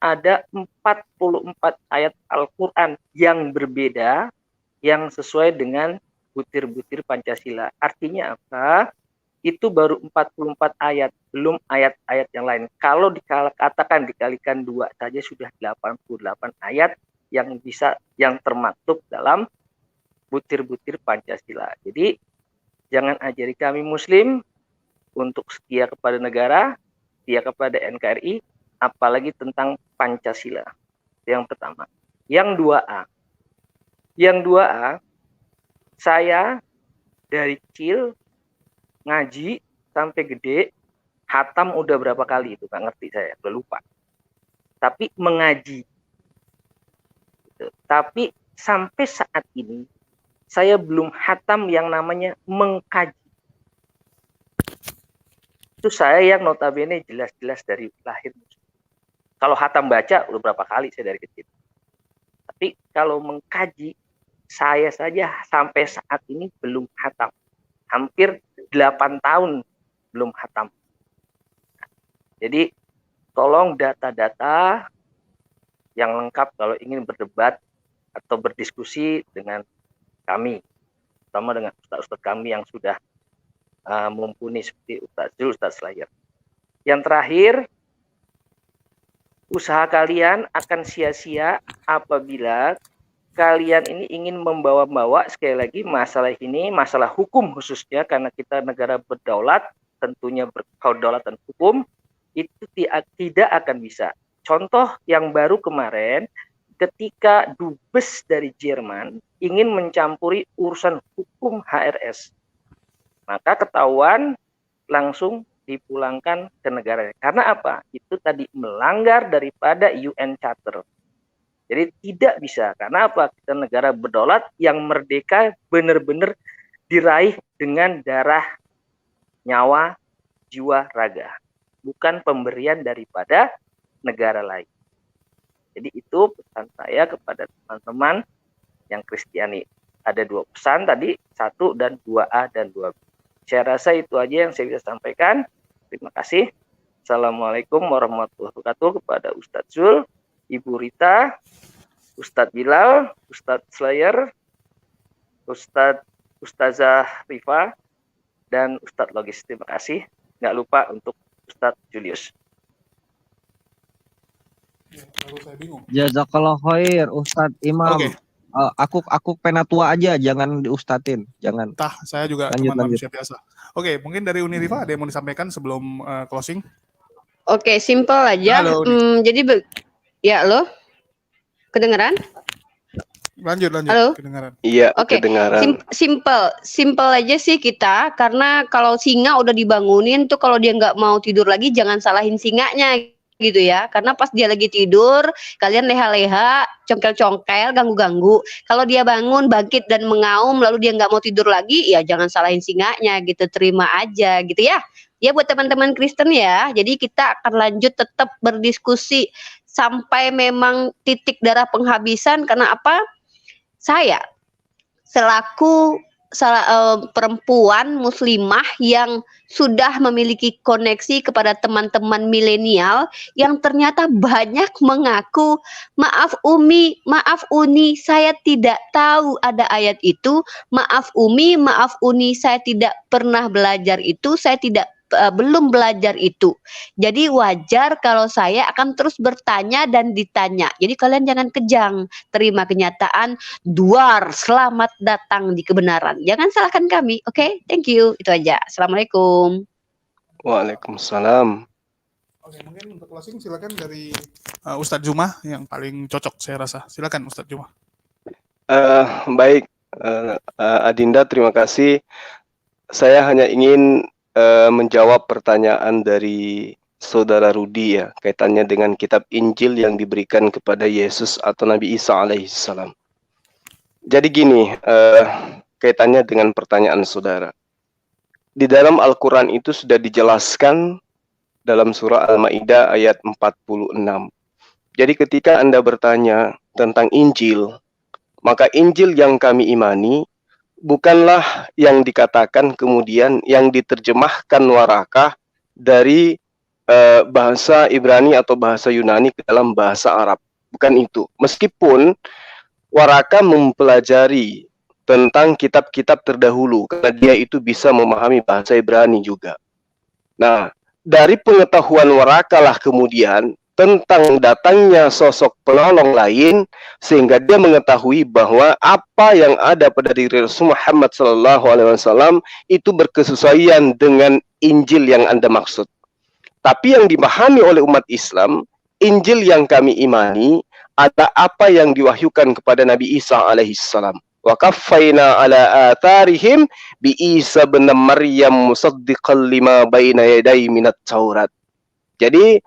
ada 44 ayat Al-Quran yang berbeda yang sesuai dengan butir-butir Pancasila. Artinya apa? Itu baru 44 ayat, belum ayat-ayat yang lain. Kalau dikatakan dikalikan 2 saja sudah 88 ayat yang termaktub dalam butir-butir Pancasila. Jadi jangan ajari kami Muslim untuk setia kepada negara, setia kepada NKRI, apalagi tentang Pancasila. Yang pertama. Yang 2A. Yang 2A, saya dari kecil ngaji sampai gede, hatam udah berapa kali itu, nggak ngerti saya, udah lupa. Tapi mengaji. Tapi sampai saat ini, saya belum hatam yang namanya mengkaji. Itu saya yang notabene jelas-jelas dari lahir. Kalau hatam baca, udah berapa kali saya dari kecil. Tapi kalau mengkaji, saya saja sampai saat ini belum hatam. Hampir 8 tahun belum hatam. Jadi, tolong data-data yang lengkap kalau ingin berdebat atau berdiskusi dengan kami. Terutama dengan ustaz-ustaz kami yang sudah mumpuni seperti Ustaz Zul, Ustaz Slayer. Yang terakhir, usaha kalian akan sia-sia apabila kalian ini ingin membawa-bawa sekali lagi masalah ini, masalah hukum khususnya karena kita negara berdaulat, tentunya berkedaulatan hukum, itu tidak akan bisa. Contoh yang baru kemarin, ketika dubes dari Jerman ingin mencampuri urusan hukum HRS, maka ketahuan langsung dipulangkan ke negaranya. Karena apa? Itu tadi melanggar daripada UN Charter. Jadi tidak bisa. Karena apa? Kita negara berdaulat yang merdeka benar-benar diraih dengan darah, nyawa, jiwa, raga. Bukan pemberian daripada negara lain. Jadi itu pesan saya kepada teman-teman yang Kristiani. Ada 2 pesan tadi, 1 dan 2A dan 2B. Saya rasa itu aja yang saya bisa sampaikan. Terima kasih. Assalamualaikum warahmatullahi wabarakatuh kepada Ustadz Zul, Ibu Rita, Ustadz Bilal, Ustadz Slayer, Ustazah Rifa, dan Ustadz Logis. Terima kasih. Nggak lupa untuk Ustadz Julius. Baru saya bingung. Jazakallah khair, Ustadz Imam. Oke. Aku penatua aja, jangan diustatin, jangan. Entah, saya juga Lanjut, cuma lanjut. manusia biasa. Oke, mungkin dari Uniriva ada yang mau disampaikan sebelum closing? Oke, simple aja. Halo, Jadi ya lo kedengeran? Lanjut. Halo? Kedengaran. Iya, Oke, kedengaran. simple aja sih kita, karena kalau singa udah dibangunin tuh kalau dia nggak mau tidur lagi jangan salahin singanya gitu ya, karena pas dia lagi tidur kalian leha-leha, congkel-congkel, ganggu-ganggu. Kalau dia bangun, bangkit dan mengaum lalu dia nggak mau tidur lagi, ya jangan salahin singanya gitu, terima aja gitu ya. Ya buat teman-teman Kristen ya, jadi kita akan lanjut tetap berdiskusi sampai memang titik darah penghabisan. Karena apa? Saya selaku perempuan muslimah yang sudah memiliki koneksi kepada teman-teman milenial yang ternyata banyak mengaku, maaf Umi, maaf Uni, saya tidak tahu ada ayat itu, maaf Umi, maaf Uni, saya tidak pernah belajar itu, saya belum belajar itu. Jadi wajar kalau saya akan terus bertanya dan ditanya. Jadi kalian jangan kejang, terima kenyataan, duar, selamat datang di kebenaran. Jangan salahkan kami, oke? Thank you, itu aja. Assalamualaikum. Waalaikumsalam. Oke, mungkin untuk closing silakan dari Ustadz Juma yang paling cocok saya rasa. Silakan Ustadz Juma. Baik, Adinda, terima kasih. Saya hanya ingin menjawab pertanyaan dari Saudara Rudi ya, kaitannya dengan kitab Injil yang diberikan kepada Yesus atau Nabi Isa alaihissalam. Jadi gini, kaitannya dengan pertanyaan saudara. Di dalam Al-Quran itu sudah dijelaskan dalam surah Al-Ma'idah ayat 46. Jadi ketika Anda bertanya tentang Injil, Maka Injil yang kami imani bukanlah yang dikatakan kemudian yang diterjemahkan warakah dari bahasa Ibrani atau bahasa Yunani ke dalam bahasa Arab. Bukan itu. Meskipun Waraka mempelajari tentang kitab-kitab terdahulu karena dia itu bisa memahami bahasa Ibrani juga. Nah, dari pengetahuan Waraka lah kemudian tentang datangnya sosok penolong lain sehingga dia mengetahui bahwa apa yang ada pada diri Rasul Muhammad SAW itu berkesesuaian dengan Injil yang Anda maksud. Tapi yang dipahami oleh umat Islam, Injil yang kami imani ada apa yang diwahyukan kepada Nabi Isa alaihissalam. Wa kaffaina ala atharihim bi Isa bin Maryam musaddiqan lima baina yadayhi minat Taurat. Jadi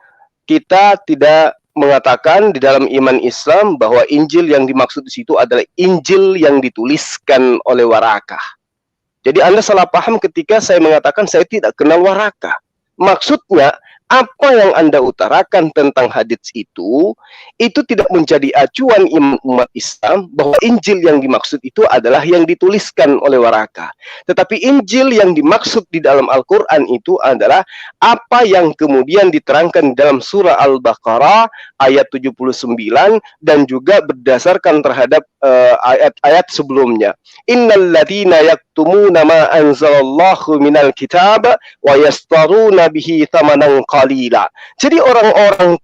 kita tidak mengatakan di dalam iman Islam bahwa Injil yang dimaksud di situ adalah Injil yang dituliskan oleh Warakah. Jadi Anda salah paham ketika saya mengatakan saya tidak kenal Warakah. Maksudnya apa yang Anda utarakan tentang hadits itu tidak menjadi acuan umat Islam bahwa Injil yang dimaksud itu adalah yang dituliskan oleh Warakah. Tetapi Injil yang dimaksud di dalam Al-Quran itu adalah apa yang kemudian diterangkan dalam surah Al-Baqarah ayat 79 dan juga berdasarkan terhadap ayat-ayat sebelumnya. Innal ladzina yaktumuna ma anzalallahu minal kitab wa yastaruna bihi thamanan qalila. Jadi orang-orang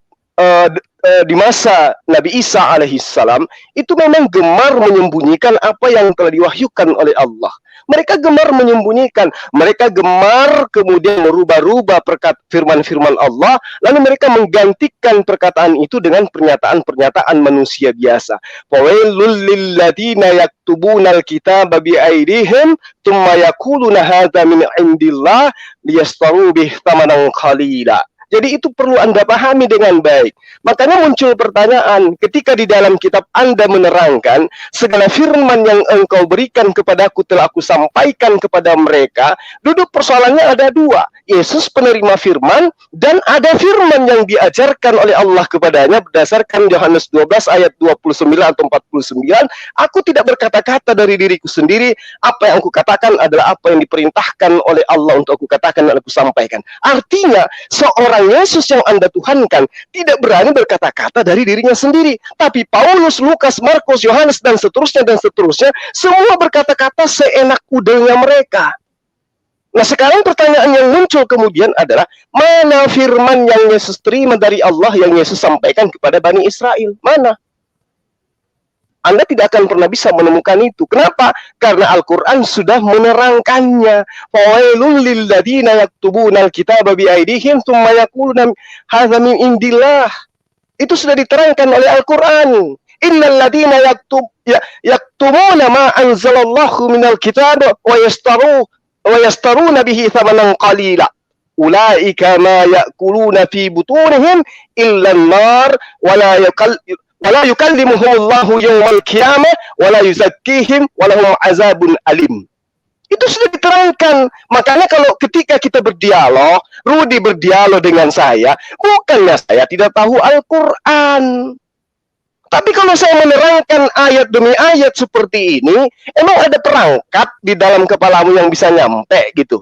di masa Nabi Isa alaihissalam itu memang gemar menyembunyikan apa yang telah diwahyukan oleh Allah. Mereka gemar menyembunyikan, mereka gemar kemudian merubah-rubah firman-firman Allah, lalu mereka menggantikan perkataan itu dengan pernyataan-pernyataan manusia biasa. Fawailul lilladzina yaktubunal kitaba biaydihim tsumma yaquluna hadza min indillah liyastaru bih thamanan qalila. Jadi itu perlu Anda pahami dengan baik. Makanya muncul pertanyaan, ketika di dalam kitab Anda menerangkan, segala firman yang engkau berikan kepadaku telah aku sampaikan kepada mereka, duduk persoalannya ada dua. Yesus penerima firman, dan ada firman yang diajarkan oleh Allah kepadanya, berdasarkan Yohanes 12 ayat 29 atau 49, aku tidak berkata-kata dari diriku sendiri, apa yang aku katakan adalah apa yang diperintahkan oleh Allah untuk aku katakan dan aku sampaikan. Artinya, seorang Yesus yang Anda tuhankan tidak berani berkata-kata dari dirinya sendiri. Tapi Paulus, Lukas, Markus, Yohanes, dan seterusnya, semua berkata-kata seenak udahnya mereka. Nah sekarang pertanyaan yang muncul kemudian adalah, mana firman yang Yesus terima dari Allah yang Yesus sampaikan kepada Bani Israel? Mana? Anda tidak akan pernah bisa menemukan itu. Kenapa? Karena Al-Quran sudah menerangkannya. Fawailul lilladzina yaktubunal kitaba biaydihim tsumma yaquluna hadza min indillah. Itu sudah diterangkan oleh Al-Quran. Innal ladzina yaktumuna ma anzalallahu minal kitab wa yastaruna bihi thamanan qalila. Ulaika ma ya'kuluna fi butunihim illa an-nar wala yukallimuhumullahu yawmal qiyamah wala yuzakkihim walahum azabun alim. Itu sudah diterangkan. Makanya kalau ketika kita berdialog, Rudi berdialog dengan saya, bukannya saya tidak tahu Al-Quran. Tapi kalau saya menerangkan ayat demi ayat seperti ini, emang ada perangkat di dalam kepalamu yang bisa nyampe gitu.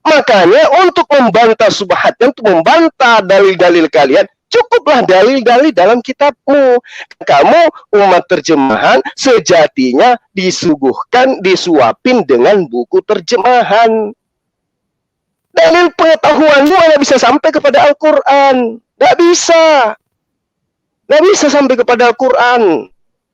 Makanya untuk membantah subhatnya, untuk membantah dalil-dalil kalian, cukuplah dalil-dalil dalam kitabmu. Kamu umat terjemahan sejatinya disuapin dengan buku terjemahan. Dalil pengetahuanmu hanya bisa sampai kepada Al-Quran. Tidak bisa. Tidak bisa sampai kepada Al-Quran.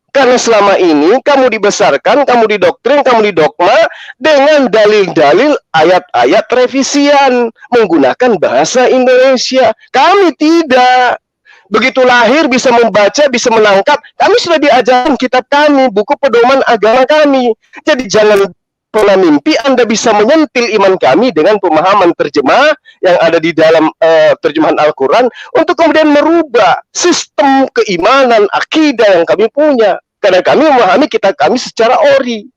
Karena selama ini kamu dibesarkan, kamu didoktrin, kamu didogma dengan dalil-dalil ayat-ayat revisian menggunakan bahasa Indonesia. Kami tidak. Begitu lahir bisa membaca, bisa menangkap. Kami sudah diajarkan kitab kami, buku pedoman agama kami. Jadi jangan pernah mimpi Anda bisa menyentil iman kami dengan pemahaman terjemah yang ada di dalam terjemahan Al-Quran untuk kemudian merubah sistem keimanan, akidah yang kami punya. Karena kami memahami kitab kami secara ori.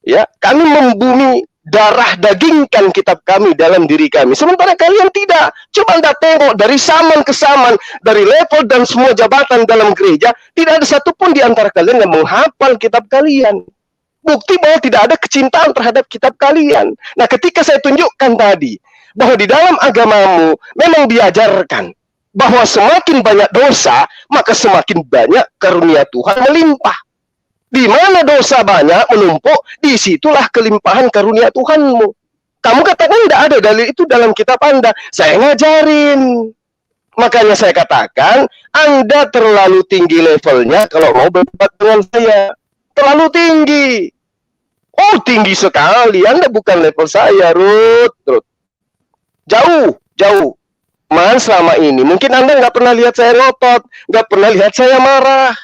Ya, kami membumi darah dagingkan kitab kami dalam diri kami. Sementara kalian tidak. Coba Anda tengok dari zaman ke zaman, dari level dan semua jabatan dalam gereja, tidak ada satupun di antara kalian yang menghafal kitab kalian. Bukti bahwa tidak ada kecintaan terhadap kitab kalian. Nah, ketika saya tunjukkan tadi, bahwa di dalam agamamu memang diajarkan bahwa semakin banyak dosa, maka semakin banyak karunia Tuhan melimpah. Di mana dosa banyak menumpuk, disitulah kelimpahan karunia Tuhanmu. Kamu katakan tidak ada dalil itu dalam kitab Anda. Saya ngajarin. Makanya saya katakan, Anda terlalu tinggi levelnya kalau mau berdebat dengan saya. Terlalu tinggi. Oh, tinggi sekali. Anda bukan level saya, Ruth. Jauh, jauh. Man, selama ini mungkin Anda nggak pernah lihat saya ngotot, nggak pernah lihat saya marah.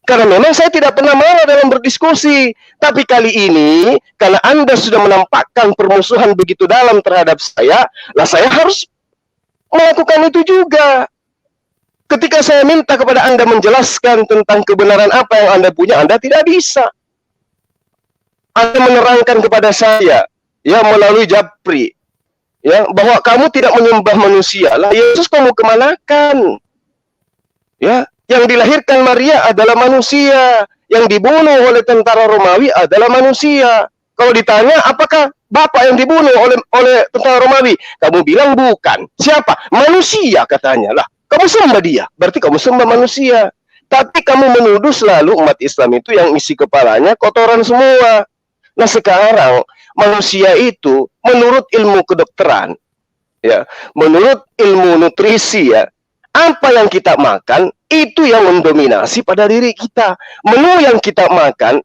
Karena memang saya tidak pernah marah dalam berdiskusi. Tapi kali ini, karena Anda sudah menampakkan permusuhan begitu dalam terhadap saya, lah saya harus melakukan itu juga. Ketika saya minta kepada Anda menjelaskan tentang kebenaran apa yang Anda punya, Anda tidak bisa. Anda menerangkan kepada saya, ya melalui Japri, ya bahwa kamu tidak menyembah manusia. Lah Yesus kamu kemanakan? Ya, yang dilahirkan Maria adalah manusia, yang dibunuh oleh tentara Romawi adalah manusia. Kalau ditanya apakah Bapak yang dibunuh oleh tentara Romawi, kamu bilang bukan. Siapa? Manusia katanya. Lah, kamu sembah dia, berarti kamu sembah manusia. Tapi kamu menuduh selalu umat Islam itu yang isi kepalanya kotoran semua. Nah, sekarang manusia itu menurut ilmu kedokteran, ya, menurut ilmu nutrisi, ya, apa yang kita makan itu yang mendominasi pada diri kita. Menu yang kita makan,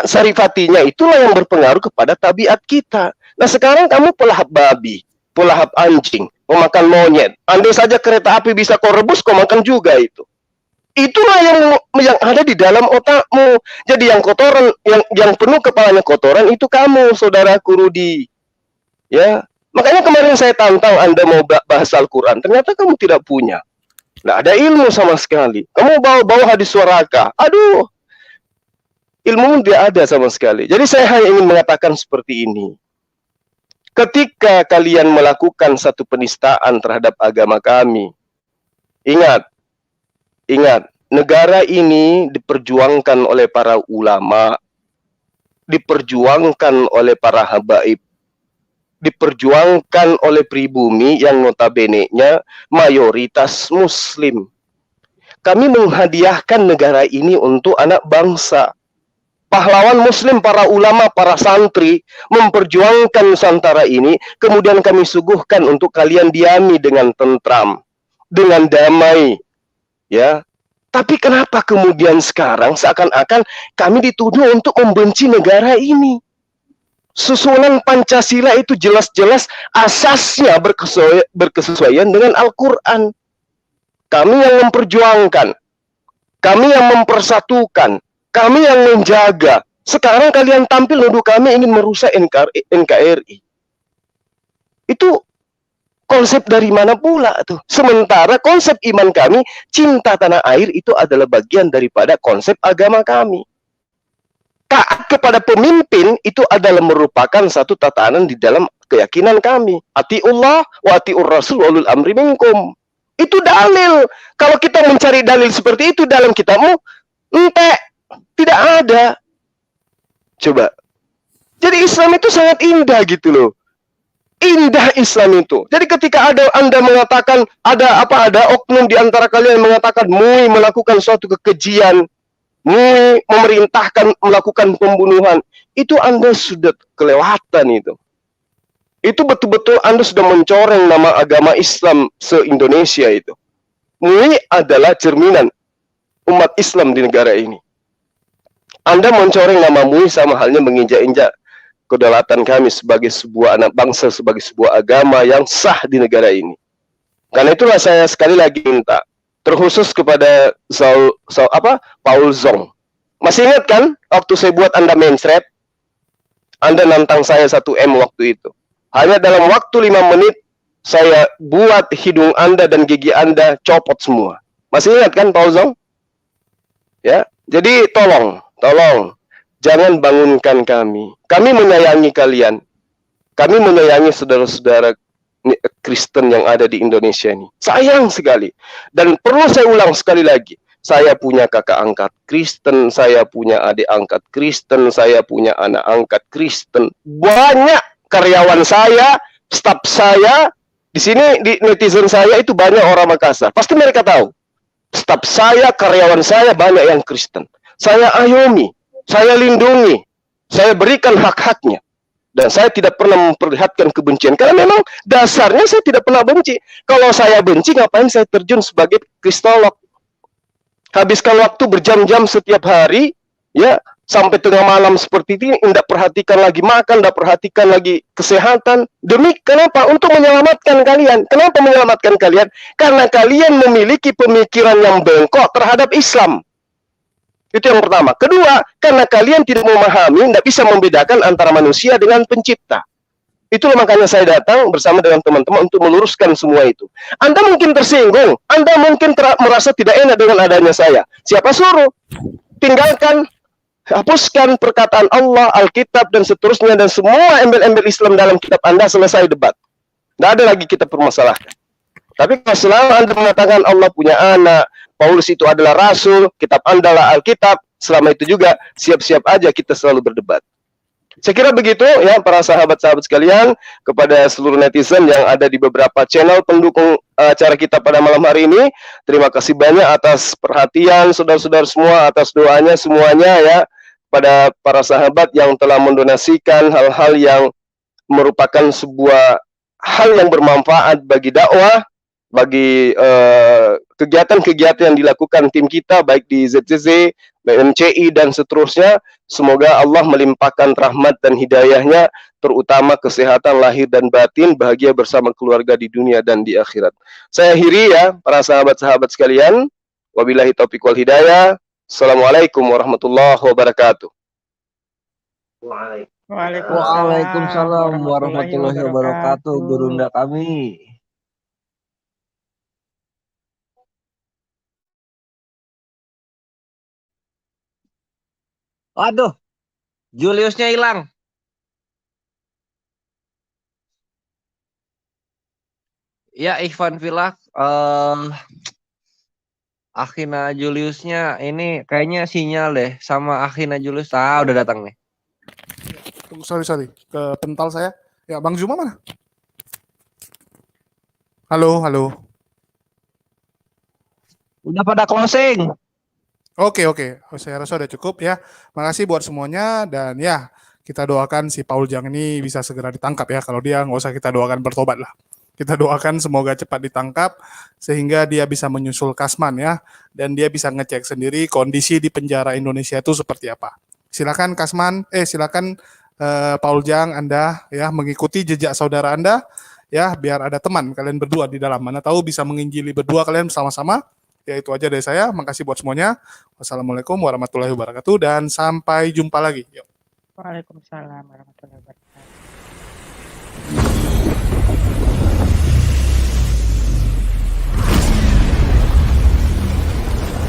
sarifatinya itulah yang berpengaruh kepada tabiat kita. Nah, sekarang kamu pelahap babi, pelahap anjing, memakan monyet. Andai saja kereta api bisa kau rebus, kau makan juga itu. Itulah yang ada di dalam otakmu. Jadi yang kotoran, yang penuh kepalanya kotoran itu kamu, saudaraku Rudi. Ya, makanya kemarin saya tantang Anda mau bahas Al-Quran, ternyata kamu tidak punya. Nggak ada ilmu sama sekali. Kamu bawa hadis suaraka. Aduh, ilmu tidak ada sama sekali. Jadi saya hanya ingin mengatakan seperti ini. Ketika kalian melakukan satu penistaan terhadap agama kami, ingat, negara ini diperjuangkan oleh para ulama, diperjuangkan oleh para habaib, diperjuangkan oleh pribumi yang notabene-nya mayoritas muslim. Kami menghadiahkan negara ini untuk anak bangsa. Pahlawan muslim, para ulama, para santri memperjuangkan Nusantara ini, kemudian kami suguhkan untuk kalian diami dengan tentram, dengan damai. Ya. Tapi kenapa kemudian sekarang seakan-akan kami dituduh untuk membenci negara ini? Susunan Pancasila itu jelas-jelas asasnya berkesesuaian dengan Al-Quran. Kami yang memperjuangkan, kami yang mempersatukan, kami yang menjaga. Sekarang kalian tampil nuduh kami ingin merusak NKRI. Itu konsep dari mana pula tuh? Sementara konsep iman kami, cinta tanah air itu adalah bagian daripada konsep agama kami. Taat kepada pemimpin itu adalah merupakan satu tatanan di dalam keyakinan kami. Atiullah wa atiur rasul wa ulul amri minkum. Itu dalil. Kalau kita mencari dalil seperti itu dalam kitabmu, tidak ada. Coba. Jadi Islam itu sangat indah gitu loh. Indah Islam itu. Jadi ketika Anda mengatakan ada oknum di antara kalian yang mengatakan MUI melakukan suatu kekejian, MUI memerintahkan melakukan pembunuhan, itu Anda sudah kelewatan itu. Itu betul-betul Anda sudah mencoreng nama agama Islam se-Indonesia itu. MUI adalah cerminan umat Islam di negara ini. Anda mencoreng nama MUI sama halnya menginjak-injak kedaulatan kami sebagai sebuah anak bangsa, sebagai sebuah agama yang sah di negara ini. Karena itulah saya sekali lagi minta, terkhusus kepada Paul Zong. Masih ingat kan waktu saya buat Anda mainstream, Anda nantang saya 1M waktu itu. Hanya dalam waktu 5 menit saya buat hidung Anda dan gigi Anda copot semua. Masih ingat kan Paul Zong? Ya, jadi tolong jangan bangunkan kami. Kami menyayangi kalian. Kami menyayangi saudara-saudara Kristen yang ada di Indonesia ini. Sayang sekali. Dan perlu saya ulang sekali lagi. Saya punya kakak angkat Kristen, saya punya adik angkat Kristen, saya punya anak angkat Kristen. Banyak karyawan saya, staf saya, di sini di netizen saya itu banyak orang Makassar. Pasti mereka tahu. Staf saya, karyawan saya banyak yang Kristen. Saya ayomi, saya lindungi, saya berikan hak-haknya. Dan saya tidak pernah memperlihatkan kebencian. Karena memang dasarnya saya tidak pernah benci. Kalau saya benci, ngapain saya terjun sebagai kristolog? Habiskan waktu berjam-jam setiap hari, ya, sampai tengah malam seperti ini, tidak perhatikan lagi makan, tidak perhatikan lagi kesehatan. Demi kenapa? Untuk menyelamatkan kalian. Kenapa menyelamatkan kalian? Karena kalian memiliki pemikiran yang bengkok terhadap Islam. Itu yang pertama. Kedua, karena kalian tidak memahami, tidak bisa membedakan antara manusia dengan pencipta. Itulah makanya saya datang bersama dengan teman-teman untuk meluruskan semua itu. Anda mungkin tersinggung, Anda mungkin merasa tidak enak dengan adanya saya. Siapa suruh? Tinggalkan, hapuskan perkataan Allah, Alkitab, dan seterusnya, dan semua embel-embel Islam dalam kitab Anda, selesai debat. Tidak ada lagi kita permasalahkan. Tapi kalau selama Anda mengatakan Allah punya anak, Paulus itu adalah rasul, kitab Anda lah Alkitab, selama itu juga siap-siap aja kita selalu berdebat. Saya kira begitu ya para sahabat-sahabat sekalian, kepada seluruh netizen yang ada di beberapa channel pendukung acara kita pada malam hari ini. Terima kasih banyak atas perhatian saudara-saudara semua, atas doanya semuanya ya, pada para sahabat yang telah mendonasikan hal-hal yang merupakan sebuah hal yang bermanfaat bagi dakwah, bagi kegiatan-kegiatan yang dilakukan tim kita baik di ZCC, BMCI dan seterusnya. Semoga Allah melimpahkan rahmat dan hidayahnya, terutama kesehatan lahir dan batin, bahagia bersama keluarga di dunia dan di akhirat. Saya akhiri ya para sahabat-sahabat sekalian. Wabillahi taufiq wal hidayah. Assalamualaikum warahmatullahi wabarakatuh. Waalaikumsalam warahmatullahi wabarakatuh, Gurunda kami. Waduh, Juliusnya hilang. Ya, Ikhwan Fillah, Akhina Juliusnya ini kayaknya sinyal deh sama Akhina Julius. Udah datang nih. Sorry, ke pental saya. Ya, Bang Zuma mana? Halo. Udah pada closing. Oke. Saya rasa udah cukup ya. Makasih buat semuanya dan ya kita doakan si Paul Jang ini bisa segera ditangkap ya. Kalau dia nggak usah kita doakan bertobat lah. Kita doakan semoga cepat ditangkap sehingga dia bisa menyusul Kasman ya dan dia bisa ngecek sendiri kondisi di penjara Indonesia itu seperti apa. Silakan Kasman, silakan Paul Jang Anda ya mengikuti jejak saudara Anda ya biar ada teman kalian berdua di dalam. Mana tahu bisa menginjili berdua kalian bersama-sama. Ya itu aja dari saya. Makasih buat semuanya. Wassalamualaikum warahmatullahi wabarakatuh dan sampai jumpa lagi. Yuk. Waalaikumsalam warahmatullahi wabarakatuh.